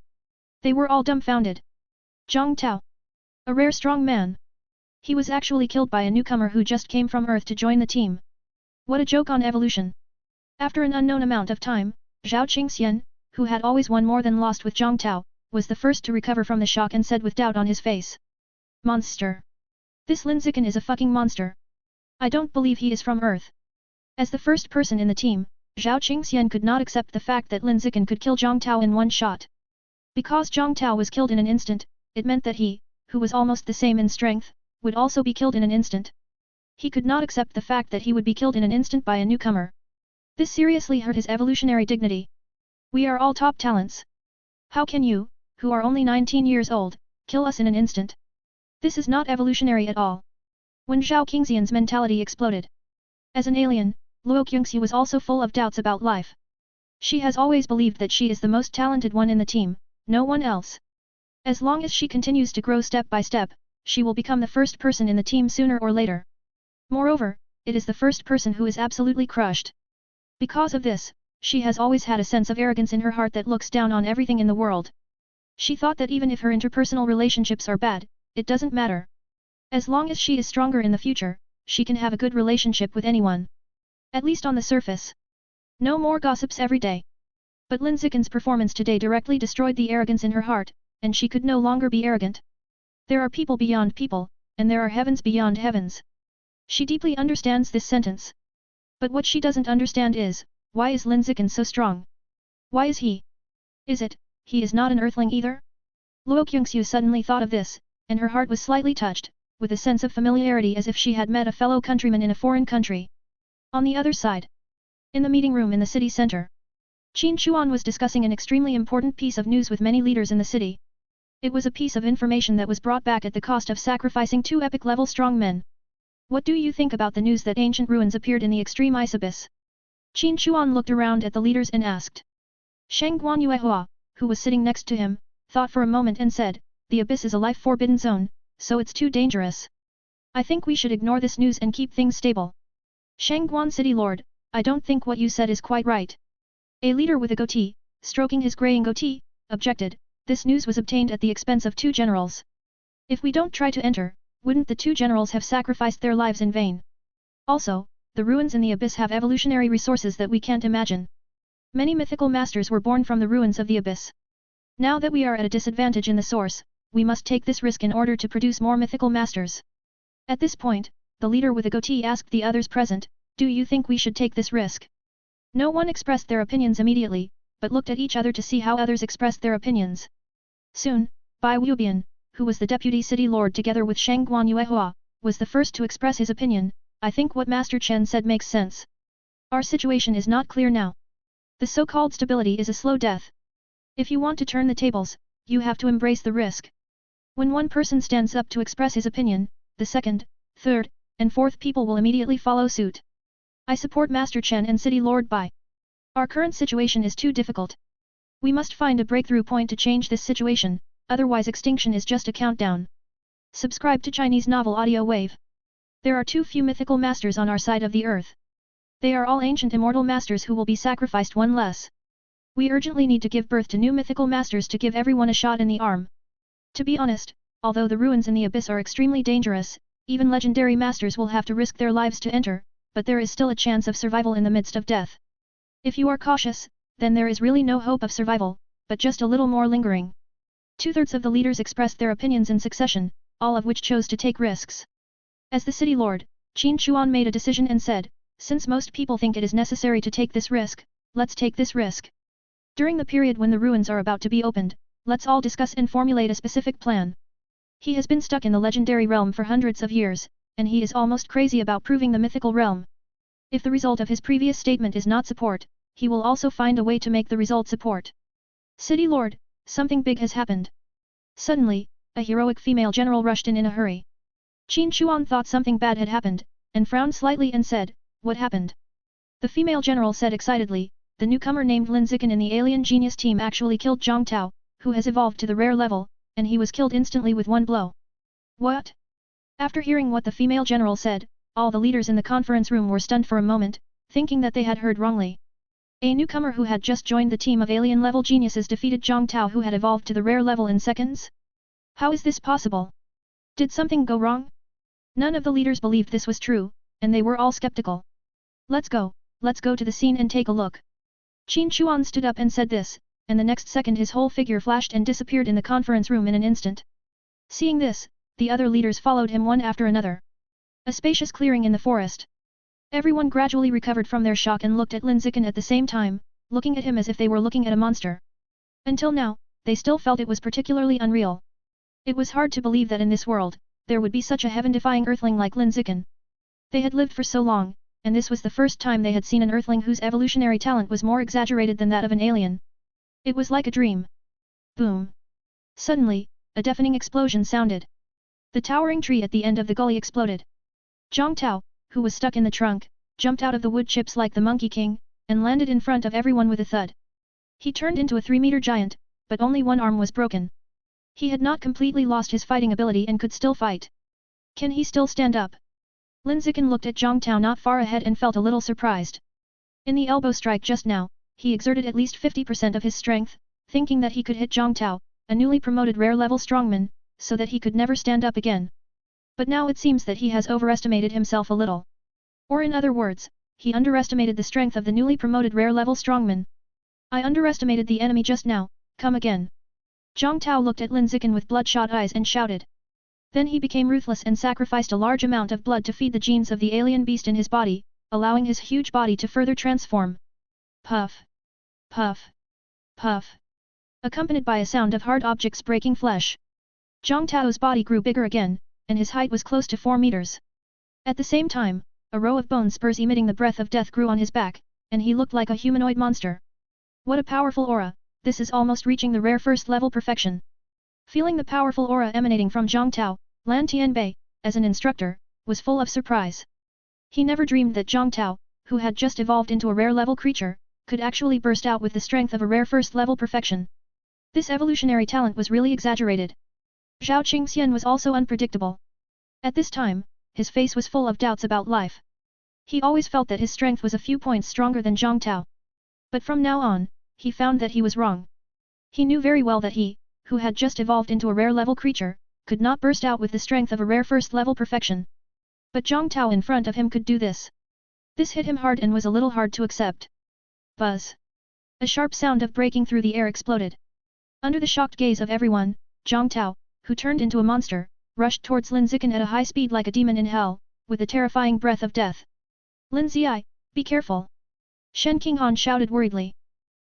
They were all dumbfounded. Zhang Tao. A rare strong man. He was actually killed by a newcomer who just came from Earth to join the team. What a joke on evolution. After an unknown amount of time, Zhao Qingxian, who had always won more than lost with Zhang Tao, was the first to recover from the shock and said with doubt on his face. Monster. This Lin Zichen is a fucking monster. I don't believe he is from Earth. As the first person in the team, Zhao Qingxian could not accept the fact that Lin Zichen could kill Zhang Tao in one shot. Because Zhang Tao was killed in an instant, it meant that he, who was almost the same in strength, would also be killed in an instant. He could not accept the fact that he would be killed in an instant by a newcomer. This seriously hurt his evolutionary dignity. We are all top talents. How can you, who are only 19 years old, kill us in an instant? This is not evolutionary at all. When Zhao Qingxian's mentality exploded. As an alien, Luo Qingxi was also full of doubts about life. She has always believed that she is the most talented one in the team, no one else. As long as she continues to grow step by step, she will become the first person in the team sooner or later. Moreover, it is the first person who is absolutely crushed. Because of this, She has always had a sense of arrogance in her heart that looks down on everything in the world. She thought that even if her interpersonal relationships are bad, it doesn't matter. As long as she is stronger in the future, she can have a good relationship with anyone. At least on the surface. No more gossips every day. But Lin Zichen's performance today directly destroyed the arrogance in her heart, and she could no longer be arrogant. There are people beyond people, and there are heavens beyond heavens. She deeply understands this sentence. But what she doesn't understand is, why is Lin Zichen so strong? Why is he? Is it, he is not an earthling either? Luo Qingxiu suddenly thought of this, and her heart was slightly touched, with a sense of familiarity as if she had met a fellow countryman in a foreign country. On the other side, in the meeting room in the city center, Qin Chuan was discussing an extremely important piece of news with many leaders in the city. It was a piece of information that was brought back at the cost of sacrificing 2 epic-level strong men. What do you think about the news that ancient ruins appeared in the extreme ice abyss? Qin Chuan looked around at the leaders and asked. Shang Guanyuehua, who was sitting next to him, thought for a moment and said, the abyss is a life-forbidden zone, so it's too dangerous. I think we should ignore this news and keep things stable. Shangguan City Lord, I don't think what you said is quite right. A leader with a goatee, stroking his graying goatee, objected, this news was obtained at the expense of 2 generals. If we don't try to enter, wouldn't the 2 generals have sacrificed their lives in vain? Also, the ruins in the abyss have evolutionary resources that we can't imagine. Many mythical masters were born from the ruins of the abyss. Now that we are at a disadvantage in the source, we must take this risk in order to produce more mythical masters. At this point, the leader with a goatee asked the others present, do you think we should take this risk? No one expressed their opinions immediately, but looked at each other to see how others expressed their opinions. Soon, Bai Wubian, who was the deputy city lord together with Shang Guanyuehua, was the first to express his opinion. I think what Master Chen said makes sense. Our situation is not clear now. The so-called stability is a slow death. If you want to turn the tables, you have to embrace the risk. When one person stands up to express his opinion, the second, third, and fourth people will immediately follow suit. I support Master Chen and City Lord Bai. Our current situation is too difficult. We must find a breakthrough point to change this situation, otherwise extinction is just a countdown. Subscribe to Chinese Novel Audio Wave. There are too few mythical masters on our side of the earth. They are all ancient immortal masters who will be sacrificed one less. We urgently need to give birth to new mythical masters to give everyone a shot in the arm. To be honest, although the ruins in the abyss are extremely dangerous, even legendary masters will have to risk their lives to enter, but there is still a chance of survival in the midst of death. If you are cautious, then there is really no hope of survival, but just a little more lingering. 2/3 of the leaders expressed their opinions in succession, all of which chose to take risks. As the city lord, Qin Chuan made a decision and said, since most people think it is necessary to take this risk, let's take this risk. During the period when the ruins are about to be opened, let's all discuss and formulate a specific plan. He has been stuck in the legendary realm for hundreds of years, and he is almost crazy about proving the mythical realm. If the result of his previous statement is not support, he will also find a way to make the result support. City Lord, something big has happened. Suddenly, a heroic female general rushed in a hurry. Qin Chuan thought something bad had happened, and frowned slightly and said, what happened? The female general said excitedly, the newcomer named Lin Zichen in the alien genius team actually killed Zhang Tao, who has evolved to the rare level, and he was killed instantly with one blow. What? After hearing what the female general said, all the leaders in the conference room were stunned for a moment, thinking that they had heard wrongly. A newcomer who had just joined the team of alien-level geniuses defeated Zhang Tao who had evolved to the rare level in seconds? How is this possible? Did something go wrong? None of the leaders believed this was true, and they were all skeptical. Let's go to the scene and take a look. Qin Chuan stood up and said this, and the next second his whole figure flashed and disappeared in the conference room in an instant. Seeing this, the other leaders followed him one after another. A spacious clearing in the forest. Everyone gradually recovered from their shock and looked at Lin Zichen at the same time, looking at him as if they were looking at a monster. Until now, they still felt it was particularly unreal. It was hard to believe that in this world, there would be such a heaven-defying earthling like Lin Zichen. They had lived for so long, and this was the first time they had seen an earthling whose evolutionary talent was more exaggerated than that of an alien. It was like a dream. Boom! Suddenly, a deafening explosion sounded. The towering tree at the end of the gully exploded. Zhang Tao, who was stuck in the trunk, jumped out of the wood chips like the Monkey King, and landed in front of everyone with a thud. He turned into a 3-meter giant, but only one arm was broken. He had not completely lost his fighting ability and could still fight. Can he still stand up? Lin Zichen looked at Zhang Tao not far ahead and felt a little surprised. In the elbow strike just now, he exerted at least 50% of his strength, thinking that he could hit Zhang Tao, a newly promoted rare-level strongman, so that he could never stand up again. But now it seems that he has overestimated himself a little. Or in other words, he underestimated the strength of the newly promoted rare-level strongman. I underestimated the enemy just now, come again. Zhang Tao looked at Lin Zichen with bloodshot eyes and shouted. Then he became ruthless and sacrificed a large amount of blood to feed the genes of the alien beast in his body, allowing his huge body to further transform. Puff! Puff! Puff! Accompanied by a sound of hard objects breaking flesh. Zhang Tao's body grew bigger again, and his height was close to 4 meters. At the same time, a row of bone spurs emitting the breath of death grew on his back, and he looked like a humanoid monster. What a powerful aura, this is almost reaching the rare first-level perfection. Feeling the powerful aura emanating from Zhang Tao, Lan Tianbei, as an instructor, was full of surprise. He never dreamed that Zhang Tao, who had just evolved into a rare-level creature, could actually burst out with the strength of a rare first-level perfection. This evolutionary talent was really exaggerated. Zhao Qingxian was also unpredictable. At this time, his face was full of doubts about life. He always felt that his strength was a few points stronger than Zhang Tao. But from now on, he found that he was wrong. He knew very well that he, who had just evolved into a rare-level creature, could not burst out with the strength of a rare first-level perfection. But Zhang Tao in front of him could do this. This hit him hard and was a little hard to accept. Buzz! A sharp sound of breaking through the air exploded. Under the shocked gaze of everyone, Zhang Tao, who turned into a monster, rushed towards Lin Zichen at a high speed like a demon in hell, with a terrifying breath of death. Lin Ziai, be careful! Shen Qinghan shouted worriedly.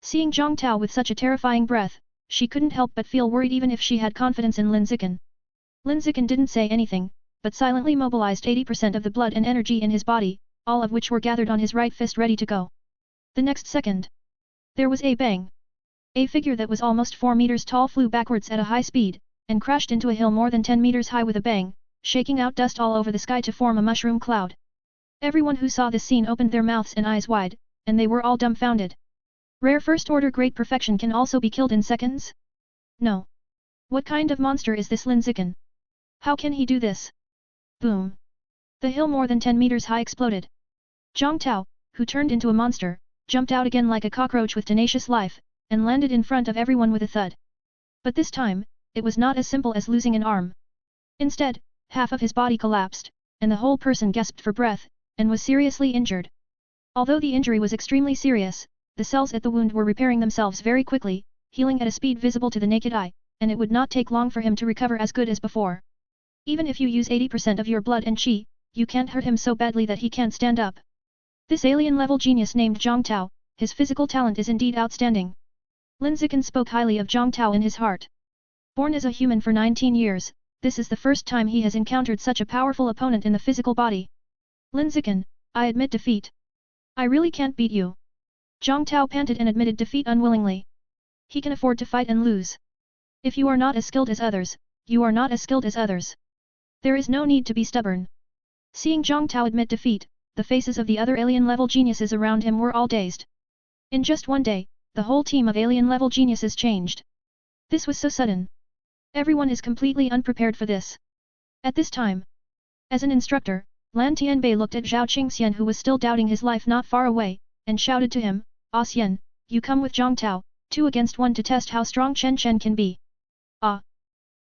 Seeing Zhang Tao with such a terrifying breath, she couldn't help but feel worried even if she had confidence in Lin Zichen. Lin Zichen didn't say anything, but silently mobilized 80% of the blood and energy in his body, all of which were gathered on his right fist ready to go. The next second, there was a bang. A figure that was almost 4 meters tall flew backwards at a high speed, and crashed into a hill more than 10 meters high with a bang, shaking out dust all over the sky to form a mushroom cloud. Everyone who saw this scene opened their mouths and eyes wide, and they were all dumbfounded. Rare first-order great perfection can also be killed in seconds? No. What kind of monster is this Lin Zichen? How can he do this? Boom! The hill more than 10 meters high exploded. Zhang Tao, who turned into a monster, jumped out again like a cockroach with tenacious life, and landed in front of everyone with a thud. But this time, it was not as simple as losing an arm. Instead, half of his body collapsed, and the whole person gasped for breath, and was seriously injured. Although the injury was extremely serious, the cells at the wound were repairing themselves very quickly, healing at a speed visible to the naked eye, and it would not take long for him to recover as good as before. Even if you use 80% of your blood and qi, you can't hurt him so badly that he can't stand up. This alien-level genius named Zhang Tao, his physical talent is indeed outstanding. Lin Zichen spoke highly of Zhang Tao in his heart. Born as a human for 19 years, this is the first time he has encountered such a powerful opponent in the physical body. Lin Zichen, I admit defeat. I really can't beat you. Zhang Tao panted and admitted defeat unwillingly. He can afford to fight and lose. If you are not as skilled as others, you are not as skilled as others. There is no need to be stubborn. Seeing Zhang Tao admit defeat, the faces of the other alien-level geniuses around him were all dazed. In just one day, the whole team of alien-level geniuses changed. This was so sudden. Everyone is completely unprepared for this. At this time, as an instructor, Lan Tianbei looked at Zhao Qingxian who was still doubting his life not far away, and shouted to him, "Ah Xian, you come with Zhang Tao, 2 against 1 to test how strong Chen Chen can be." Ah!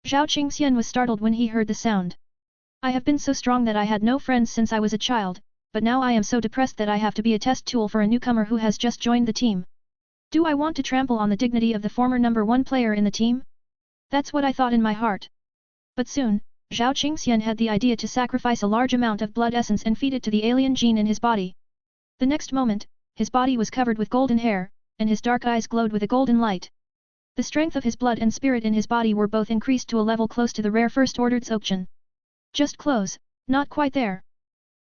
Zhao Qingxian was startled when he heard the sound. I have been so strong that I had no friends since I was a child, but now I am so depressed that I have to be a test tool for a newcomer who has just joined the team. Do I want to trample on the dignity of the former #1 player in the team? That's what I thought in my heart. But soon, Zhao Qingxian had the idea to sacrifice a large amount of blood essence and feed it to the alien gene in his body. The next moment, his body was covered with golden hair, and his dark eyes glowed with a golden light. The strength of his blood and spirit in his body were both increased to a level close to the rare first-ordered Dzogchen. Just close, not quite there.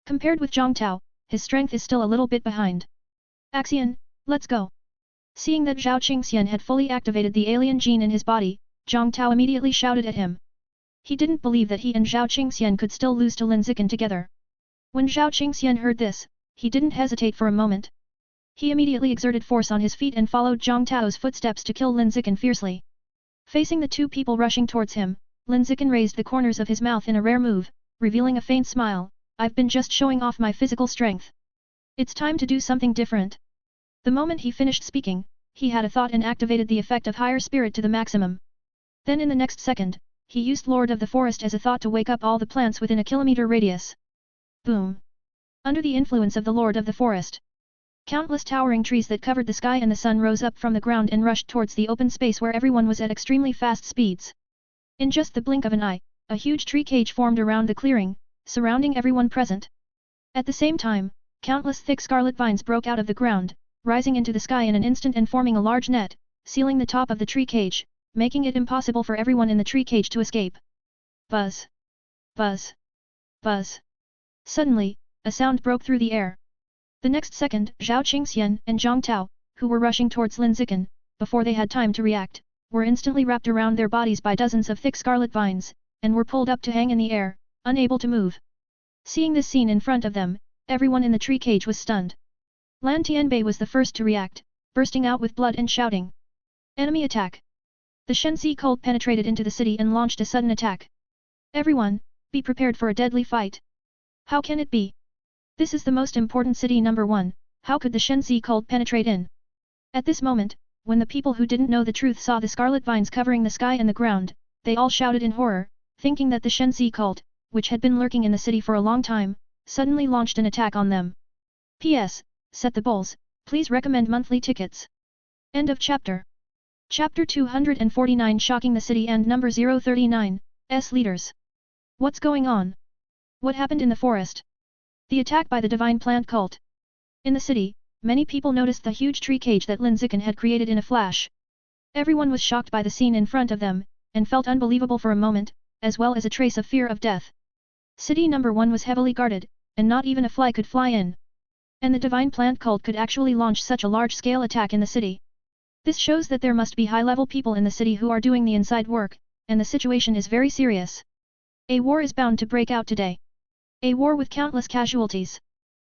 Compared with Zhang Tao, his strength is still a little bit behind. Axian, let's go. Seeing that Zhao Qingxian had fully activated the alien gene in his body, Zhang Tao immediately shouted at him. He didn't believe that he and Zhao Qingxian could still lose to Lin Zichen together. When Zhao Qingxian heard this, he didn't hesitate for a moment. He immediately exerted force on his feet and followed Zhang Tao's footsteps to kill Lin Zichen fiercely. Facing the 2 people rushing towards him, Lin Zichen raised the corners of his mouth in a rare move, revealing a faint smile. I've been just showing off my physical strength. It's time to do something different. The moment he finished speaking, he had a thought and activated the effect of higher spirit to the maximum. Then in the next second, he used Lord of the Forest as a thought to wake up all the plants within a kilometer radius. Boom! Under the influence of the Lord of the Forest, countless towering trees that covered the sky and the sun rose up from the ground and rushed towards the open space where everyone was at extremely fast speeds. In just the blink of an eye, a huge tree cage formed around the clearing, surrounding everyone present. At the same time, countless thick scarlet vines broke out of the ground, rising into the sky in an instant and forming a large net, sealing the top of the tree cage, making it impossible for everyone in the tree cage to escape. Buzz! Buzz! Buzz! Suddenly, a sound broke through the air. The next second, Zhao Qingxian and Zhang Tao, who were rushing towards Lin Zichen, before they had time to react, were instantly wrapped around their bodies by dozens of thick scarlet vines, and were pulled up to hang in the air, unable to move. Seeing this scene in front of them, everyone in the tree cage was stunned. Lan Tianbei was the first to react, bursting out with blood and shouting. Enemy attack! The Shenzi cult penetrated into the city and launched a sudden attack. Everyone, be prepared for a deadly fight. How can it be? This is the most important city number 1, how could the Shenzi cult penetrate in? At this moment, when the people who didn't know the truth saw the scarlet vines covering the sky and the ground, they all shouted in horror, thinking that the Shenzi cult, which had been lurking in the city for a long time, suddenly launched an attack on them. P.S. Set the bulls, please recommend monthly tickets. End of chapter. Chapter 249 Shocking the City and number 039, S leaders. What's going on? What happened in the forest? The attack by the divine plant cult. In the city, many people noticed the huge tree cage that Lin Zichen had created in a flash. Everyone was shocked by the scene in front of them, and felt unbelievable for a moment, as well as a trace of fear of death. City number 1 was heavily guarded, and not even a fly could fly in. And the divine plant cult could actually launch such a large-scale attack in the city. This shows that there must be high-level people in the city who are doing the inside work, and the situation is very serious. A war is bound to break out today. A war with countless casualties.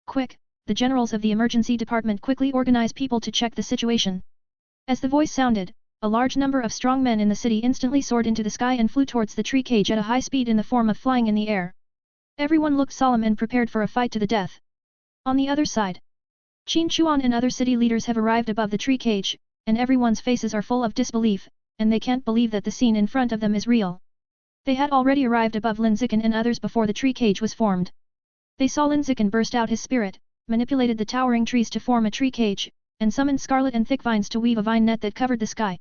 Quick, the generals of the emergency department quickly organize people to check the situation. As the voice sounded, a large number of strong men in the city instantly soared into the sky and flew towards the tree cage at a high speed in the form of flying in the air. Everyone looked solemn and prepared for a fight to the death. On the other side, Qin Chuan and other city leaders have arrived above the tree cage, and everyone's faces are full of disbelief, and they can't believe that the scene in front of them is real. They had already arrived above Lin Zichen and others before the tree cage was formed. They saw Lin Zichen burst out his spirit, manipulated the towering trees to form a tree cage, and summoned scarlet and thick vines to weave a vine net that covered the sky.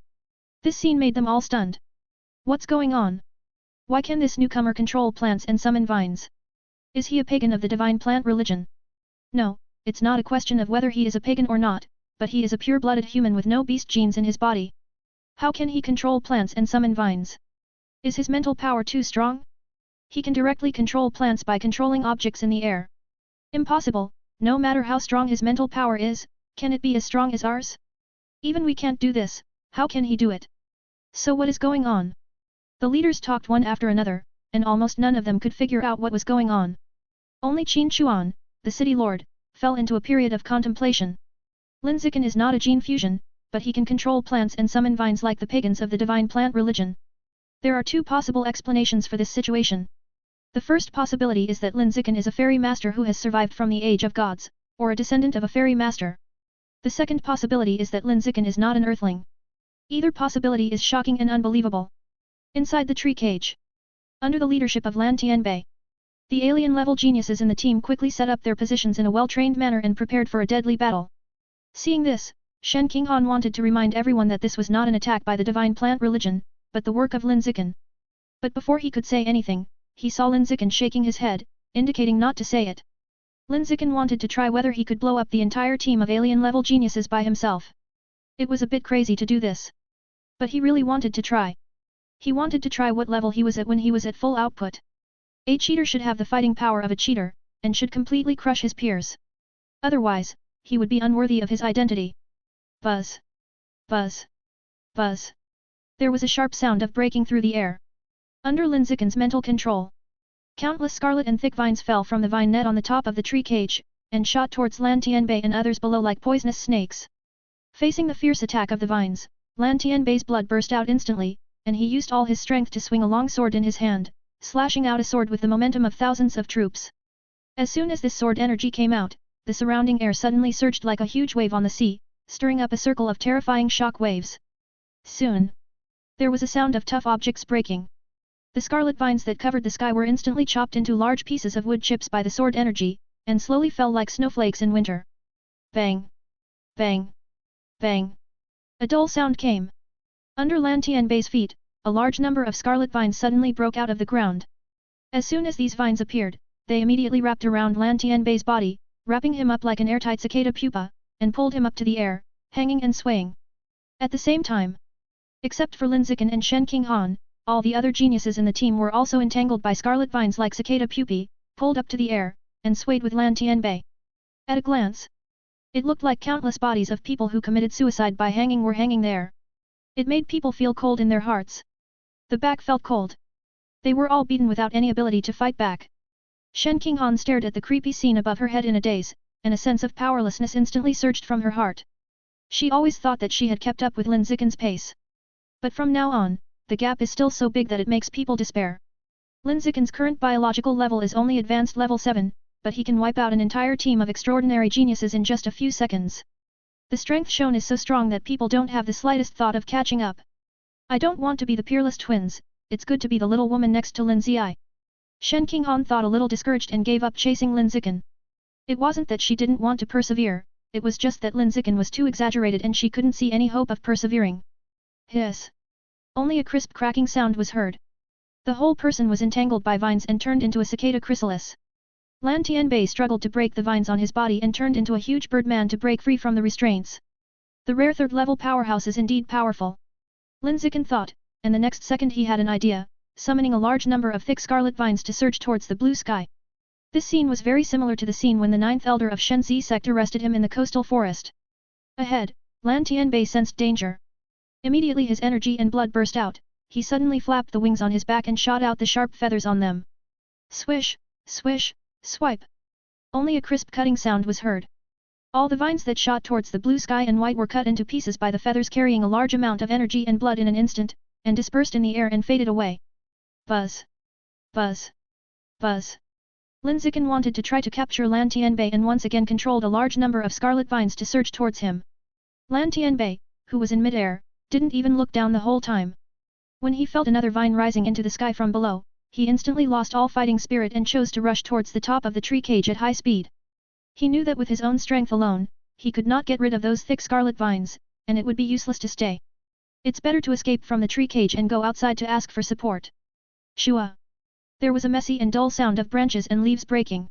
This scene made them all stunned. What's going on? Why can this newcomer control plants and summon vines? Is he a pagan of the divine plant religion? No, it's not a question of whether he is a pagan or not, but he is a pure-blooded human with no beast genes in his body. How can he control plants and summon vines? Is his mental power too strong? He can directly control plants by controlling objects in the air. Impossible, no matter how strong his mental power is, can it be as strong as ours? Even we can't do this, how can he do it? So what is going on? The leaders talked one after another, and almost none of them could figure out what was going on. Only Qin Chuan, the city lord, fell into a period of contemplation. Lin Zichen is not a gene fusion, but he can control plants and summon vines like the pagans of the divine plant religion. There are two possible explanations for this situation. The first possibility is that Lin Zichen is a fairy master who has survived from the age of gods, or a descendant of a fairy master. The second possibility is that Lin Zichen is not an earthling. Either possibility is shocking and unbelievable. Inside the tree cage, under the leadership of Lan Tianbei, the alien-level geniuses in the team quickly set up their positions in a well-trained manner and prepared for a deadly battle. Seeing this, Shen Qinghan wanted to remind everyone that this was not an attack by the divine plant religion, but the work of Lin Zichen. But before he could say anything, he saw Lin Zichen shaking his head, indicating not to say it. Lin Zichen wanted to try whether he could blow up the entire team of alien-level geniuses by himself. It was a bit crazy to do this. But he really wanted to try. He wanted to try what level he was at when he was at full output. A cheater should have the fighting power of a cheater, and should completely crush his peers. Otherwise, he would be unworthy of his identity. Buzz. Buzz. Buzz. There was a sharp sound of breaking through the air. Under Lin Zichen's mental control, countless scarlet and thick vines fell from the vine net on the top of the tree cage, and shot towards Lan Tianbei and others below like poisonous snakes. Facing the fierce attack of the vines, Lan Tianbei's blood burst out instantly, and he used all his strength to swing a long sword in his hand, slashing out a sword with the momentum of thousands of troops. As soon as this sword energy came out, the surrounding air suddenly surged like a huge wave on the sea, stirring up a circle of terrifying shock waves. Soon, there was a sound of tough objects breaking. The scarlet vines that covered the sky were instantly chopped into large pieces of wood chips by the sword energy, and slowly fell like snowflakes in winter. Bang! Bang! Bang! A dull sound came. Under Lan Tianbei's feet, a large number of scarlet vines suddenly broke out of the ground. As soon as these vines appeared, they immediately wrapped around Lan Tianbei's body, wrapping him up like an airtight cicada pupa, and pulled him up to the air, hanging and swaying. At the same time, except for Lin Zichen and Shen Qinghan, all the other geniuses in the team were also entangled by scarlet vines like cicada pupae, pulled up to the air, and swayed with Lan Tianbei. At a glance, it looked like countless bodies of people who committed suicide by hanging were hanging there. It made people feel cold in their hearts. The back felt cold. They were all beaten without any ability to fight back. Shen Qinghan stared at the creepy scene above her head in a daze, and a sense of powerlessness instantly surged from her heart. She always thought that she had kept up with Lin Zichen's pace. But from now on, the gap is still so big that it makes people despair. Lin Zichen's current biological level is only advanced level 7, but he can wipe out an entire team of extraordinary geniuses in just a few seconds. The strength shown is so strong that people don't have the slightest thought of catching up. I don't want to be the peerless twins, it's good to be the little woman next to Lin Ziai. Shen Qinghan thought a little discouraged and gave up chasing Lin Zichen. It wasn't that she didn't want to persevere, it was just that Lin Zichen was too exaggerated and she couldn't see any hope of persevering. Hiss! Only a crisp cracking sound was heard. The whole person was entangled by vines and turned into a cicada chrysalis. Lan Tianbei struggled to break the vines on his body and turned into a huge birdman to break free from the restraints. The rare third-level powerhouse is indeed powerful. Lin Zichen thought, and the next second he had an idea, summoning a large number of thick scarlet vines to surge towards the blue sky. This scene was very similar to the scene when the ninth elder of Shenzi sect arrested him in the coastal forest. Ahead, Lan Tianbei sensed danger. Immediately his energy and blood burst out, he suddenly flapped the wings on his back and shot out the sharp feathers on them. Swish, swish, swipe. Only a crisp cutting sound was heard. All the vines that shot towards the blue sky and white were cut into pieces by the feathers carrying a large amount of energy and blood in an instant, and dispersed in the air and faded away. Buzz! Buzz! Buzz! Lin Zichen wanted to try to capture Lan Tianbei and once again controlled a large number of scarlet vines to surge towards him. Lan Tianbei, who was in mid-air, didn't even look down the whole time. When he felt another vine rising into the sky from below, he instantly lost all fighting spirit and chose to rush towards the top of the tree cage at high speed. He knew that with his own strength alone, he could not get rid of those thick scarlet vines, and it would be useless to stay. It's better to escape from the tree cage and go outside to ask for support. Shua! There was a messy and dull sound of branches and leaves breaking.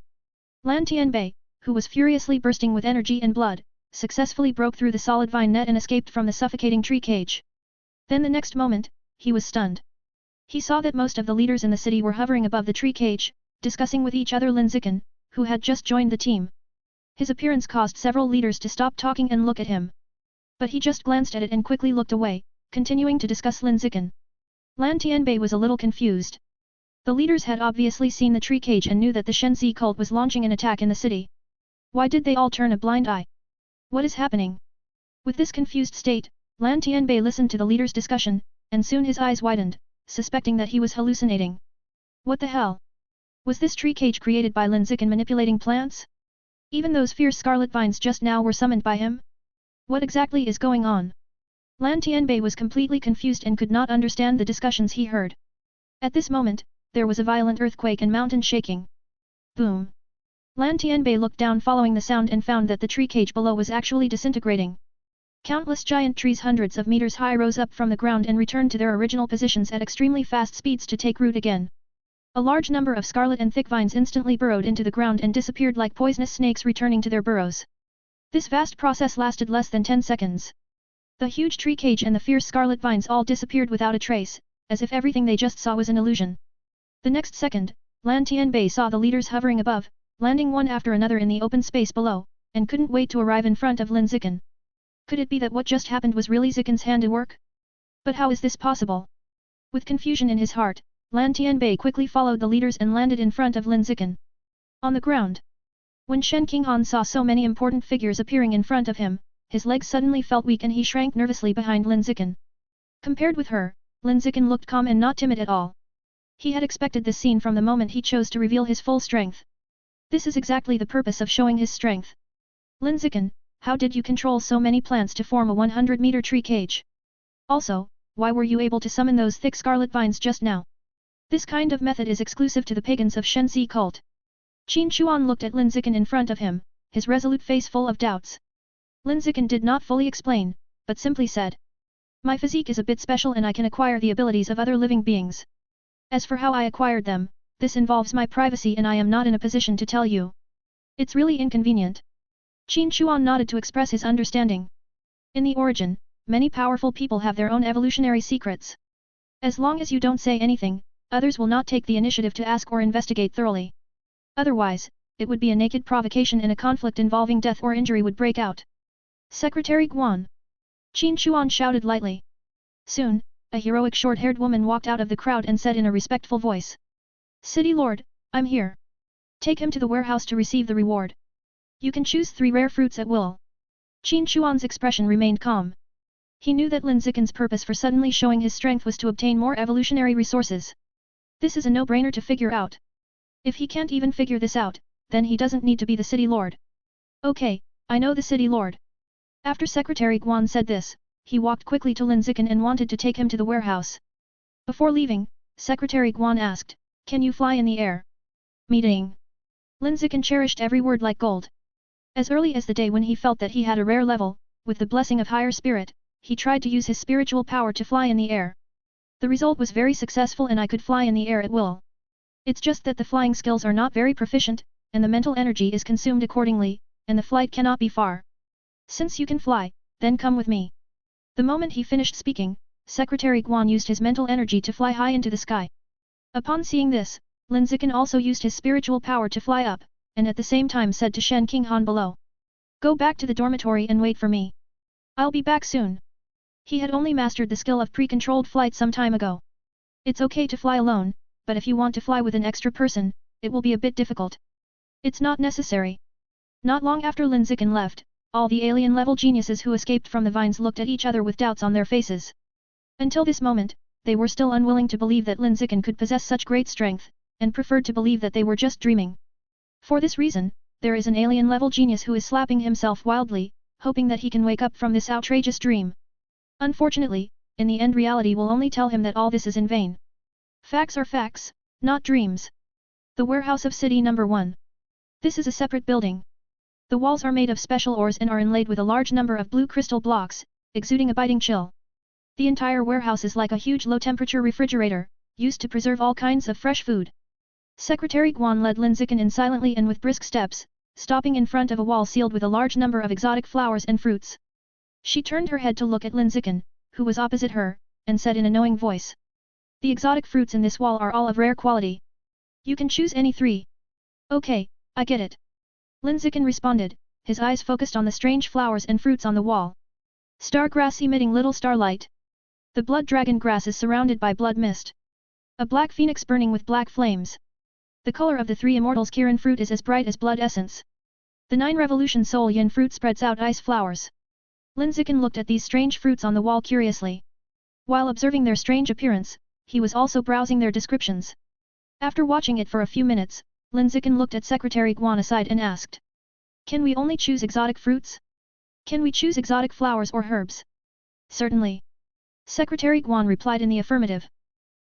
Lan Tianbei, who was furiously bursting with energy and blood, successfully broke through the solid vine net and escaped from the suffocating tree cage. Then the next moment, he was stunned. He saw that most of the leaders in the city were hovering above the tree cage, discussing with each other Lin Zichen, who had just joined the team. His appearance caused several leaders to stop talking and look at him. But he just glanced at it and quickly looked away, continuing to discuss Lin Zichen. Lan Tianbei was a little confused. The leaders had obviously seen the tree cage and knew that the Shenzi cult was launching an attack in the city. Why did they all turn a blind eye? What is happening? With this confused state, Lan Tianbei listened to the leaders' discussion, and soon his eyes widened, suspecting that he was hallucinating. What the hell? Was this tree cage created by Lin Zichen manipulating plants? Even those fierce scarlet vines just now were summoned by him? What exactly is going on? Lan Tianbei was completely confused and could not understand the discussions he heard. At this moment, there was a violent earthquake and mountain shaking. Boom! Lan Tianbei looked down following the sound and found that the tree cage below was actually disintegrating. Countless giant trees hundreds of meters high rose up from the ground and returned to their original positions at extremely fast speeds to take root again. A large number of scarlet and thick vines instantly burrowed into the ground and disappeared like poisonous snakes returning to their burrows. This vast process lasted less than 10 seconds. The huge tree cage and the fierce scarlet vines all disappeared without a trace, as if everything they just saw was an illusion. The next second, Lan Tianbei saw the leaders hovering above, landing one after another in the open space below, and couldn't wait to arrive in front of Lin Zichen. Could it be that what just happened was really Zichen's handiwork? But how is this possible? With confusion in his heart, Lan Tianbei quickly followed the leaders and landed in front of Lin Zichen. On the ground. When Shen Qinghan saw so many important figures appearing in front of him, his legs suddenly felt weak and he shrank nervously behind Lin Zichen. Compared with her, Lin Zichen looked calm and not timid at all. He had expected this scene from the moment he chose to reveal his full strength. This is exactly the purpose of showing his strength. Lin Zichen, how did you control so many plants to form a 100-meter tree cage? Also, why were you able to summon those thick scarlet vines just now? This kind of method is exclusive to the pagans of Shenxi cult. Qin Chuan looked at Lin Zichen in front of him, his resolute face full of doubts. Lin Zichen did not fully explain, but simply said, "My physique is a bit special and I can acquire the abilities of other living beings. As for how I acquired them, this involves my privacy and I am not in a position to tell you. It's really inconvenient." Qin Chuan nodded to express his understanding. In the origin, many powerful people have their own evolutionary secrets. As long as you don't say anything, others will not take the initiative to ask or investigate thoroughly. Otherwise, it would be a naked provocation and a conflict involving death or injury would break out. Secretary Guan. Qin Chuan shouted lightly. Soon, a heroic short-haired woman walked out of the crowd and said in a respectful voice. City Lord, I'm here. Take him to the warehouse to receive the reward. You can choose 3 rare fruits at will. Qin Chuan's expression remained calm. He knew that Lin Zichen's purpose for suddenly showing his strength was to obtain more evolutionary resources. This is a no-brainer to figure out. If he can't even figure this out, then he doesn't need to be the City Lord. Okay, I know the City Lord. After Secretary Guan said this, he walked quickly to Lin Zichen and wanted to take him to the warehouse. Before leaving, Secretary Guan asked, "Can you fly in the air?" Meeting. Lin Zichen cherished every word like gold. As early as the day when he felt that he had a rare level, with the blessing of higher spirit, he tried to use his spiritual power to fly in the air. The result was very successful and I could fly in the air at will. It's just that the flying skills are not very proficient, and the mental energy is consumed accordingly, and the flight cannot be far. Since you can fly, then come with me. The moment he finished speaking, Secretary Guan used his mental energy to fly high into the sky. Upon seeing this, Lin Zichen also used his spiritual power to fly up, and at the same time said to Shen Qinghan below. Go back to the dormitory and wait for me. I'll be back soon. He had only mastered the skill of pre-controlled flight some time ago. It's okay to fly alone, but if you want to fly with an extra person, it will be a bit difficult. It's not necessary. Not long after Lin Zichen left, all the alien-level geniuses who escaped from the vines looked at each other with doubts on their faces. Until this moment, they were still unwilling to believe that Lin Zichen could possess such great strength, and preferred to believe that they were just dreaming. For this reason, there is an alien-level genius who is slapping himself wildly, hoping that he can wake up from this outrageous dream. Unfortunately, in the end reality will only tell him that all this is in vain. Facts are facts, not dreams. The warehouse of City No. 1. This is a separate building. The walls are made of special ores and are inlaid with a large number of blue crystal blocks, exuding a biting chill. The entire warehouse is like a huge low-temperature refrigerator, used to preserve all kinds of fresh food. Secretary Guan led Lin Zichen in silently and with brisk steps, stopping in front of a wall sealed with a large number of exotic flowers and fruits. She turned her head to look at Lin Zichen, who was opposite her, and said in a knowing voice. The exotic fruits in this wall are all of rare quality. You can choose any 3. Okay, I get it. Lin Zichen responded, his eyes focused on the strange flowers and fruits on the wall. Star grass emitting little starlight. The blood dragon grass is surrounded by blood mist. A black phoenix burning with black flames. The color of the 3 immortals Kirin fruit is as bright as blood essence. The 9 revolution soul yin fruit spreads out ice flowers. Lin Zichen looked at these strange fruits on the wall curiously. While observing their strange appearance, he was also browsing their descriptions. After watching it for a few minutes, Lin Zichen looked at Secretary Guan aside and asked. Can we only choose exotic fruits? Can we choose exotic flowers or herbs? Certainly. Secretary Guan replied in the affirmative.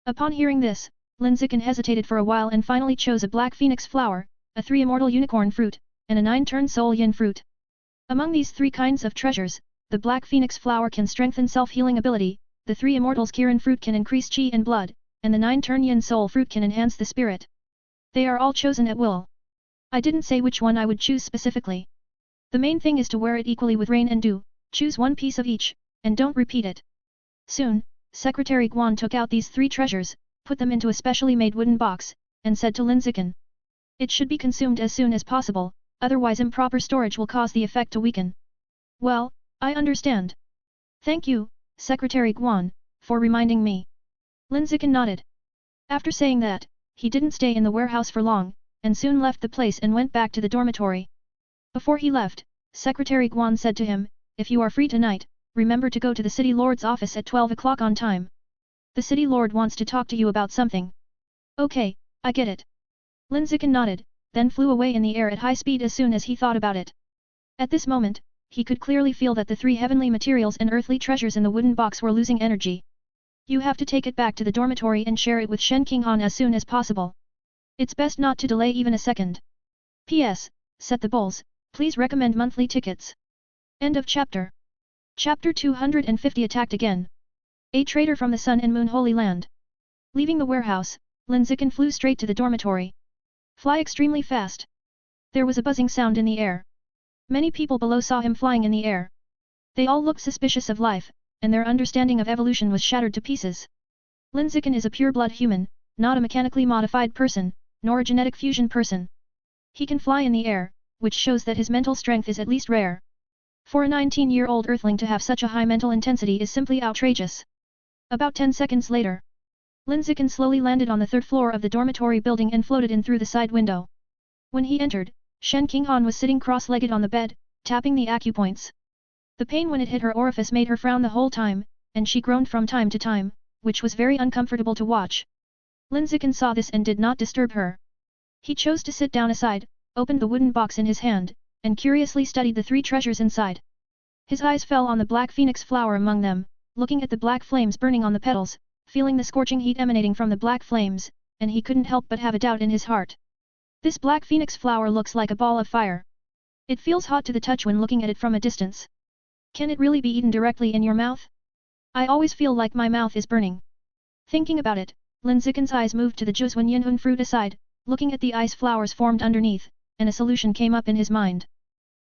Upon hearing this, Lin Zichen hesitated for a while and finally chose a black phoenix flower, a 3 immortal unicorn fruit, and a 9-turn soul yin fruit. Among these 3 kinds of treasures, the black phoenix flower can strengthen self-healing ability, the 3 immortals Kirin fruit can increase qi and blood, and the 9-turn yin soul fruit can enhance the spirit. They are all chosen at will. I didn't say which one I would choose specifically. The main thing is to wear it equally with rain and dew, choose one piece of each, and don't repeat it. Soon, Secretary Guan took out these 3 treasures, put them into a specially made wooden box, and said to Lin Zichen. It should be consumed as soon as possible, otherwise improper storage will cause the effect to weaken. Well, I understand. Thank you, Secretary Guan, for reminding me. Lin Zichen nodded. After saying that, he didn't stay in the warehouse for long, and soon left the place and went back to the dormitory. Before he left, Secretary Guan said to him, if you are free tonight, remember to go to the City Lord's office at 12 o'clock on time. The City Lord wants to talk to you about something. Okay, I get it. Lin Zichen nodded, then flew away in the air at high speed as soon as he thought about it. At this moment, he could clearly feel that the three heavenly materials and earthly treasures in the wooden box were losing energy. You have to take it back to the dormitory and share it with Shen Qinghan as soon as possible. It's best not to delay even a second. P.S. Set the bowls, please recommend monthly tickets. End of chapter. Chapter 250 Attacked Again. A trader from the Sun and Moon Holy Land. Leaving the warehouse, Lin Zichen flew straight to the dormitory. Fly extremely fast. There was a buzzing sound in the air. Many people below saw him flying in the air. They all looked suspicious of life, and their understanding of evolution was shattered to pieces. Lin Zichen is a pure-blood human, not a mechanically modified person, nor a genetic fusion person. He can fly in the air, which shows that his mental strength is at least rare. For a 19-year-old Earthling to have such a high mental intensity is simply outrageous. About 10 seconds later, Lin Zichen slowly landed on the third floor of the dormitory building and floated in through the side window. When he entered, Shen Qinghan was sitting cross-legged on the bed, tapping the acupoints. The pain when it hit her orifice made her frown the whole time, and she groaned from time to time, which was very uncomfortable to watch. Lin Zichen saw this and did not disturb her. He chose to sit down aside, opened the wooden box in his hand, and curiously studied the three treasures inside. His eyes fell on the black phoenix flower among them, looking at the black flames burning on the petals, feeling the scorching heat emanating from the black flames, and he couldn't help but have a doubt in his heart. This black phoenix flower looks like a ball of fire. It feels hot to the touch when looking at it from a distance. Can it really be eaten directly in your mouth? I always feel like my mouth is burning. Thinking about it, Lin Zichen's eyes moved to the Juzwen Yinhun fruit aside, looking at the ice flowers formed underneath, and a solution came up in his mind.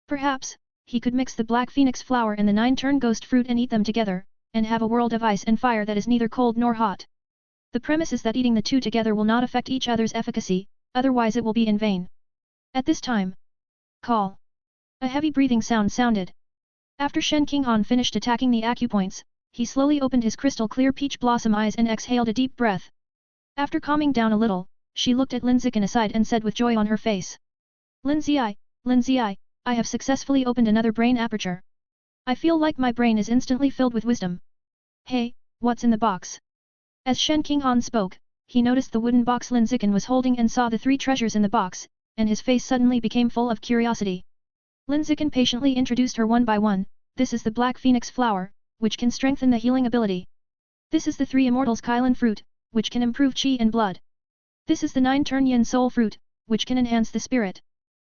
Perhaps, he could mix the black phoenix flower and the 9-turn ghost fruit and eat them together, and have a world of ice and fire that is neither cold nor hot. The premise is that eating the two together will not affect each other's efficacy, otherwise it will be in vain. At this time, call. A heavy breathing sound sounded. After Shen Qinghan finished attacking the acupoints, he slowly opened his crystal-clear peach blossom eyes and exhaled a deep breath. After calming down a little, she looked at Lin Zichen aside and said with joy on her face. Lin Ziai, I have successfully opened another brain aperture. I feel like my brain is instantly filled with wisdom. Hey, what's in the box? As Shen Qinghan spoke, he noticed the wooden box Lin Zichen was holding and saw the three treasures in the box, and his face suddenly became full of curiosity. Lin Zichen patiently introduced her one by one. This is the black phoenix flower, which can strengthen the healing ability. This is the three immortals Kailan fruit, which can improve qi and blood. This is the 9-turn yin soul fruit, which can enhance the spirit.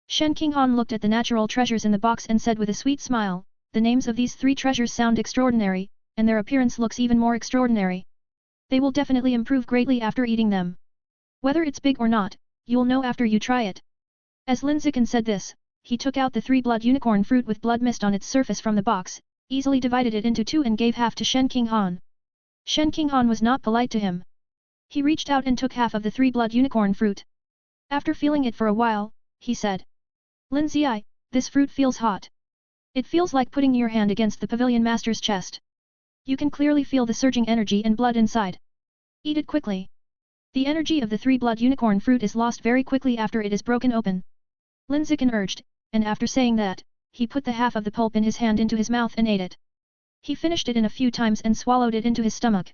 Shen Qinghan looked at the natural treasures in the box and said with a sweet smile, the names of these three treasures sound extraordinary, and their appearance looks even more extraordinary. They will definitely improve greatly after eating them. Whether it's big or not, you'll know after you try it. As Lin Zichen said this, he took out the 3-blood unicorn fruit with blood mist on its surface from the box, easily divided it into 2 and gave half to Shen Qinghan. Shen Qinghan was not polite to him. He reached out and took half of the 3-blood unicorn fruit. After feeling it for a while, he said, Lin Ziai, this fruit feels hot. It feels like putting your hand against the pavilion master's chest. You can clearly feel the surging energy and blood inside. Eat it quickly. The energy of the 3-blood unicorn fruit is lost very quickly after it is broken open. Lin Zichen urged, and after saying that, he put the half of the pulp in his hand into his mouth and ate it. He finished it in a few times and swallowed it into his stomach.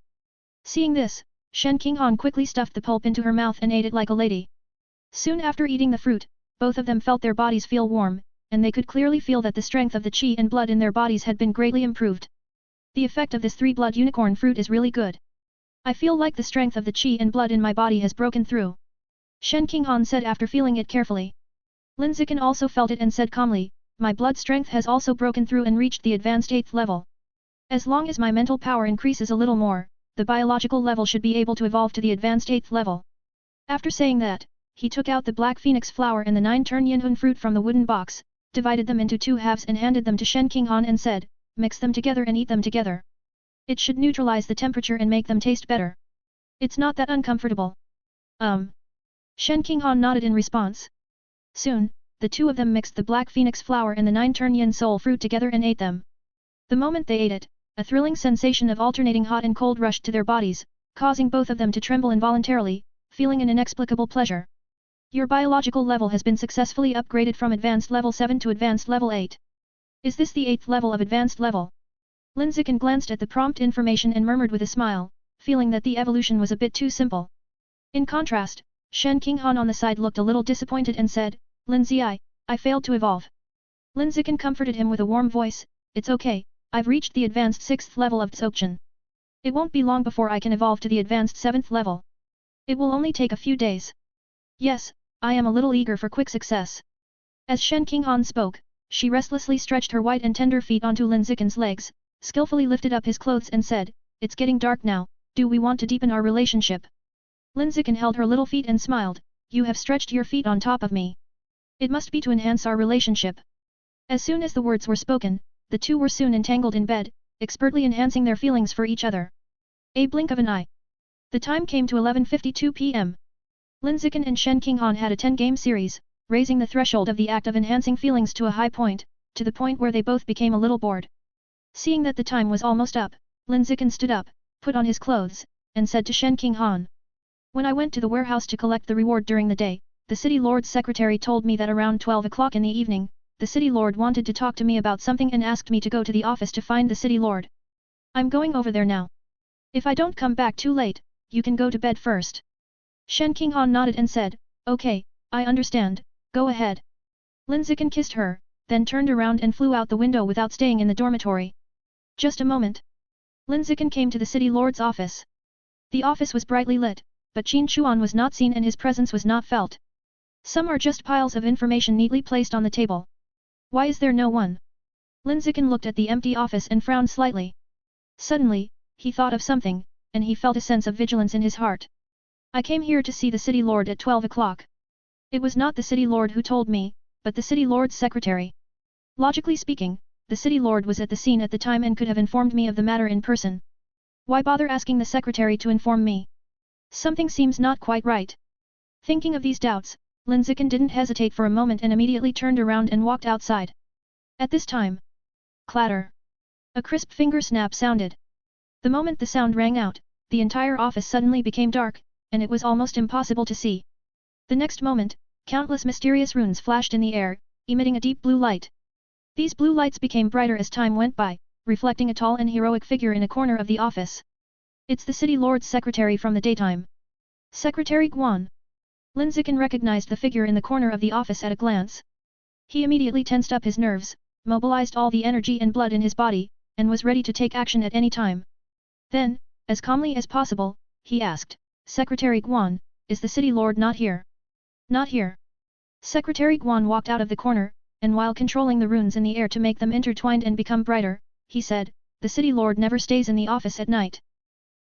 Seeing this, Shen Qinghan quickly stuffed the pulp into her mouth and ate it like a lady. Soon after eating the fruit, both of them felt their bodies feel warm, and they could clearly feel that the strength of the qi and blood in their bodies had been greatly improved. The effect of this 3-blood unicorn fruit is really good. I feel like the strength of the qi and blood in my body has broken through. Shen Qinghan said after feeling it carefully. Lin Zichen also felt it and said calmly, my blood strength has also broken through and reached the advanced 8th level. As long as my mental power increases a little more, the biological level should be able to evolve to the advanced 8th level. After saying that, he took out the black phoenix flower and the 9-turn yinhun fruit from the wooden box, divided them into 2 halves and handed them to Shen Qinghan and said, mix them together and eat them together. It should neutralize the temperature and make them taste better. It's not that uncomfortable. Shen Qinghan nodded in response. Soon, the 2 of them mixed the black phoenix flower and the 9-turn yin soul fruit together and ate them. The moment they ate it, a thrilling sensation of alternating hot and cold rushed to their bodies, causing both of them to tremble involuntarily, feeling an inexplicable pleasure. Your biological level has been successfully upgraded from advanced level 7 to advanced level 8. Is this the 8th level of advanced level? Lin Zichen glanced at the prompt information and murmured with a smile, feeling that the evolution was a bit too simple. In contrast, Shen Qinghan on the side looked a little disappointed and said, Lin Ziai, I failed to evolve. Lin Zichen comforted him with a warm voice, "It's okay, I've reached the advanced 6th level of Dzogchen. It won't be long before I can evolve to the advanced 7th level. It will only take a few days. Yes, I am a little eager for quick success." As Shen Qinghan spoke, she restlessly stretched her white and tender feet onto Lin Zichen's legs, skillfully lifted up his clothes and said, "It's getting dark now, do we want to deepen our relationship?" Lin Zichen held her little feet and smiled, "You have stretched your feet on top of me. It must be to enhance our relationship." As soon as the words were spoken, the two were soon entangled in bed, expertly enhancing their feelings for each other. A blink of an eye. The time came to 11:52 p.m. Lin Zichen and Shen Qinghan had a 10-game series, raising the threshold of the act of enhancing feelings to a high point, to the point where they both became a little bored. Seeing that the time was almost up, Lin Zichen stood up, put on his clothes, and said to Shen Qinghan, "When I went to the warehouse to collect the reward during the day, the city lord's secretary told me that around 12 o'clock in the evening, the city lord wanted to talk to me about something and asked me to go to the office to find the city lord. I'm going over there now. If I don't come back too late, you can go to bed first." Shen Qinghan nodded and said, "Okay, I understand, go ahead." Lin Zichen kissed her, then turned around and flew out the window without staying in the dormitory. Just a moment. Lin Zichen came to the city lord's office. The office was brightly lit, but Qin Chuan was not seen and his presence was not felt. Some are just piles of information neatly placed on the table. Why is there no one? Lin Zichen looked at the empty office and frowned slightly. Suddenly, he thought of something, and he felt a sense of vigilance in his heart. "I came here to see the city lord at 12 o'clock. It was not the city lord who told me, but the city lord's secretary. Logically speaking, the city lord was at the scene at the time and could have informed me of the matter in person. Why bother asking the secretary to inform me? Something seems not quite right." Thinking of these doubts, Lin Zichen didn't hesitate for a moment and immediately turned around and walked outside. At this time, clatter. A crisp finger snap sounded. The moment the sound rang out, the entire office suddenly became dark, and it was almost impossible to see. The next moment, countless mysterious runes flashed in the air, emitting a deep blue light. These blue lights became brighter as time went by, reflecting a tall and heroic figure in a corner of the office. "It's the city lord's secretary from the daytime. Secretary Guan." Lin Zichen recognized the figure in the corner of the office at a glance. He immediately tensed up his nerves, mobilized all the energy and blood in his body, and was ready to take action at any time. Then, as calmly as possible, he asked, "Secretary Guan, is the city lord not here?" "Not here." Secretary Guan walked out of the corner, and while controlling the runes in the air to make them intertwined and become brighter, he said, "The city lord never stays in the office at night."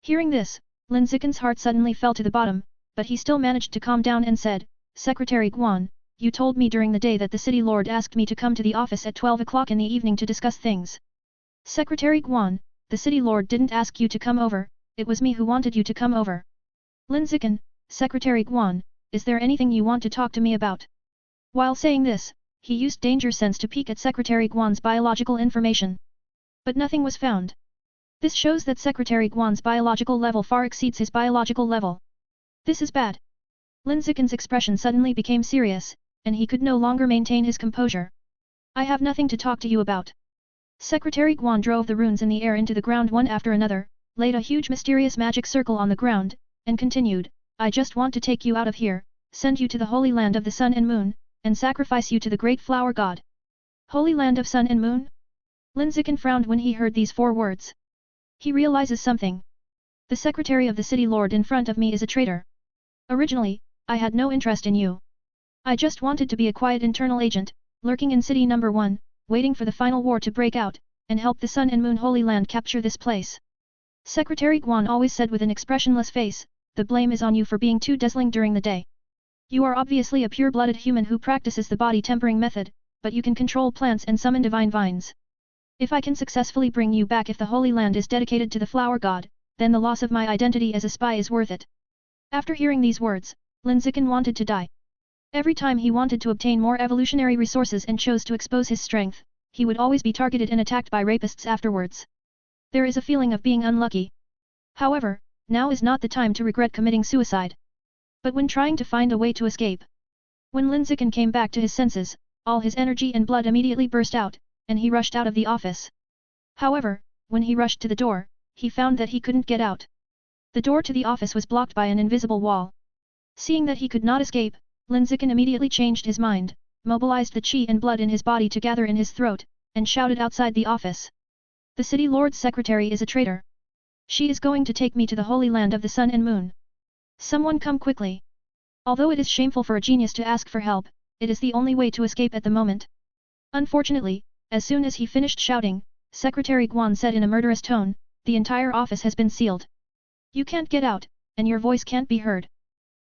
Hearing this, Lin Zichen's heart suddenly fell to the bottom, but he still managed to calm down and said, "Secretary Guan, you told me during the day that the city lord asked me to come to the office at 12 o'clock in the evening to discuss things." "Secretary Guan, the city lord didn't ask you to come over, it was me who wanted you to come over." "Lin Zichen, Secretary Guan, is there anything you want to talk to me about?" While saying this, he used danger sense to peek at Secretary Guan's biological information. But nothing was found. This shows that Secretary Guan's biological level far exceeds his biological level. This is bad. Lin Zichen's expression suddenly became serious, and he could no longer maintain his composure. "I have nothing to talk to you about." Secretary Guan drove the runes in the air into the ground one after another, laid a huge mysterious magic circle on the ground, and continued, "I just want to take you out of here, send you to the holy land of the sun and moon, and sacrifice you to the great flower god." Holy land of sun and moon? Lin Zichen frowned when he heard these 4 words. He realizes something. The secretary of the city lord in front of me is a traitor. Originally, I had no interest in you. I just wanted to be a quiet internal agent, lurking in city number 1, waiting for the final war to break out, and help the Sun and Moon Holy Land capture this place. Secretary Guan always said with an expressionless face, "The blame is on you for being too dazzling during the day. You are obviously a pure-blooded human who practices the body tempering method, but you can control plants and summon divine vines. If I can successfully bring you back if the Holy Land is dedicated to the flower god, then the loss of my identity as a spy is worth it." After hearing these words, Lin Zichen wanted to die. Every time he wanted to obtain more evolutionary resources and chose to expose his strength, he would always be targeted and attacked by rapists afterwards. There is a feeling of being unlucky. However, now is not the time to regret committing suicide. But when trying to find a way to escape. When Lin Zichen came back to his senses, all his energy and blood immediately burst out, and he rushed out of the office. However, when he rushed to the door, he found that he couldn't get out. The door to the office was blocked by an invisible wall. Seeing that he could not escape, Lin Zichen immediately changed his mind, mobilized the qi and blood in his body to gather in his throat, and shouted outside the office. The city lord's secretary is a traitor. She is going to take me to the holy land of the sun and moon. Someone come quickly. Although it is shameful for a genius to ask for help, it is the only way to escape at the moment. Unfortunately, as soon as he finished shouting, Secretary Guan said in a murderous tone, the entire office has been sealed. You can't get out, and your voice can't be heard.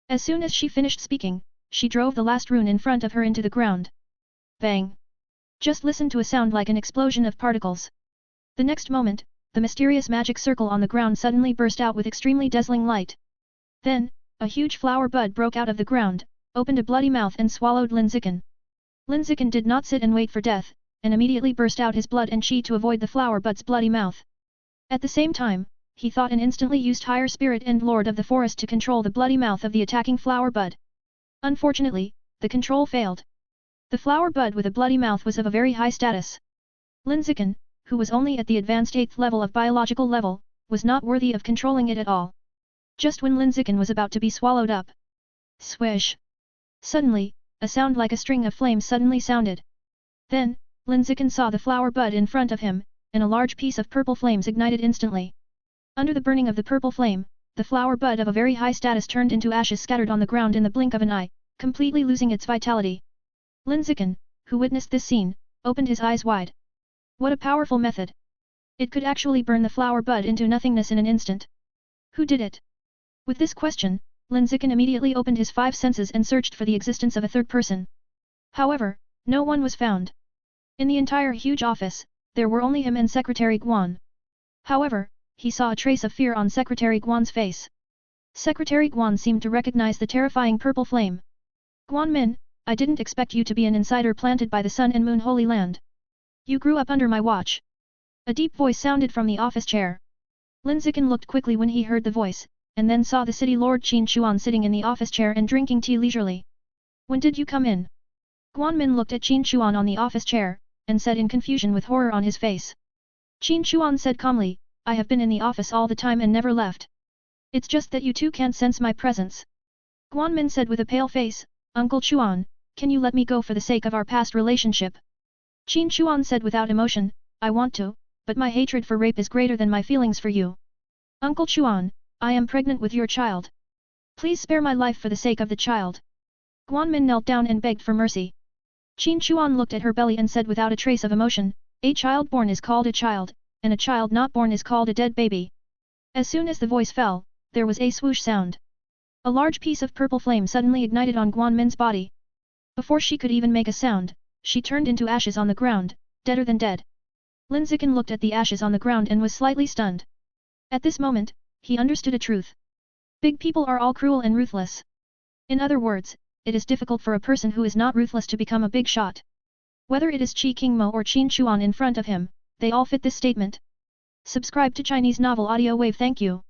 As soon as she finished speaking, she drove the last rune in front of her into the ground. Bang! Just listen to a sound like an explosion of particles. The next moment, the mysterious magic circle on the ground suddenly burst out with extremely dazzling light. Then, a huge flower bud broke out of the ground, opened a bloody mouth and swallowed Lin Zichen. Lin Zichen did not sit and wait for death, and immediately burst out his blood and qi to avoid the flower bud's bloody mouth. At the same time, he thought and instantly used higher spirit and lord of the forest to control the bloody mouth of the attacking flower bud. Unfortunately, the control failed. The flower bud with a bloody mouth was of a very high status. Lin Zichen, who was only at the advanced 8th level of biological level, was not worthy of controlling it at all. Just when Lin Zichen was about to be swallowed up. Swish! Suddenly, a sound like a string of flames suddenly sounded. Then, Lin Zichen saw the flower bud in front of him, and a large piece of purple flames ignited instantly. Under the burning of the purple flame, the flower bud of a very high status turned into ashes scattered on the ground in the blink of an eye, completely losing its vitality. Lin Zichen, who witnessed this scene, opened his eyes wide. What a powerful method! It could actually burn the flower bud into nothingness in an instant. Who did it? With this question, Lin Zichen immediately opened his 5 senses and searched for the existence of a third person. However, no one was found. In the entire huge office, there were only him and Secretary Guan. However, he saw a trace of fear on Secretary Guan's face. Secretary Guan seemed to recognize the terrifying purple flame. Guanmin, I didn't expect you to be an insider planted by the Sun and Moon Holy Land. You grew up under my watch. A deep voice sounded from the office chair. Lin Zichen looked quickly when he heard the voice, and then saw the city lord Qin Xuan sitting in the office chair and drinking tea leisurely. When did you come in? Guanmin looked at Qin Xuan on the office chair, and said in confusion with horror on his face. Qin Xuan said calmly, I have been in the office all the time and never left. It's just that you two can't sense my presence. Guanmin said with a pale face, Uncle Xuan, can you let me go for the sake of our past relationship? Qin Xuan said without emotion, I want to, but my hatred for rape is greater than my feelings for you. Uncle Xuan, I am pregnant with your child. Please spare my life for the sake of the child. Guanmin knelt down and begged for mercy. Qin Xuan looked at her belly and said without a trace of emotion, a child born is called a child, and a child not born is called a dead baby. As soon as the voice fell, there was a swoosh sound. A large piece of purple flame suddenly ignited on Guanmin's body. Before she could even make a sound, she turned into ashes on the ground, deader than dead. Lin Zichen looked at the ashes on the ground and was slightly stunned. At this moment, he understood a truth. Big people are all cruel and ruthless. In other words, it is difficult for a person who is not ruthless to become a big shot. Whether it is Qi Qingmo or Qin Xuan in front of him, they all fit this statement. Subscribe to Chinese Novel Audio Wave. Thank you.